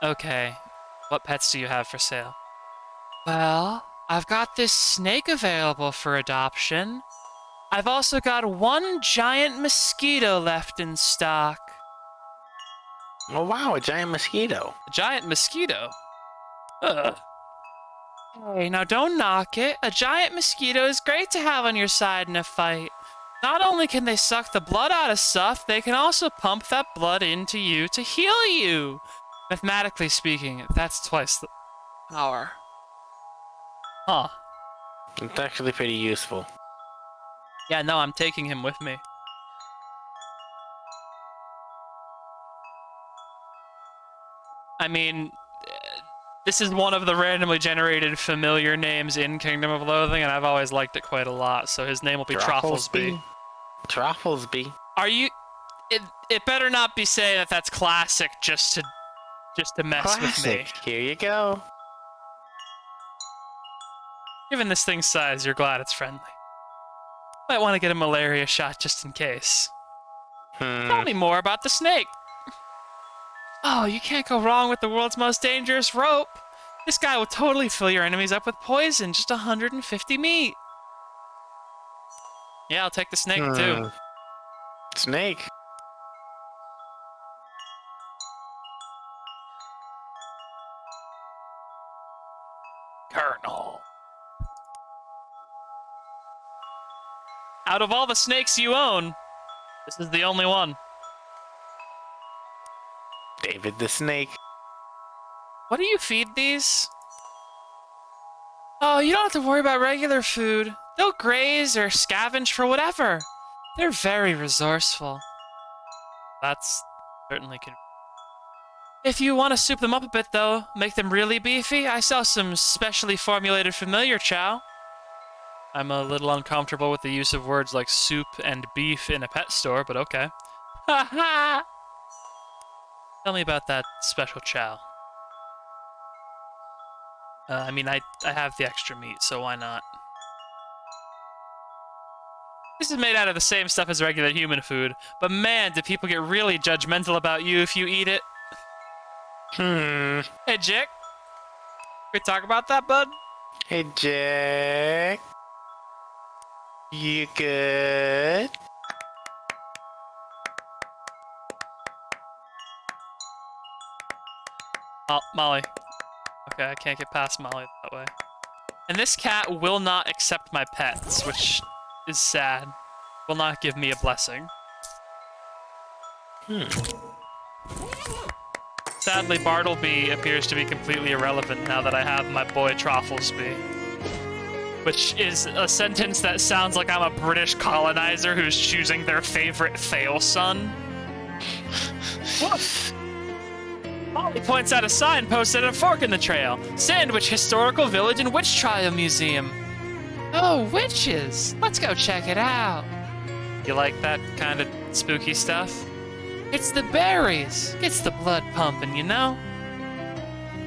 Okay, what pets do you have for sale? Well, I've got this snake available for adoption. I've also got one giant mosquito left in stock. Oh wow, a giant mosquito. A giant mosquito? Ugh. Hey, now don't knock it. A giant mosquito is great to have on your side in a fight. Not only can they suck the blood out of stuff, they can also pump that blood into you to heal you. Mathematically speaking, that's twice the power. Huh. It's actually pretty useful. Yeah, no, I'm taking him with me. I mean, this is one of the randomly generated familiar names in Kingdom of Loathing, and I've always liked it quite a lot, so his name will be Trofflesby. Trofflesby. Are you... It better not be saying that that's classic just to mess with me. Here you go. Given this thing's size, you're glad it's friendly. Might want to get a malaria shot just in case. Tell me more about the snake. Oh, you can't go wrong with the world's most dangerous rope. This guy will totally fill your enemies up with poison, just 150 meat. Yeah, I'll take the snake too. Snake. Colonel. Out of all the snakes you own, this is the only one. David the Snake. What do you feed these? Oh, you don't have to worry about regular food. They'll graze or scavenge for whatever. They're very resourceful. That's certainly convenient. If you want to soup them up a bit, though, make them really beefy, I sell some specially formulated familiar chow. I'm a little uncomfortable with the use of words like soup and beef in a pet store, but okay. Tell me about that special chow. I mean, I have the extra meat, so why not? This is made out of the same stuff as regular human food, but man, do people get really judgmental about you if you eat it. Hey, Jick. Can we talk about that, bud? Hey, Jack. You good? Molly. Okay, I can't get past Molly that way. And this cat will not accept my pets, which is sad. Will not give me a blessing. Sadly, Bartleby appears to be completely irrelevant now that I have my boy Trofflesby. Which is a sentence that sounds like I'm a British colonizer who's choosing their favorite fail son. Woof! Molly points out a sign posted at a fork in the trail. Sandwich Historical Village and Witch Trial Museum. Oh, witches! Let's go check it out. You like that kind of spooky stuff? It's the berries. Gets the blood pumping, you know?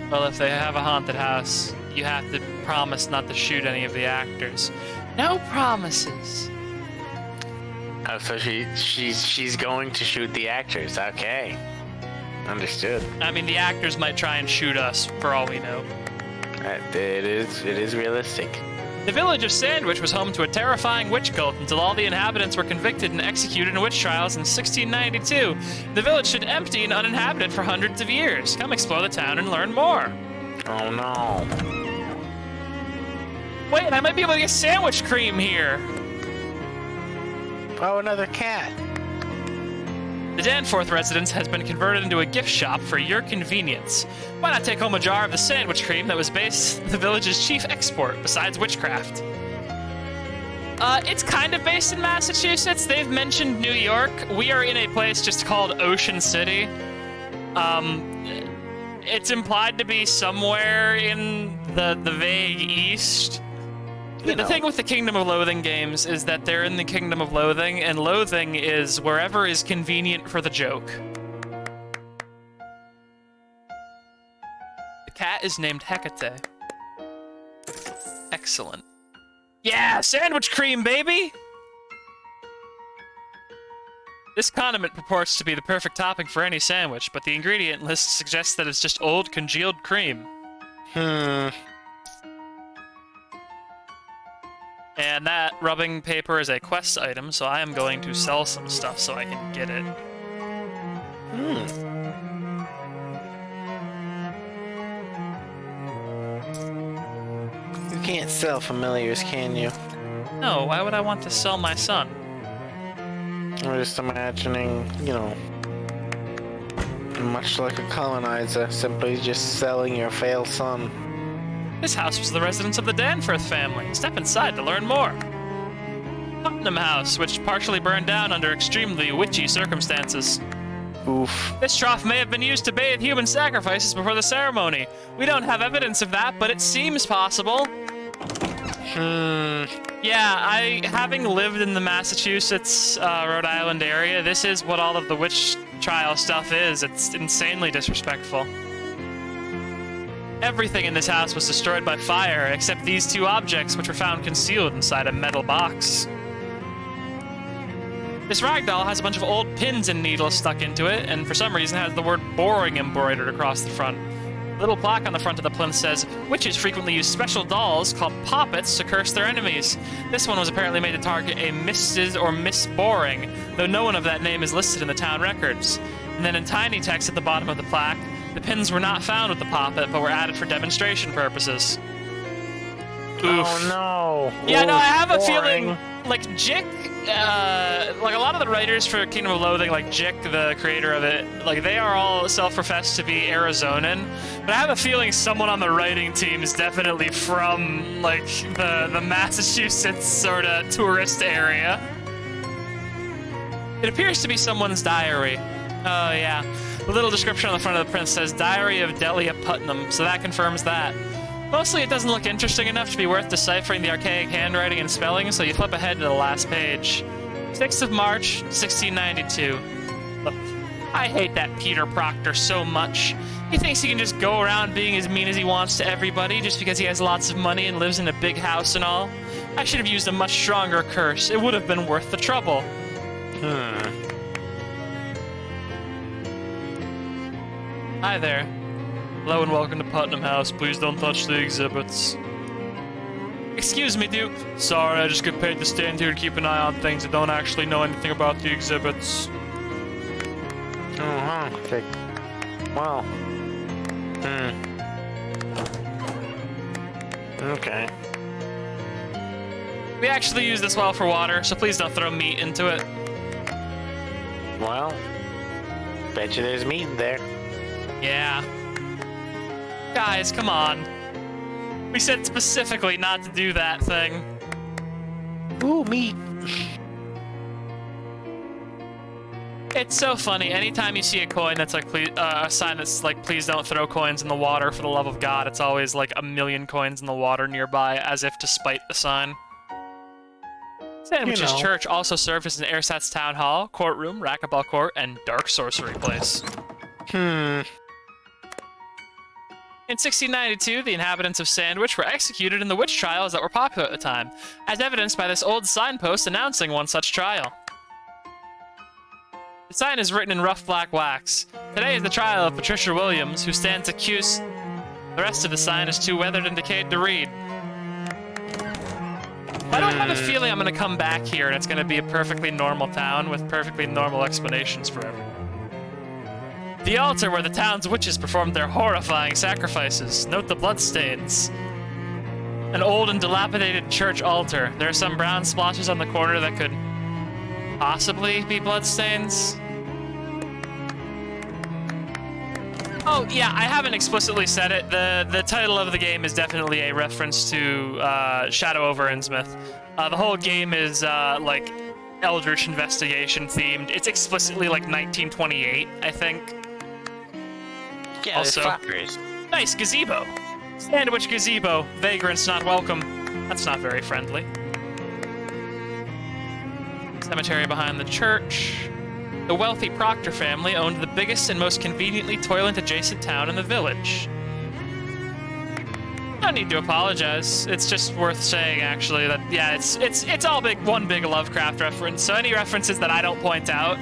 Well, if they have a haunted house, you have to promise not to shoot any of the actors. No promises. Oh, so she's going to shoot the actors. Okay. Understood. I mean, the actors might try and shoot us, for all we know. It is realistic. The village of Sandwich was home to a terrifying witch cult until all the inhabitants were convicted and executed in witch trials in 1692. The village stood empty and uninhabited for hundreds of years. Come explore the town and learn more. Oh no. Wait, I might be able to get sandwich cream here. Oh, another cat. The Danforth residence has been converted into a gift shop for your convenience. Why not take home a jar of the sandwich cream that was the village's chief export, besides witchcraft? It's kind of based in Massachusetts. They've mentioned New York. We are in a place just called Ocean City. It's implied to be somewhere in the vague east. The thing with the Kingdom of Loathing games is that they're in the Kingdom of Loathing, and Loathing is wherever is convenient for the joke. The cat is named Hecate. Excellent. Yeah, sandwich cream, baby! This condiment purports to be the perfect topping for any sandwich, but the ingredient list suggests that it's just old, congealed cream. And that rubbing paper is a quest item, so I am going to sell some stuff so I can get it. You can't sell familiars, can you? No, why would I want to sell my son? I'm just imagining, you know, much like a colonizer, simply just selling your failed son. This house was the residence of the Danforth family. Step inside to learn more. Putnam House, which partially burned down under extremely witchy circumstances. Oof. This trough may have been used to bathe human sacrifices before the ceremony. We don't have evidence of that, but it seems possible. Yeah, having lived in the Massachusetts, Rhode Island area, this is what all of the witch trial stuff is. It's insanely disrespectful. Everything in this house was destroyed by fire, except these two objects, which were found concealed inside a metal box. This ragdoll has a bunch of old pins and needles stuck into it, and for some reason has the word boring embroidered across the front. A little plaque on the front of the plinth says, witches frequently use special dolls called poppets to curse their enemies. This one was apparently made to target a Mrs. or Miss Boring, though no one of that name is listed in the town records. And then in tiny text at the bottom of the plaque, the pins were not found with the poppet, but were added for demonstration purposes. Oof. Oh no. Yeah, no, I have a boring. feeling, like, Jick, like a lot of the writers for Kingdom of Loathing, like Jick, the creator of it, like, they are all self-professed to be Arizonan, but I have a feeling someone on the writing team is definitely from, like, the Massachusetts sort of tourist area. It appears to be someone's diary. Oh, yeah. The little description on the front of the print says, Diary of Delia Putnam, so that confirms that. Mostly it doesn't look interesting enough to be worth deciphering the archaic handwriting and spelling, so you flip ahead to the last page. 6th of March, 1692. I hate that Peter Proctor so much. He thinks he can just go around being as mean as he wants to everybody just because he has lots of money and lives in a big house and all. I should have used a much stronger curse. It would have been worth the trouble. Hi there. Hello and welcome to Putnam House. Please don't touch the exhibits. Excuse me, dude. Sorry, I just get paid to stand here and keep an eye on things and don't actually know anything about the exhibits. Okay. Well. Okay. We actually use this well for water, so please don't throw meat into it. Well. Bet you there's meat in there. Yeah. Guys, come on. We said specifically not to do that thing. Ooh, meat. It's so funny. Anytime you see a coin that's like, please, a sign that's like, please don't throw coins in the water for the love of God, it's always like 1,000,000 coins in the water nearby, as if to spite the sign. Sandwich's Church also served as an ersatz town hall, courtroom, racquetball court, and dark sorcery place. In 1692, the inhabitants of Sandwich were executed in the witch trials that were popular at the time, as evidenced by this old signpost announcing one such trial. The sign is written in rough black wax. Today is the trial of Patricia Williams, who stands accused. The rest of the sign is too weathered and decayed to read. I don't have a feeling I'm going to come back here and it's going to be a perfectly normal town with perfectly normal explanations for everything. The altar where the town's witches performed their horrifying sacrifices. Note the bloodstains. An old and dilapidated church altar. There are some brown splotches on the corner that could possibly be bloodstains. Oh, yeah, I haven't explicitly said it. The title of the game is definitely a reference to Shadow over Innsmouth. The whole game is, like, Eldritch investigation themed. It's explicitly, like, 1928, I think. Yeah, also, fuckers. Nice gazebo. Sandwich gazebo. Vagrants not welcome. That's not very friendly. Cemetery behind the church. The wealthy Proctor family owned the biggest and most conveniently toilet-adjacent town in the village. No need to apologize. It's just worth saying, actually, that yeah, it's all one big Lovecraft reference. So any references that I don't point out,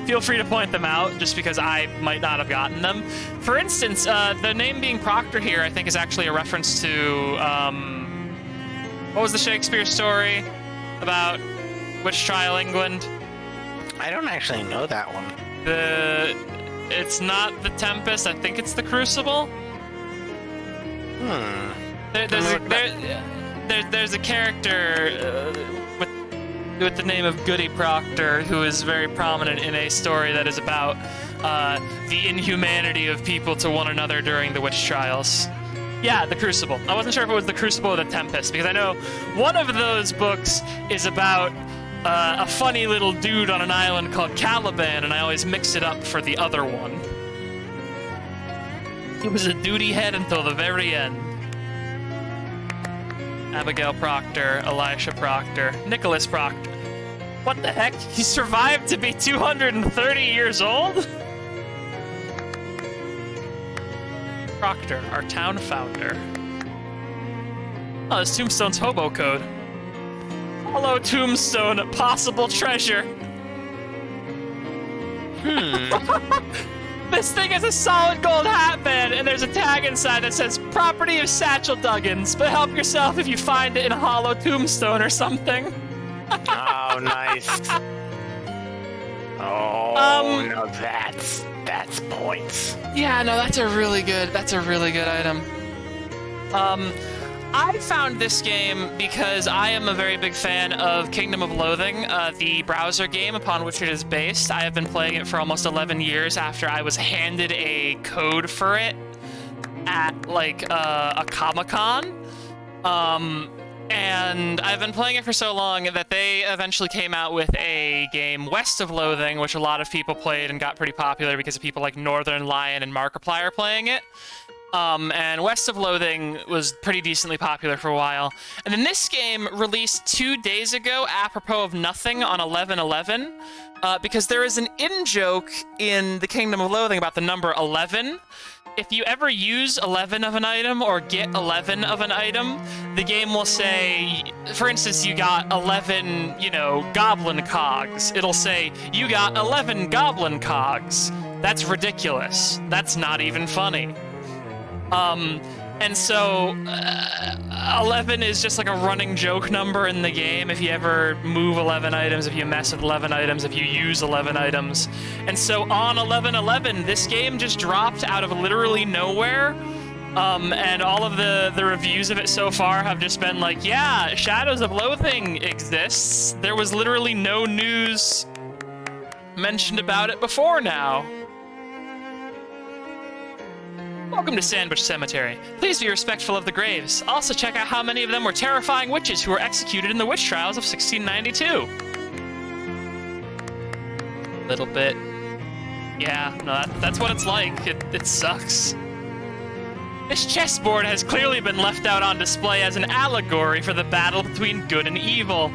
feel free to point them out, just because I might not have gotten them. For instance, the name being Proctor here, I think, is actually a reference to what was the Shakespeare story about Witch Trial England? I don't actually know that one. It's not the Tempest. I think it's the Crucible. There's a character with the name of Goody Proctor who is very prominent in a story that is about the inhumanity of people to one another during the witch trials. Yeah, the Crucible. I wasn't sure if it was the Crucible or the Tempest, because I know one of those books is about a funny little dude on an island called Caliban, and I always mix it up for the other one. He was a duty head until the very end. Abigail Proctor, Elisha Proctor, Nicholas Proctor. What the heck? He survived to be 230 years old? Proctor, our town founder. Oh, this tombstone's hobo code. Hollow tombstone, possible treasure. This thing is a solid gold hatband, and there's a tag inside that says, property of Satchel Duggins, but help yourself if you find it in a hollow tombstone or something. Oh, nice. Oh, no, that's points. Yeah, no, that's a really good item. I found this game because I am a very big fan of Kingdom of Loathing, the browser game upon which it is based. I have been playing it for almost 11 years after I was handed a code for it at, like, a Comic-Con. And I've been playing it for so long that they eventually came out with a game, West of Loathing, which a lot of people played and got pretty popular because of people like Northern Lion and Markiplier playing it. And West of Loathing was pretty decently popular for a while. And then this game released 2 days ago, apropos of nothing, on 11/11, because there is an in-joke in the Kingdom of Loathing about the number 11. If you ever use 11 of an item or get 11 of an item, the game will say, for instance, you got 11, goblin cogs. It'll say, you got 11 goblin cogs. That's ridiculous. That's not even funny. And so 11 is just like a running joke number in the game. If you ever move 11 items, if you mess with 11 items, if you use 11 items. And so on 11/11, this game just dropped out of literally nowhere. And all of the reviews of it so far have just been like, yeah, Shadows of Loathing exists. There was literally no news mentioned about it before now. Welcome to Sandwich Cemetery. Please be respectful of the graves. Also check out how many of them were terrifying witches who were executed in the witch trials of 1692. Little bit. Yeah, no, that's what it's like. It sucks. This chessboard has clearly been left out on display as an allegory for the battle between good and evil.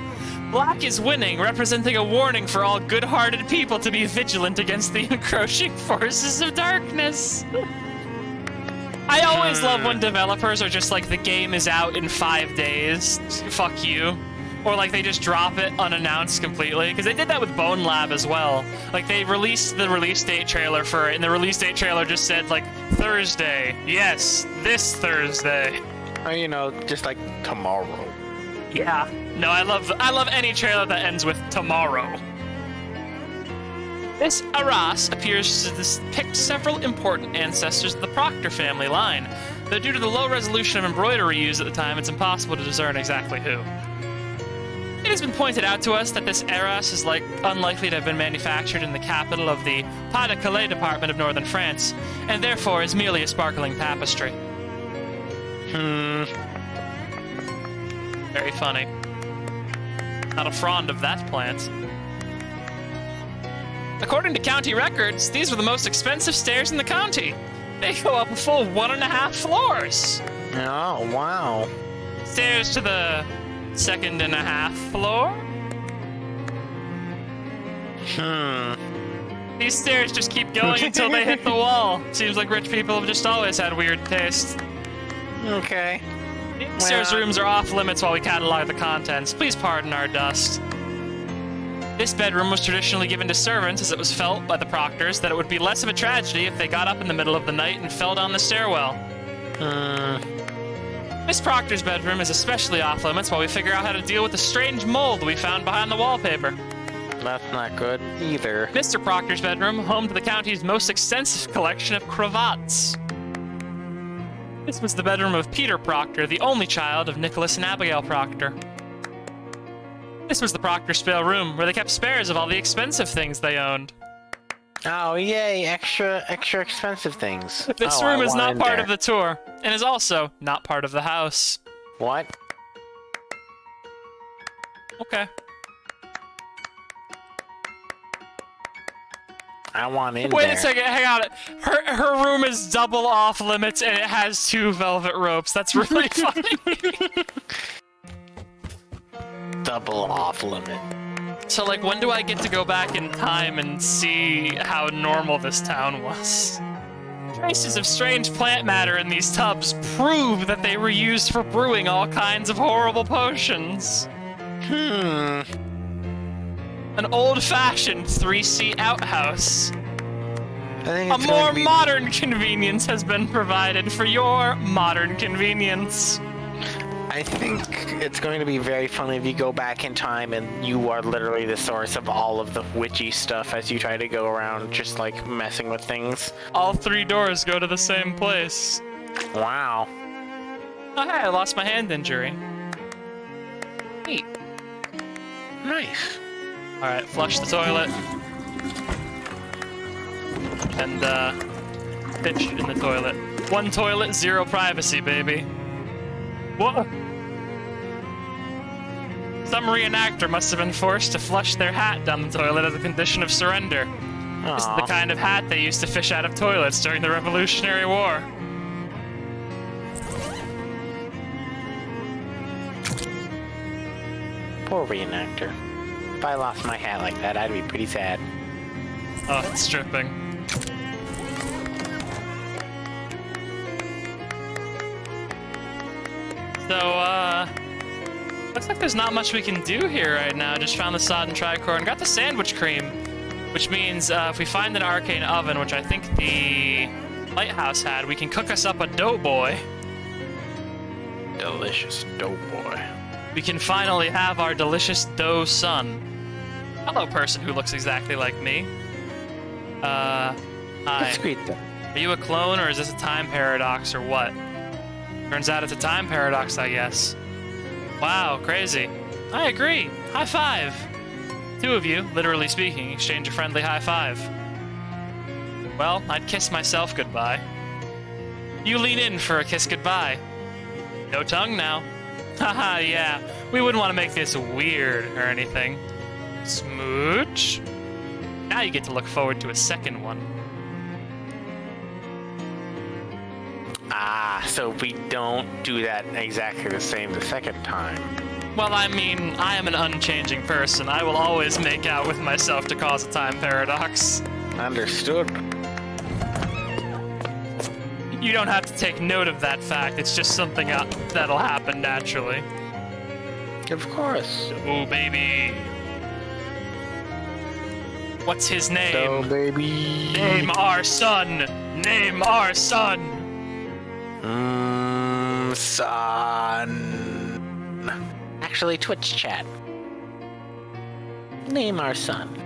Black is winning, representing a warning for all good-hearted people to be vigilant against the encroaching forces of darkness. I always love when developers are just like, the game is out in 5 days, fuck you. Or like they just drop it unannounced completely, because they did that with Bone Lab as well. Like they released the release date trailer for it, and the release date trailer just said like, Thursday, yes, this Thursday. Just like tomorrow. Yeah. No, I love any trailer that ends with tomorrow. This Arras appears to depict several important ancestors of the Proctor family line, though due to the low resolution of embroidery used at the time, it's impossible to discern exactly who. It has been pointed out to us that this Arras is unlikely to have been manufactured in the capital of the Pas-de-Calais department of northern France, and therefore is merely a sparkling tapestry. Very funny. Not a frond of that plant. According to county records, these were the most expensive stairs in the county. They go up a full 1.5 floors. Oh, wow. Stairs to the 2.5 floor? These stairs just keep going until they hit the wall. Seems like rich people have just always had weird taste. Okay. Stairs rooms are off limits while we catalog the contents. Please pardon our dust. This bedroom was traditionally given to servants, as it was felt by the proctors that it would be less of a tragedy if they got up in the middle of the night and fell down the stairwell. Miss Proctor's bedroom is especially off limits while we figure out how to deal with the strange mold we found behind the wallpaper. That's not good either. Mr. Proctor's bedroom, home to the county's most extensive collection of cravats. This was the bedroom of Peter Proctor, the only child of Nicholas and Abigail Proctor. This was the Proctor spare room, where they kept spares of all the expensive things they owned. Oh, yay, extra expensive things. This room is not part of the tour, and is also not part of the house. What? Okay. I want in Wait there. a second, hang on. Her room is double off limits, and it has 2 velvet ropes. That's really funny. Double off limit. So, when do I get to go back in time and see how normal this town was? Traces of strange plant matter in these tubs prove that they were used for brewing all kinds of horrible potions. An old-fashioned 3-seat outhouse. A more modern convenience has been provided for your modern convenience. I think it's going to be very funny if you go back in time and you are literally the source of all of the witchy stuff as you try to go around just messing with things. All 3 doors go to the same place. Wow. Oh hey, I lost my hand injury. Neat. Nice. Alright, flush the toilet. And, pitch in the toilet. 1 toilet, 0 privacy, baby. What? Some reenactor must have been forced to flush their hat down the toilet as a condition of surrender. This is the kind of hat they used to fish out of toilets during the Revolutionary War. Poor reenactor. If I lost my hat like that, I'd be pretty sad. Oh, it's dripping. So, looks like there's not much we can do here right now. Just found the sodden tricorn and got the sandwich cream, which means if we find an arcane oven, which I think the lighthouse had, we can cook us up a doughboy. Delicious doughboy. We can finally have our delicious dough son. Hello, person who looks exactly like me. Hi. Escrito. Are you a clone, or is this a time paradox, or what? Turns out it's a time paradox, I guess. Wow, crazy. I agree. High five. Two of you, literally speaking, exchange a friendly high five. Well, I'd kiss myself goodbye. You lean in for a kiss goodbye. No tongue now. Haha, yeah. We wouldn't want to make this weird or anything. Smooch. Now you get to look forward to a second one. Ah, so we don't do that exactly the same the second time. Well, I mean, I am an unchanging person. I will always make out with myself to cause a time paradox. Understood. You don't have to take note of that fact. It's just something that'll happen naturally. Of course. Oh, baby. What's his name? So, baby. Name our son. Name our son. Son. Actually, Twitch chat. Name our son.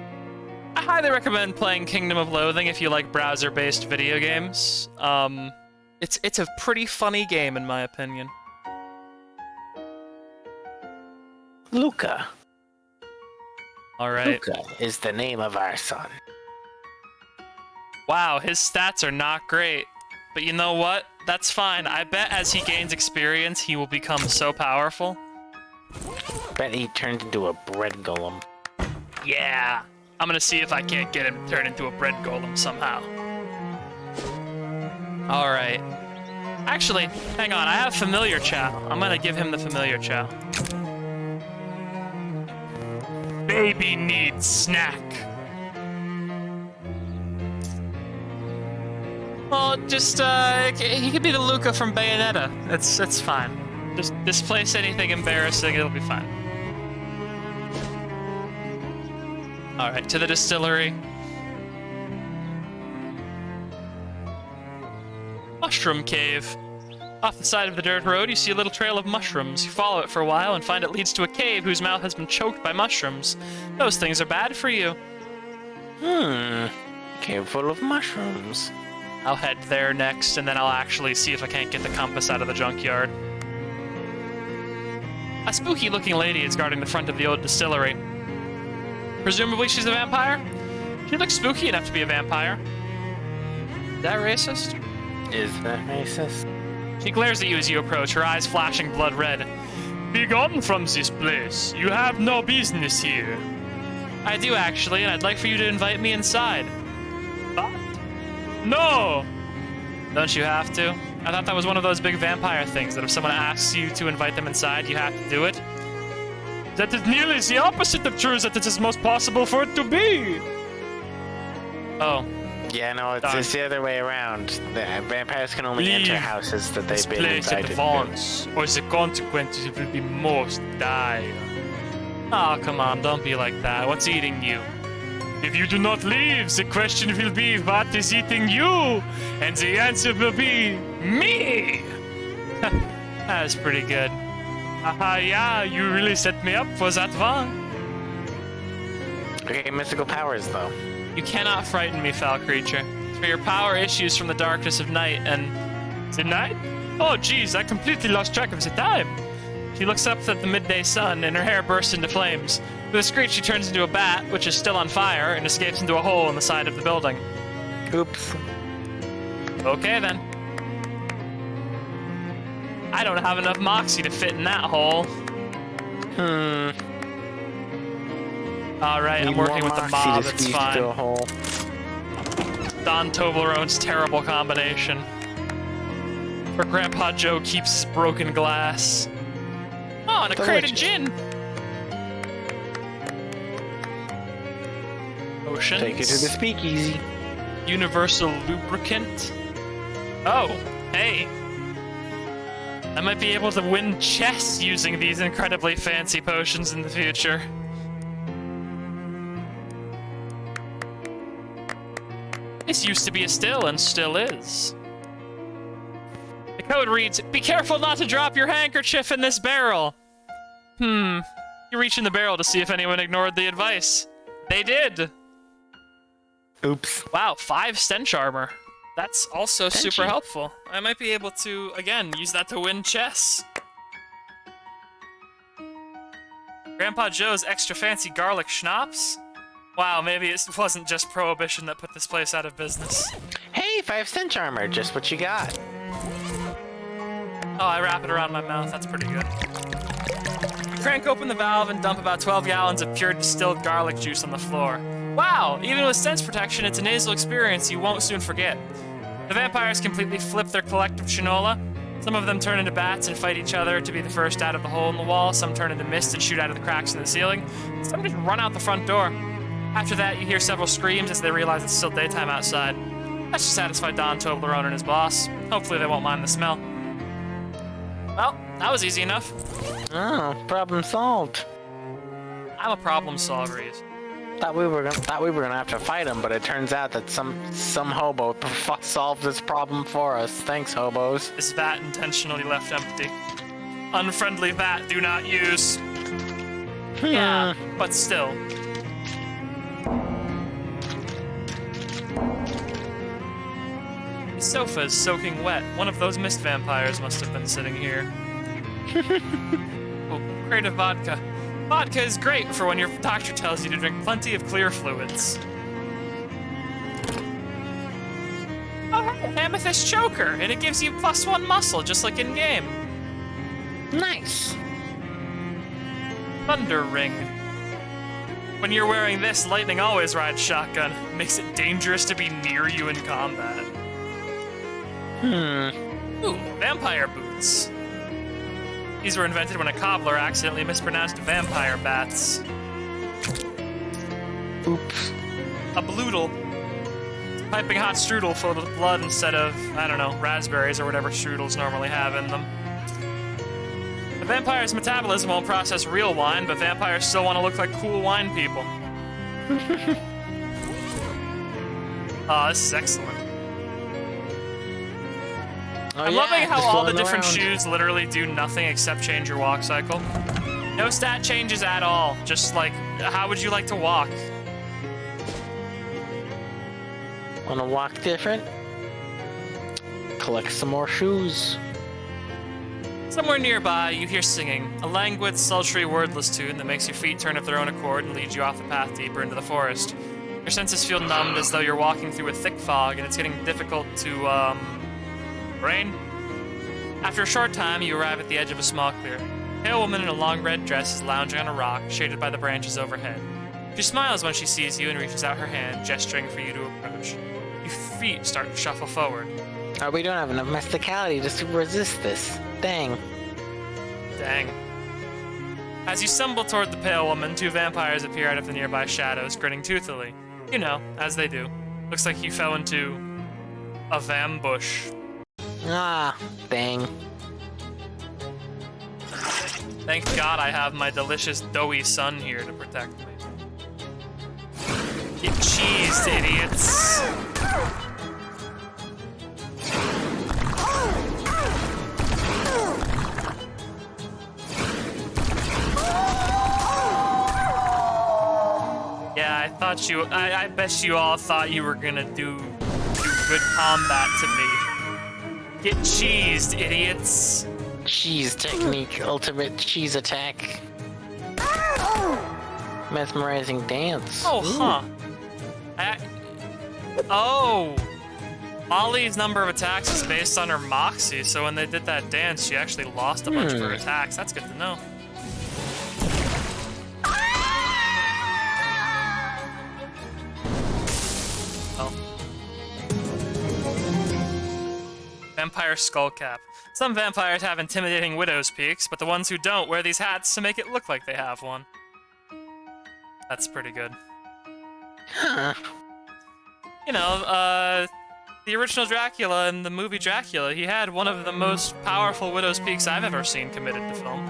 I highly recommend playing Kingdom of Loathing if you like browser-based video games. It's a pretty funny game in my opinion. Luca. All right. Luca is the name of our son. Wow, his stats are not great. But you know what? That's fine. I bet as he gains experience, he will become so powerful. Bet he turns into a bread golem. Yeah. I'm gonna see if I can't get him to turn into a bread golem somehow. Alright. Actually, hang on. I have familiar chow. I'm gonna give him the familiar chow. Baby needs snack. Well, just, he could be the Luca from Bayonetta. It's fine. Just displace anything embarrassing, it'll be fine. Alright, to the distillery. Mushroom cave. Off the side of the dirt road, you see a little trail of mushrooms. You follow it for a while and find it leads to a cave whose mouth has been choked by mushrooms. Those things are bad for you. Cave full of mushrooms. I'll head there next, and then I'll actually see if I can't get the compass out of the junkyard. A spooky-looking lady is guarding the front of the old distillery. Presumably she's a vampire? She looks spooky enough to be a vampire. Is that racist? Is that racist? She glares at you as you approach, her eyes flashing blood red. Be gone from this place. You have no business here. I do, actually, and I'd like for you to invite me inside. What? No! Don't you have to? I thought that was one of those big vampire things, that if someone asks you to invite them inside, you have to do it. That is nearly the opposite of true, that it is most possible for it to be. Oh. Yeah, no, it's the other way around. The vampires can only enter houses that they've been invited to. Once, or the consequences will be most dire. Oh, come on, don't be like that. What's eating you? If you do not leave, the question will be, what is eating you? And the answer will be, me! That's pretty good. Haha, yeah, you really set me up for that one. Okay, mystical powers, though. You cannot frighten me, foul creature. For your power issues from the darkness of night and... The night? Oh, geez, I completely lost track of the time. She looks up at the midday sun, and her hair bursts into flames. With a screech, she turns into a bat, which is still on fire, and escapes into a hole in the side of the building. Oops. Okay, then. I don't have enough moxie to fit in that hole. Alright, I'm working with the mob, it's fine. Don Toblerone's terrible combination. Where Grandpa Joe keeps his broken glass. Oh, and a crate of gin! Potions. Take it to the speakeasy. Universal lubricant. Oh, hey. I might be able to win chess using these incredibly fancy potions in the future. This used to be a still and still is. The code reads, "Be careful not to drop your handkerchief in this barrel." You reach in the barrel to see if anyone ignored the advice. They did. Oops. Wow, 5 stench armor. That's also Stenchy. super helpful. I might be able to, again, use that to win chess. Grandpa Joe's extra fancy garlic schnapps? Wow, maybe it wasn't just Prohibition that put this place out of business. Hey, 5 stench armor, just what you got. Oh, I wrap it around my mouth. That's pretty good. Crank open the valve and dump about 12 gallons of pure distilled garlic juice on the floor. Wow, even with sense protection, it's a nasal experience you won't soon forget. The vampires completely flip their collective shinola. Some of them turn into bats and fight each other to be the first out of the hole in the wall. Some turn into mist and shoot out of the cracks in the ceiling. Some just run out the front door. After that, you hear several screams as they realize it's still daytime outside. That should satisfy Don Toblerone and his boss. Hopefully they won't mind the smell. Well, that was easy enough. Oh, problem solved. I'm a problem solver. Thought we were gonna have to fight him, but it turns out that some hobo solved this problem for us. Thanks, hobos. This vat intentionally left empty. Unfriendly vat, do not use. Yeah, but still. The sofa is soaking wet. One of those mist vampires must have been sitting here. Oh, crate of vodka. Vodka is great for when your doctor tells you to drink plenty of clear fluids. Oh, hey, amethyst choker, and it gives you +1 muscle, just like in game. Nice. Thunder ring. When you're wearing this, lightning always rides shotgun. Makes it dangerous to be near you in combat. Ooh, vampire boots. These were invented when a cobbler accidentally mispronounced vampire bats. Oops. A bloodle. It's a piping hot strudel filled with blood instead of, I don't know, raspberries or whatever strudels normally have in them. The vampire's metabolism won't process real wine, but vampires still want to look like cool wine people. Oh, this is excellent. Oh, I'm yeah, loving how just all the floating different around. shoes literally do nothing except change your walk cycle. No stat changes at all. Just like, how would you like to walk? Wanna walk different? Collect some more shoes. Somewhere nearby, you hear singing, a languid, sultry, wordless tune that makes your feet turn of their own accord and leads you off the path deeper into the forest. Your senses feel numbed as though you're walking through a thick fog and it's getting difficult to, brain? After a short time, you arrive at the edge of a small clearing. A pale woman in a long red dress is lounging on a rock, shaded by the branches overhead. She smiles when she sees you and reaches out her hand, gesturing for you to approach. Your feet start to shuffle forward. Oh, we don't have enough mysticality to resist this. Dang. Dang. As you stumble toward the pale woman, 2 vampires appear out of the nearby shadows, grinning toothily. You know, as they do. Looks like you fell into a vambush. Ah, dang. Thank God I have my delicious doughy son here to protect me. Get cheesed, idiots. Yeah, I thought you. I bet you all thought you were gonna do good combat to me. Get cheesed, idiots. Cheese technique, ultimate cheese attack. Mesmerizing dance. Oh, huh. Oh. Molly's number of attacks is based on her moxie, so when they did that dance, she actually lost a bunch of her attacks. That's good to know. Oh. Vampire skull cap. Some vampires have intimidating widow's peaks, but the ones who don't wear these hats to make it look like they have one. That's pretty good. Huh. You know, the original Dracula and the movie Dracula, he had one of the most powerful Widow's Peaks I've ever seen committed to film.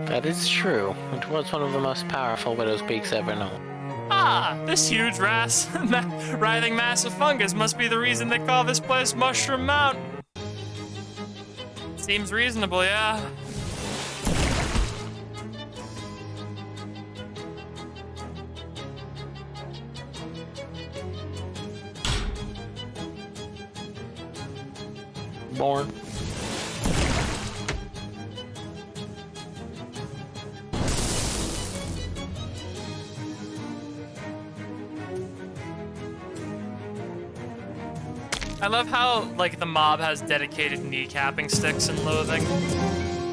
That is true. It was one of the most powerful Widow's Peaks ever known. Ah, this huge writhing mass of fungus must be the reason they call this place Mushroom Mountain. Seems reasonable, yeah. Born. I love how, like, the mob has dedicated kneecapping sticks in Loathing.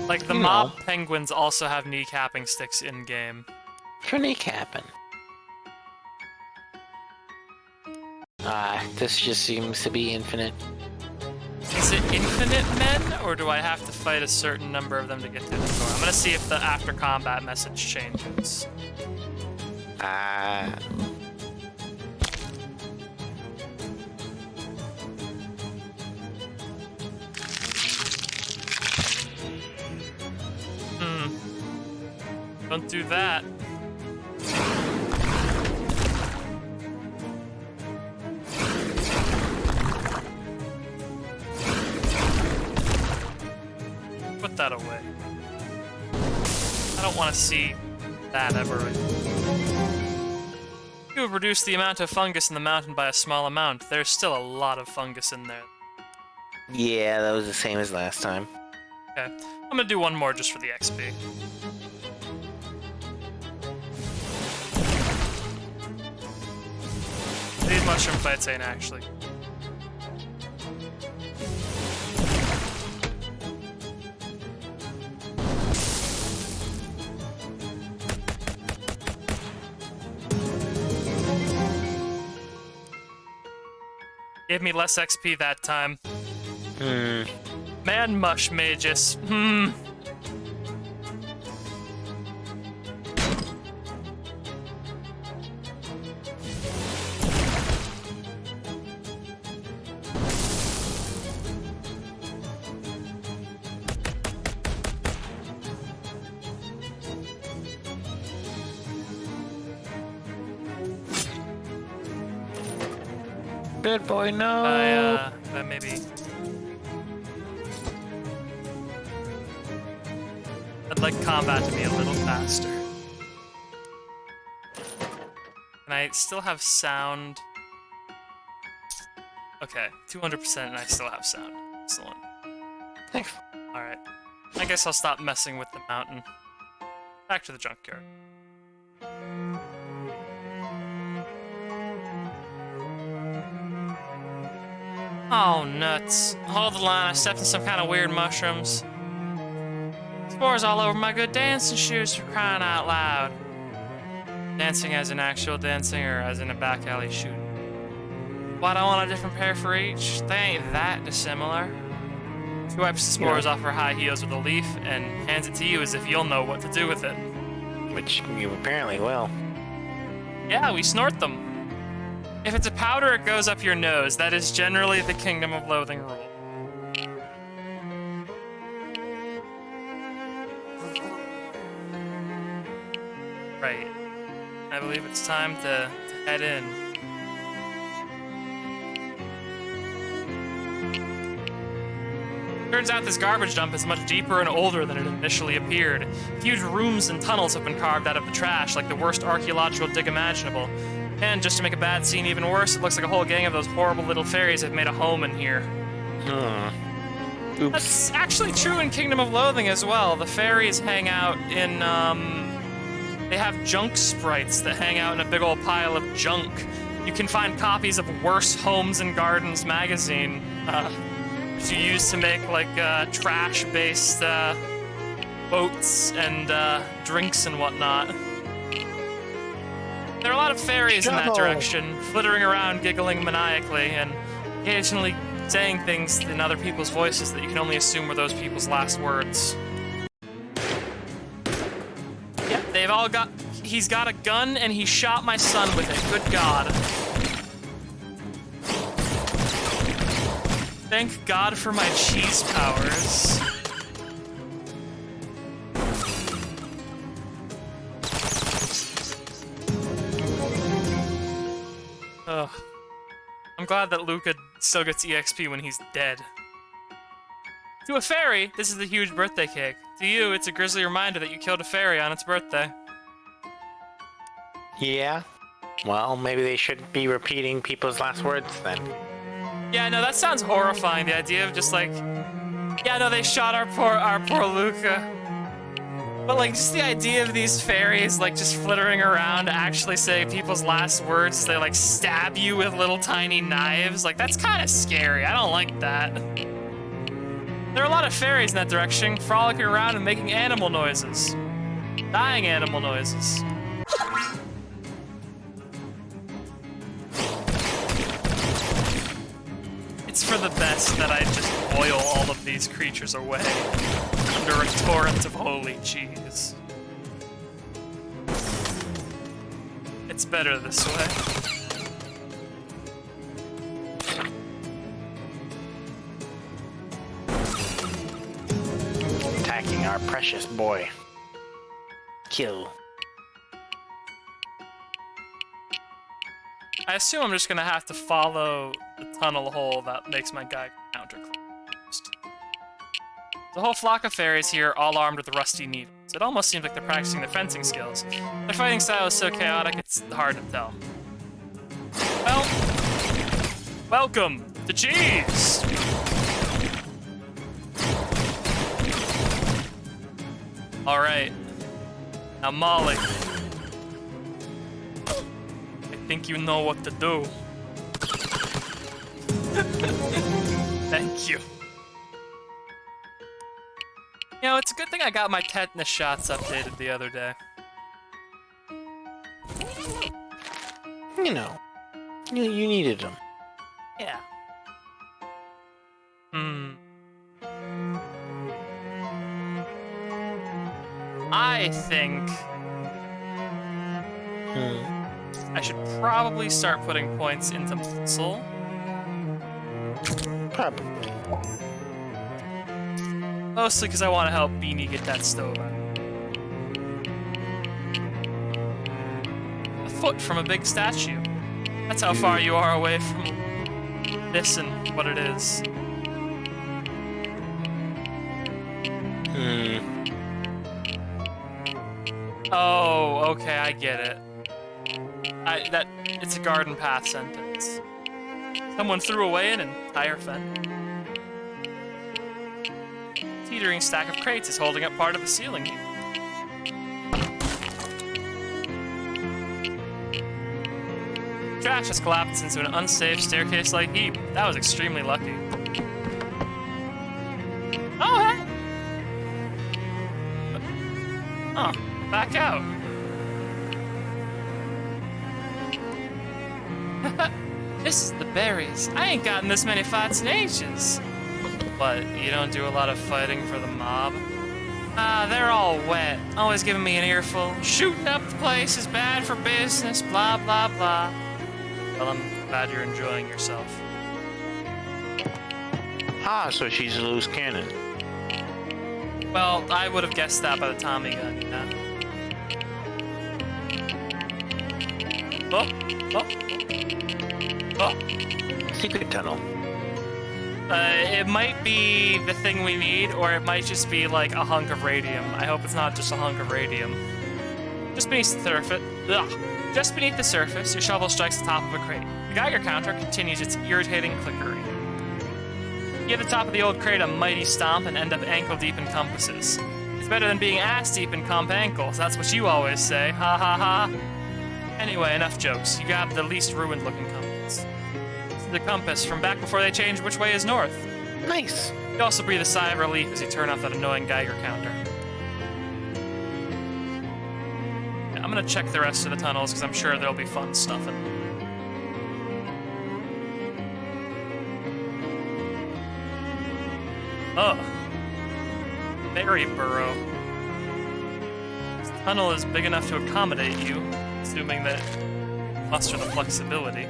Like, the mob penguins also have kneecapping sticks in-game. For kneecapping. This just seems to be infinite. Is it infinite men, or do I have to fight a certain number of them to get to the door? I'm gonna see if the after combat message changes. Don't do that. Put that away. I don't want to see that ever again. You have reduced the amount of fungus in the mountain by a small amount. There's still a lot of fungus in there. Yeah, that was the same as last time. Okay, I'm gonna do one more just for the XP. These mushroom fights ain't actually. Gave me less XP that time. Man mush magus. Good boy, no. Maybe. I'd like combat to be a little faster. And I still have sound. Okay, 200% and I still have sound. Excellent. Thanks. Alright. I guess I'll stop messing with the mountain. Back to the junkyard. Oh, nuts. Hold the line, I stepped in some kind of weird mushrooms. Spores all over my good dancing shoes for crying out loud. Dancing as in actual dancing or as in a back alley shoot? Why do I want a different pair for each? They ain't that dissimilar. She wipes the spores off her high heels with a leaf and hands it to you as if you'll know what to do with it. Which you apparently will. Yeah, we snort them. If it's a powder, it goes up your nose. That is generally the Kingdom of Loathing rule. Right. I believe it's time to head in. Turns out this garbage dump is much deeper and older than it initially appeared. Huge rooms and tunnels have been carved out of the trash, like the worst archaeological dig imaginable. And just to make a bad scene even worse, it looks like a whole gang of those horrible little fairies have made a home in here. Oops. That's actually true in Kingdom of Loathing as well. The fairies hang out in, they have junk sprites that hang out in a big old pile of junk. You can find copies of Worse Homes and Gardens magazine, which you use to make, like, trash-based, boats and, drinks and whatnot. There are a lot of fairies in that direction, flittering around, giggling maniacally, and occasionally saying things in other people's voices that you can only assume were those people's last words. Yeah, they've all got he's got a gun and he shot my son with it. Good God. Thank God for my cheese powers. Ugh. I'm glad that Luca still gets EXP when he's dead. To a fairy, this is a huge birthday cake. To you, it's a grisly reminder that you killed a fairy on its birthday. Yeah? Well, maybe they shouldn't be repeating people's last words then. Yeah, no, that sounds horrifying. The idea of just like, yeah, no, they shot our poor Luca. But like, just the idea of these fairies like just flittering around to actually say people's last words as they like stab you with little tiny knives, like that's kind of scary. I don't like that. There are a lot of fairies in that direction, frolicking around and making animal noises. Dying animal noises. It's for the best that I just boil all of these creatures away under a torrent of holy cheese. It's better this way. Attacking our precious boy. Kill. I assume I'm just gonna have to follow the tunnel hole that makes my guy counter closed. The whole flock of fairies here, all armed with rusty needles. It almost seems like they're practicing their fencing skills. Their fighting style is so chaotic, it's hard to tell. Well, welcome to cheese! Alright. Now, Molly. I think you know what to do. Thank you. You know, it's a good thing I got my tetanus shots updated the other day. You know, you needed them. Yeah. I think I should probably start putting points into muscle. Probably. Mostly because I want to help Beanie get that stove out. A foot from a big statue. That's how far you are away from this and what it is. Oh, okay, I get it. It's a garden path sentence. Someone threw away an entire fence. Teetering stack of crates is holding up part of the ceiling here. Trash has collapsed into an unsafe staircase-like heap. That was extremely lucky. Oh, hey! Oh, back out. This is the berries. I ain't gotten this many fights in ages. But you don't do a lot of fighting for the mob? Ah, they're all wet. Always giving me an earful. Shooting up the place is bad for business, blah, blah, blah. Well, I'm glad you're enjoying yourself. Ah, so she's a loose cannon. Well, I would have guessed that by the Tommy gun, yeah. Oh, oh, oh. Secret tunnel. It might be the thing we need, or it might just be like a hunk of radium. I hope it's not just a hunk of radium. Just beneath the surface. Ugh. Just beneath the surface, your shovel strikes the top of a crate. The Geiger counter continues its irritating clickering. You get the top of the old crate a mighty stomp and end up ankle-deep in compasses. It's better than being ass-deep in comp ankles, that's what you always say, ha ha ha. Anyway, enough jokes. You grab the least ruined-looking compass. This is the compass from back before they changed which way is north. Nice. You also breathe a sigh of relief as you turn off that annoying Geiger counter. I'm gonna check the rest of the tunnels because I'm sure there'll be fun stuff in them. Oh. Berry burrow. It's tunnel is big enough to accommodate you, assuming that you muster the flexibility,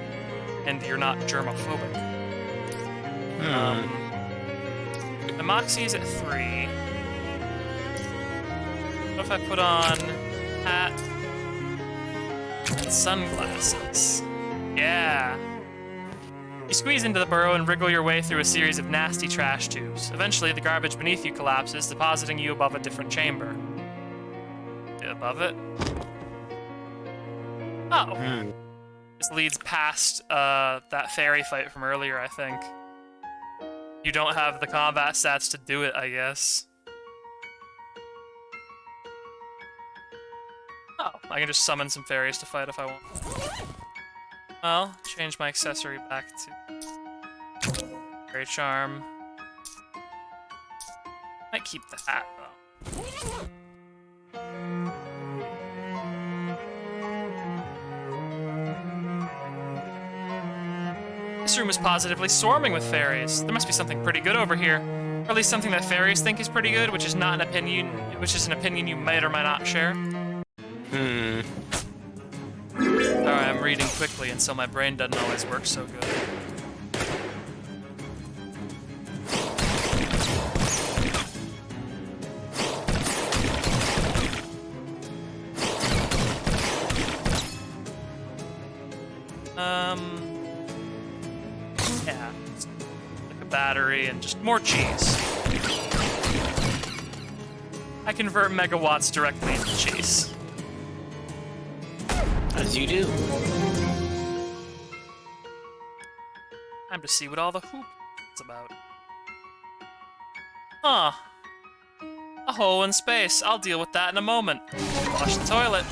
and you're not germophobic. The Moxie's at 3. What if I put on hat and sunglasses? Yeah. You squeeze into the burrow and wriggle your way through a series of nasty trash tubes. Eventually, the garbage beneath you collapses, depositing you above a different chamber. Above it? Oh. This leads past that fairy fight from earlier, I think. You don't have the combat stats to do it, I guess. Oh, I can just summon some fairies to fight if I want. Well, change my accessory back to Fairy Charm. Might keep the hat, though. This room is positively swarming with fairies. There must be something pretty good over here. Or at least something that fairies think is pretty good, which is not an opinion, which is an opinion you might or might not share. Sorry, I'm reading quickly, and so my brain doesn't always work so good. Yeah, like a battery and just more cheese. I convert megawatts directly into cheese. As you do. Time to see what all the hoop is about. Huh. A hole in space. I'll deal with that in a moment. Flush the toilet.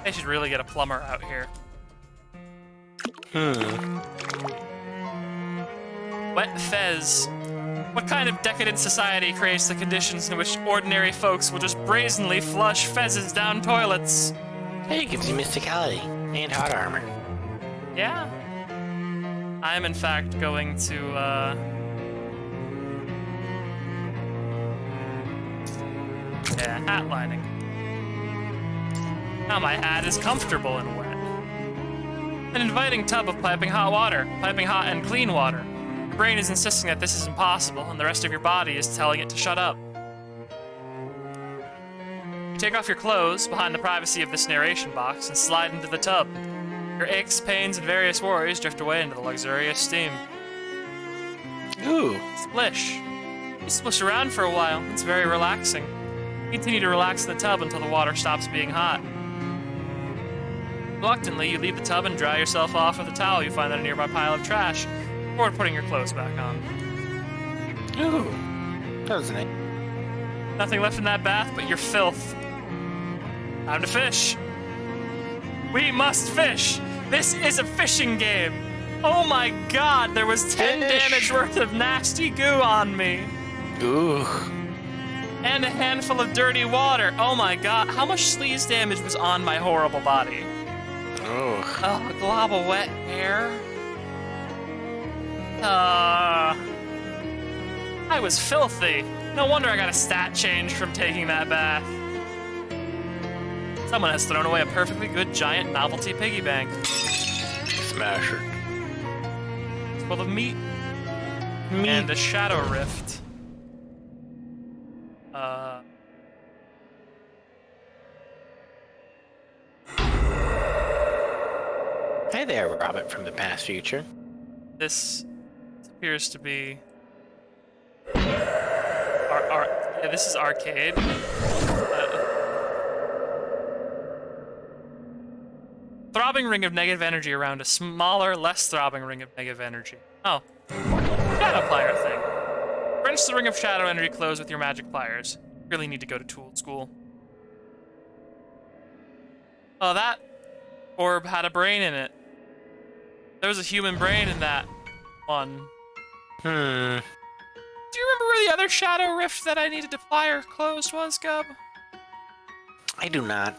They should really get a plumber out here. Wet fez. What kind of decadent society creates the conditions in which ordinary folks will just brazenly flush fezzes down toilets? Hey, it gives you mysticality and hot armor. Yeah. I'm in fact going to, yeah, hat lining. Now my hat is comfortable and wet. An inviting tub of piping hot water. Piping hot and clean water. Your brain is insisting that this is impossible, and the rest of your body is telling it to shut up. You take off your clothes behind the privacy of this narration box and slide into the tub. Your aches, pains, and various worries drift away into the luxurious steam. Ooh. Splish. You splish around for a while. It's very relaxing. You continue to relax in the tub until the water stops being hot. Reluctantly, you leave the tub and dry yourself off with a towel you find on a nearby pile of trash, before putting your clothes back on. Ooh. That was nice. Nothing left in that bath but your filth. Time to fish. We must fish. This is a fishing game. Oh my god, there was 10 damage worth of nasty goo on me. Ooh. And a handful of dirty water. Oh my god, how much sleaze damage was on my horrible body? Oh. Oh, a glob of wet hair. I was filthy. No wonder I got a stat change from taking that bath. Someone has thrown away a perfectly good giant novelty piggy bank. Smasher. It's full of meat. And a shadow rift. Hey there, Robert from the past future. This appears to be... yeah, this is arcade. Throbbing ring of negative energy around a smaller, less throbbing ring of negative energy. Oh. Shadow plier thing. Wrench the ring of shadow energy closed with your magic pliers. Really need to go to tool school. Oh, that orb had a brain in it. There was a human brain in that one. Do you remember where the other shadow rift that I needed to plier closed was, Gub? I do not.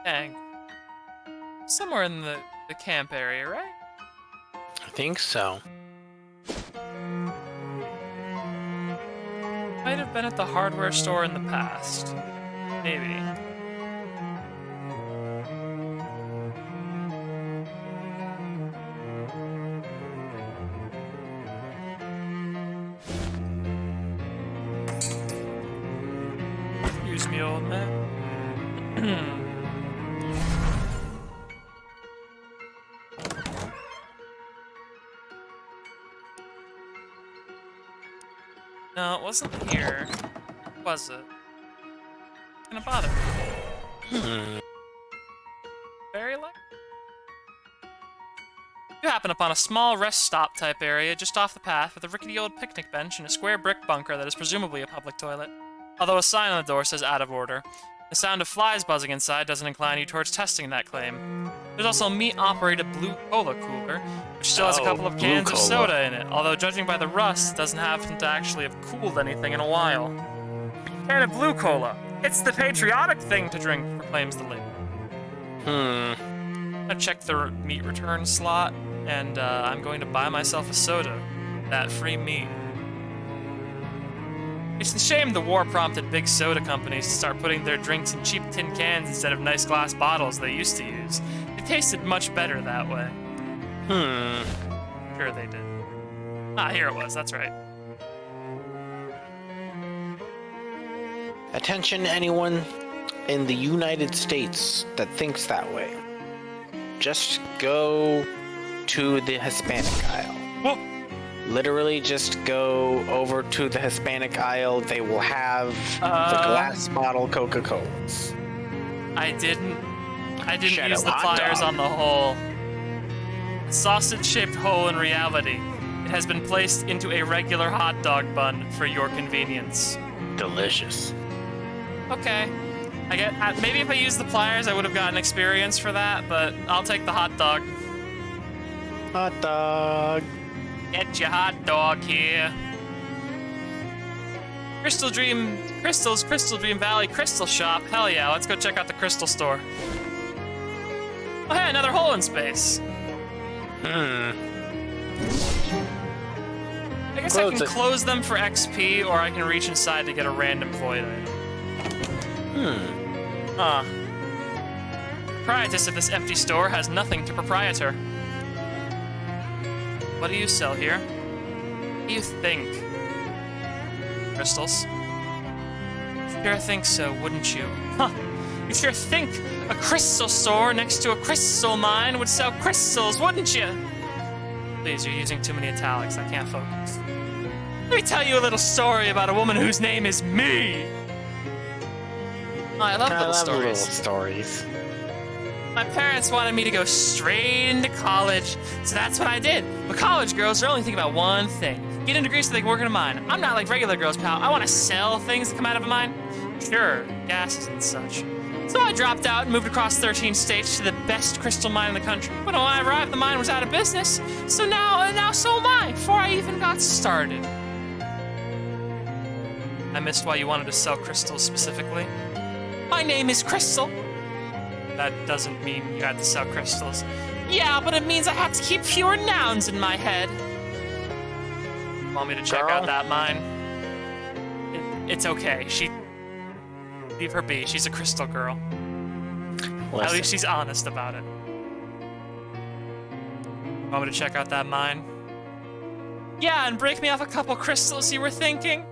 Dang. Somewhere in the camp area, right? I think so. Might have been at the hardware store in the past. Maybe. Excuse me, old man. No, it wasn't here. Was it? Gonna bother me. Very light. You happen upon a small rest stop type area just off the path with a rickety old picnic bench and a square brick bunker that is presumably a public toilet. Although a sign on the door says out of order. The sound of flies buzzing inside doesn't incline you towards testing that claim. There's also a meat-operated blue cola cooler, which still has a couple of cans of soda in it, although judging by the rust, doesn't happen to actually have cooled anything in a while. Can of blue cola. It's the patriotic thing to drink, proclaims the label. I checked the meat return slot, and I'm going to buy myself a soda. That free meat. It's a shame the war prompted big soda companies to start putting their drinks in cheap tin cans instead of nice glass bottles they used to use. It tasted much better that way. Sure they did. Ah, here it was, that's right. Attention anyone in the United States that thinks that way. Just go to the Hispanic aisle. Whoa. Literally just go over to the Hispanic aisle. They will have the glass bottle Coca-Colas. I didn't Shadow use the hot pliers dog. on the hole. A sausage-shaped hole in reality. It has been placed into a regular hot dog bun for your convenience. Delicious. Okay. I get maybe if I used the pliers, I would have gotten experience for that, but I'll take the hot dog. Hot dog. Get your hot dog here. Crystal Dream Valley Crystal Shop. Hell yeah, let's go check out the crystal store. Oh hey, another hole in space. I guess I can close them for XP, or I can reach inside to get a random void item. Proprietress of this empty store has nothing to proprietor. What do you sell here? What do you think? Crystals? Sure think so, wouldn't you? Huh. You sure think a crystal store next to a crystal mine would sell crystals, wouldn't you? Please, you're using too many italics. I can't focus. Let me tell you a little story about a woman whose name is me. Oh, I love little stories. My parents wanted me to go straight into college, so that's what I did. But college girls are only thinking about one thing. Getting degrees so they can work in a mine. I'm not like regular girls, pal. I want to sell things that come out of a mine. Sure, gases and such. So I dropped out and moved across 13 states to the best crystal mine in the country. But when I arrived, the mine was out of business. So now so am I, before I even got started. I missed why you wanted to sell crystals specifically. My name is Crystal. That doesn't mean you had to sell crystals. Yeah, but it means I have to keep fewer nouns in my head. Want me to check out that mine? It's okay. Leave her be. She's a crystal girl. Listen. At least she's honest about it. Want me to check out that mine? Yeah, and break me off a couple crystals you were thinking?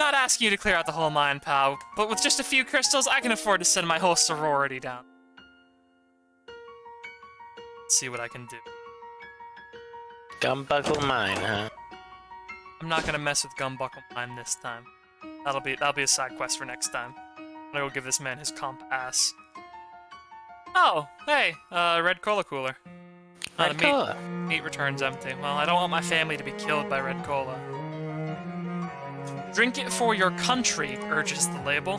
Not asking you to clear out the whole mine, pal, but with just a few crystals, I can afford to send my whole sorority down. Let's see what I can do. Gumbuckle mine, huh? I'm not gonna mess with Gumbuckle Mine this time. That'll be a side quest for next time. I'm gonna go give this man his comp ass. Oh, hey, red cola cooler. Red cola. Meat returns empty. Well, I don't want my family to be killed by red cola. Drink it for your country, urges the label.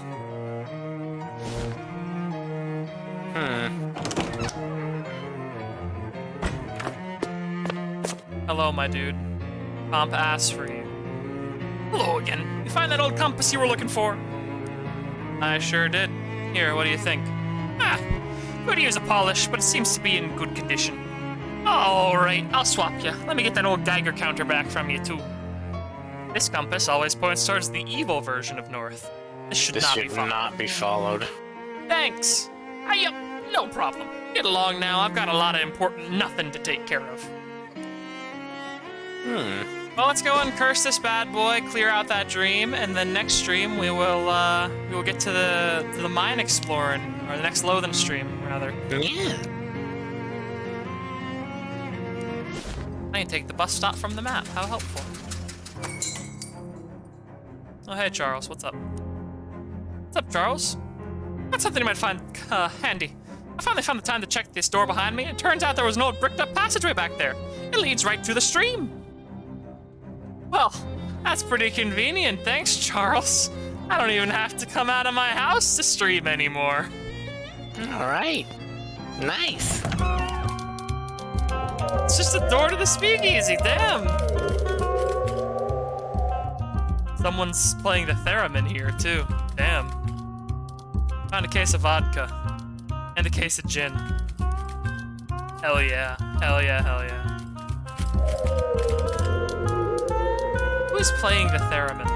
Hello, my dude. Comp ass for you. Hello again. You find that old compass you were looking for? I sure did. Here, what do you think? Could use a polish, but it seems to be in good condition. Alright, I'll swap you. Let me get that old Geiger counter back from you, too. This compass always points towards the evil version of North. This should This not should be followed. not be followed. Thanks. Yep, no problem. Get along now. I've got a lot of important nothing to take care of. Well, let's go uncurse this bad boy, clear out that dream, and then next stream we will get to the mine exploring, or the next Loathing stream rather. Yeah. I can take the bus stop from the map. How helpful. Oh, hey, Charles. What's up? What's up, Charles? Got something you might find handy. I finally found the time to check this door behind me. It turns out there was an old bricked-up passageway back there. It leads right to the stream. Well, that's pretty convenient. Thanks, Charles. I don't even have to come out of my house to stream anymore. All right. Nice. It's just a door to the speakeasy. Damn. Someone's playing the theremin here, too. Damn. Found a case of vodka. And a case of gin. Hell yeah. Hell yeah, hell yeah. Who's playing the theremin?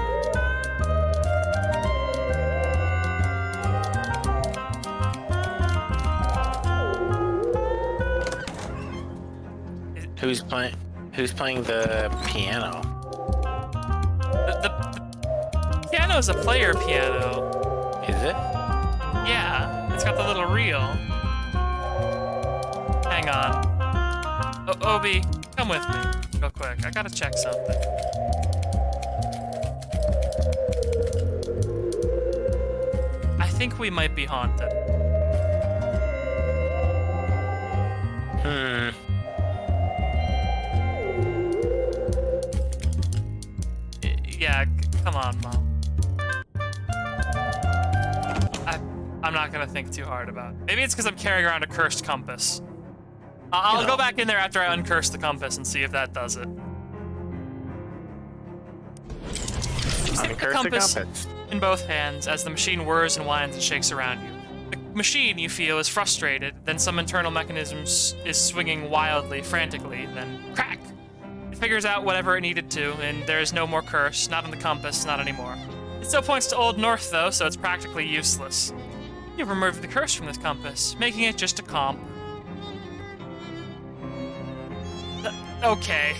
Who's playing the piano? The piano's a player piano. Is it? Yeah, it's got the little reel. Hang on. Obi, come with me real quick. I gotta check something. I think we might be haunted. Yeah, come on, Mom. I'm not gonna think too hard about it. Maybe it's because I'm carrying around a cursed compass. I'll go back in there after I uncurse the compass and see if that does it. Stick the compass in both hands as the machine whirs and whines and shakes around you. The machine, you feel, is frustrated, then some internal mechanism is swinging wildly, frantically, then crack! It figures out whatever it needed to, and there is no more curse, not on the compass, not anymore. It still points to Old North, though, so it's practically useless. You've removed the curse from this compass, making it just a comp. Okay.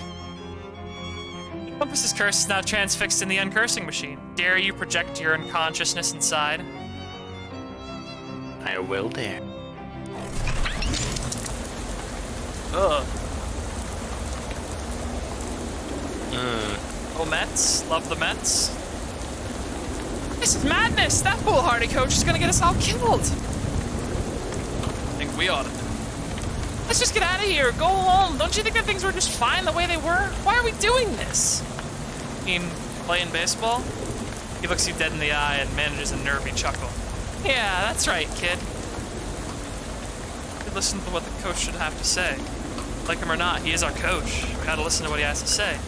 The compass's curse is now transfixed in the uncursing machine. Dare you project your unconsciousness inside? I will dare. Ugh. Oh, Mets. Love the Mets. This is madness! That foolhardy coach is gonna get us all killed! I think we ought to. Let's just get out of here. Go home. Don't you think that things were just fine the way they were? Why are we doing this? You mean playing baseball? He looks you dead in the eye and manages a nervy chuckle. Yeah, that's right, kid. We listen to what the coach should have to say. Like him or not, he is our coach. We gotta listen to what he has to say.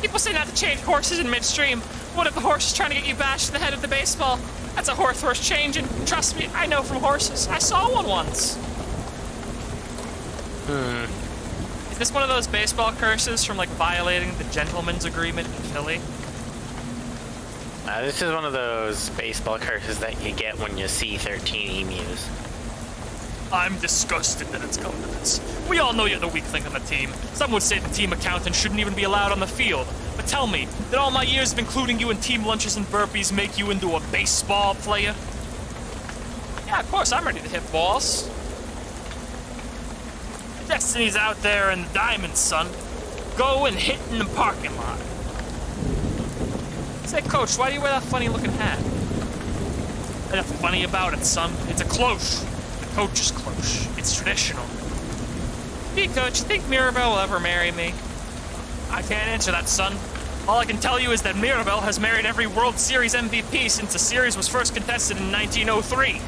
People say not to change horses in midstream. What if the horse is trying to get you bashed in the head with the baseball? That's a horse worth changing. Trust me, I know from horses. I saw one once. Is this one of those baseball curses from, like, violating the gentleman's agreement in Philly? This is one of those baseball curses that you get when you see 13 emus. I'm disgusted that it's come to this. We all know you're the weak link on the team. Some would say the team accountant shouldn't even be allowed on the field. But tell me, did all my years of including you in team lunches and burpees make you into a baseball player? Yeah, of course, I'm ready to hit balls. Destiny's out there in the diamonds, son. Go and hit in the parking lot. Say, Coach, why do you wear that funny-looking hat? There's nothing funny about it, son. It's a cloche. The coach's cloche. It's traditional. Gee, Coach, you think Mirabelle will ever marry me? I can't answer that, son. All I can tell you is that Mirabelle has married every World Series MVP since the series was first contested in 1903.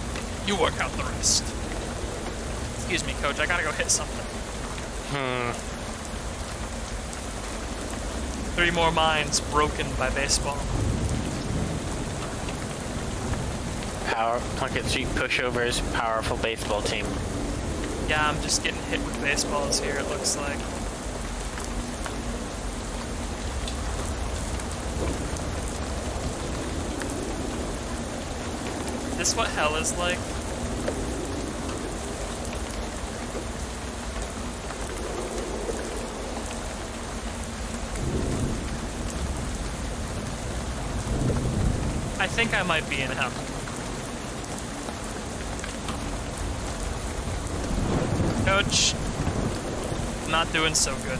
You work out the rest. Excuse me, Coach, I gotta go hit something. 3 more minds broken by baseball. Plunkett Street Pushovers, powerful baseball team. Yeah, I'm just getting hit with baseballs here, it looks like. this what hell is like? I think I might be in hell. Coach, not doing so good.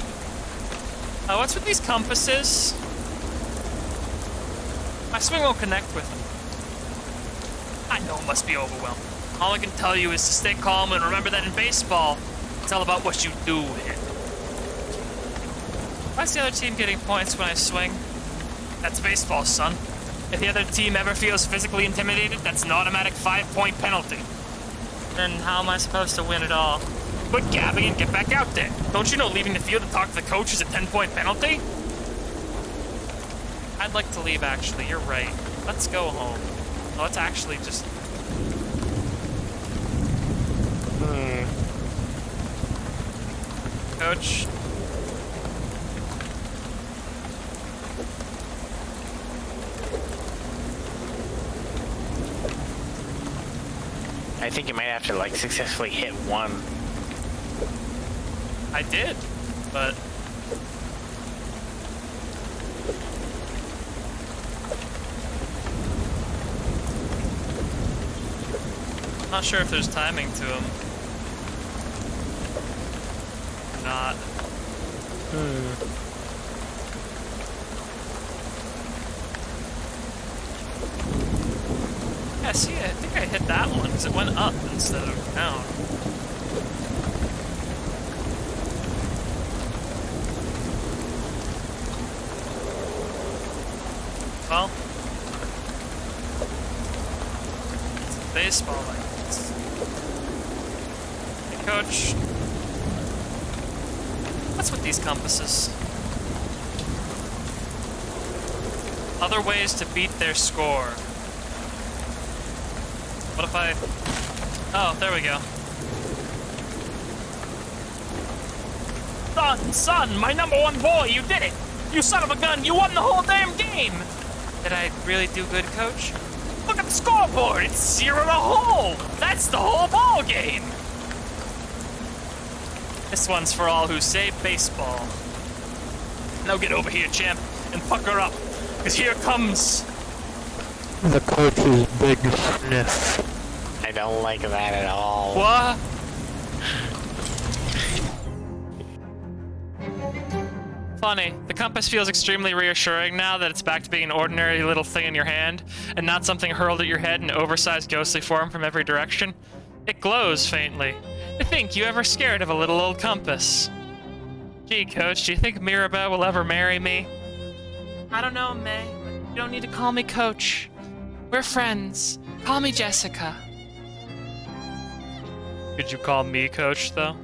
What's with these compasses? My swing won't connect with them. I know it must be overwhelming. All I can tell you is to stay calm and remember that in baseball, it's all about what you do hit. Why's the other team getting points when I swing? That's baseball, son. If the other team ever feels physically intimidated, that's an automatic 5-point penalty. Then how am I supposed to win it all? Quit gabbing and get back out there. Don't you know leaving the field to talk to the coach is a 10-point penalty? I'd like to leave, actually. You're right. Let's go home. Let's actually just... Coach? I think you might have to, like, successfully hit one. I did, but... Not sure if there's timing to him. Or not. Yeah, see, I think I hit that one because it went up instead of down. Well, it's baseball like this. Hey, Coach. What's with these compasses? Other ways to beat their score. What if I... Oh, there we go. Son, my #1 boy, you did it! You son of a gun, you won the whole damn game! Did I really do good, Coach? Look at the scoreboard, it's 0-0! That's the whole ball game! This one's for all who say baseball. Now get over here, champ, and pucker up, because here comes... The coach's big sniff. I don't like that at all. What? Funny. The compass feels extremely reassuring now that it's back to being an ordinary little thing in your hand, and not something hurled at your head in oversized ghostly form from every direction. It glows faintly. To think you ever scared of a little old compass. Gee, Coach, do you think Mirabelle will ever marry me? I don't know, May. You don't need to call me Coach. We're friends. Call me Jessica. Could you call me Coach, though?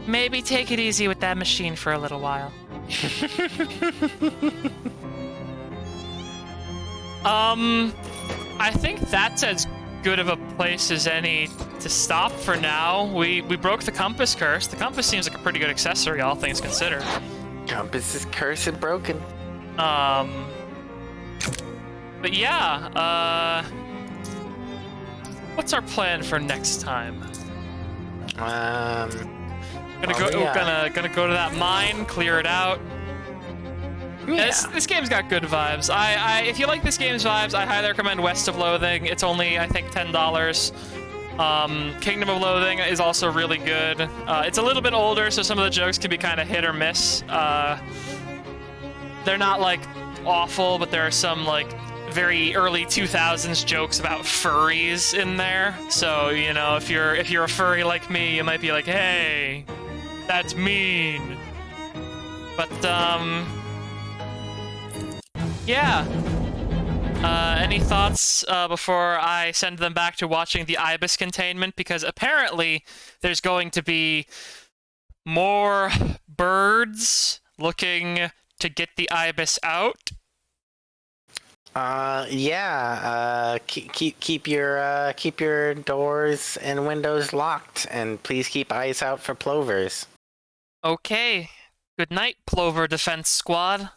Maybe take it easy with that machine for a little while. I think that's as good of a place as any to stop for now. We broke the compass curse. The compass seems like a pretty good accessory, all things considered. Compass is cursed and broken. But yeah, what's our plan for next time? Gonna go to that mine, clear it out. Yeah. This game's got good vibes. If you like this game's vibes, I highly recommend West of Loathing. It's only, I think, $10. Kingdom of Loathing is also really good. It's a little bit older, so some of the jokes can be kind of hit or miss. They're not, like, awful, but there are some, like, very early 2000s jokes about furries in there. So, you know, if you're a furry like me, you might be like, hey, that's mean. But, yeah. Any thoughts before I send them back to watching the Ibis containment? Because apparently there's going to be more birds looking to get the Ibis out. Keep your doors and windows locked, and please keep eyes out for plovers. Okay. Good night, Plover Defense Squad.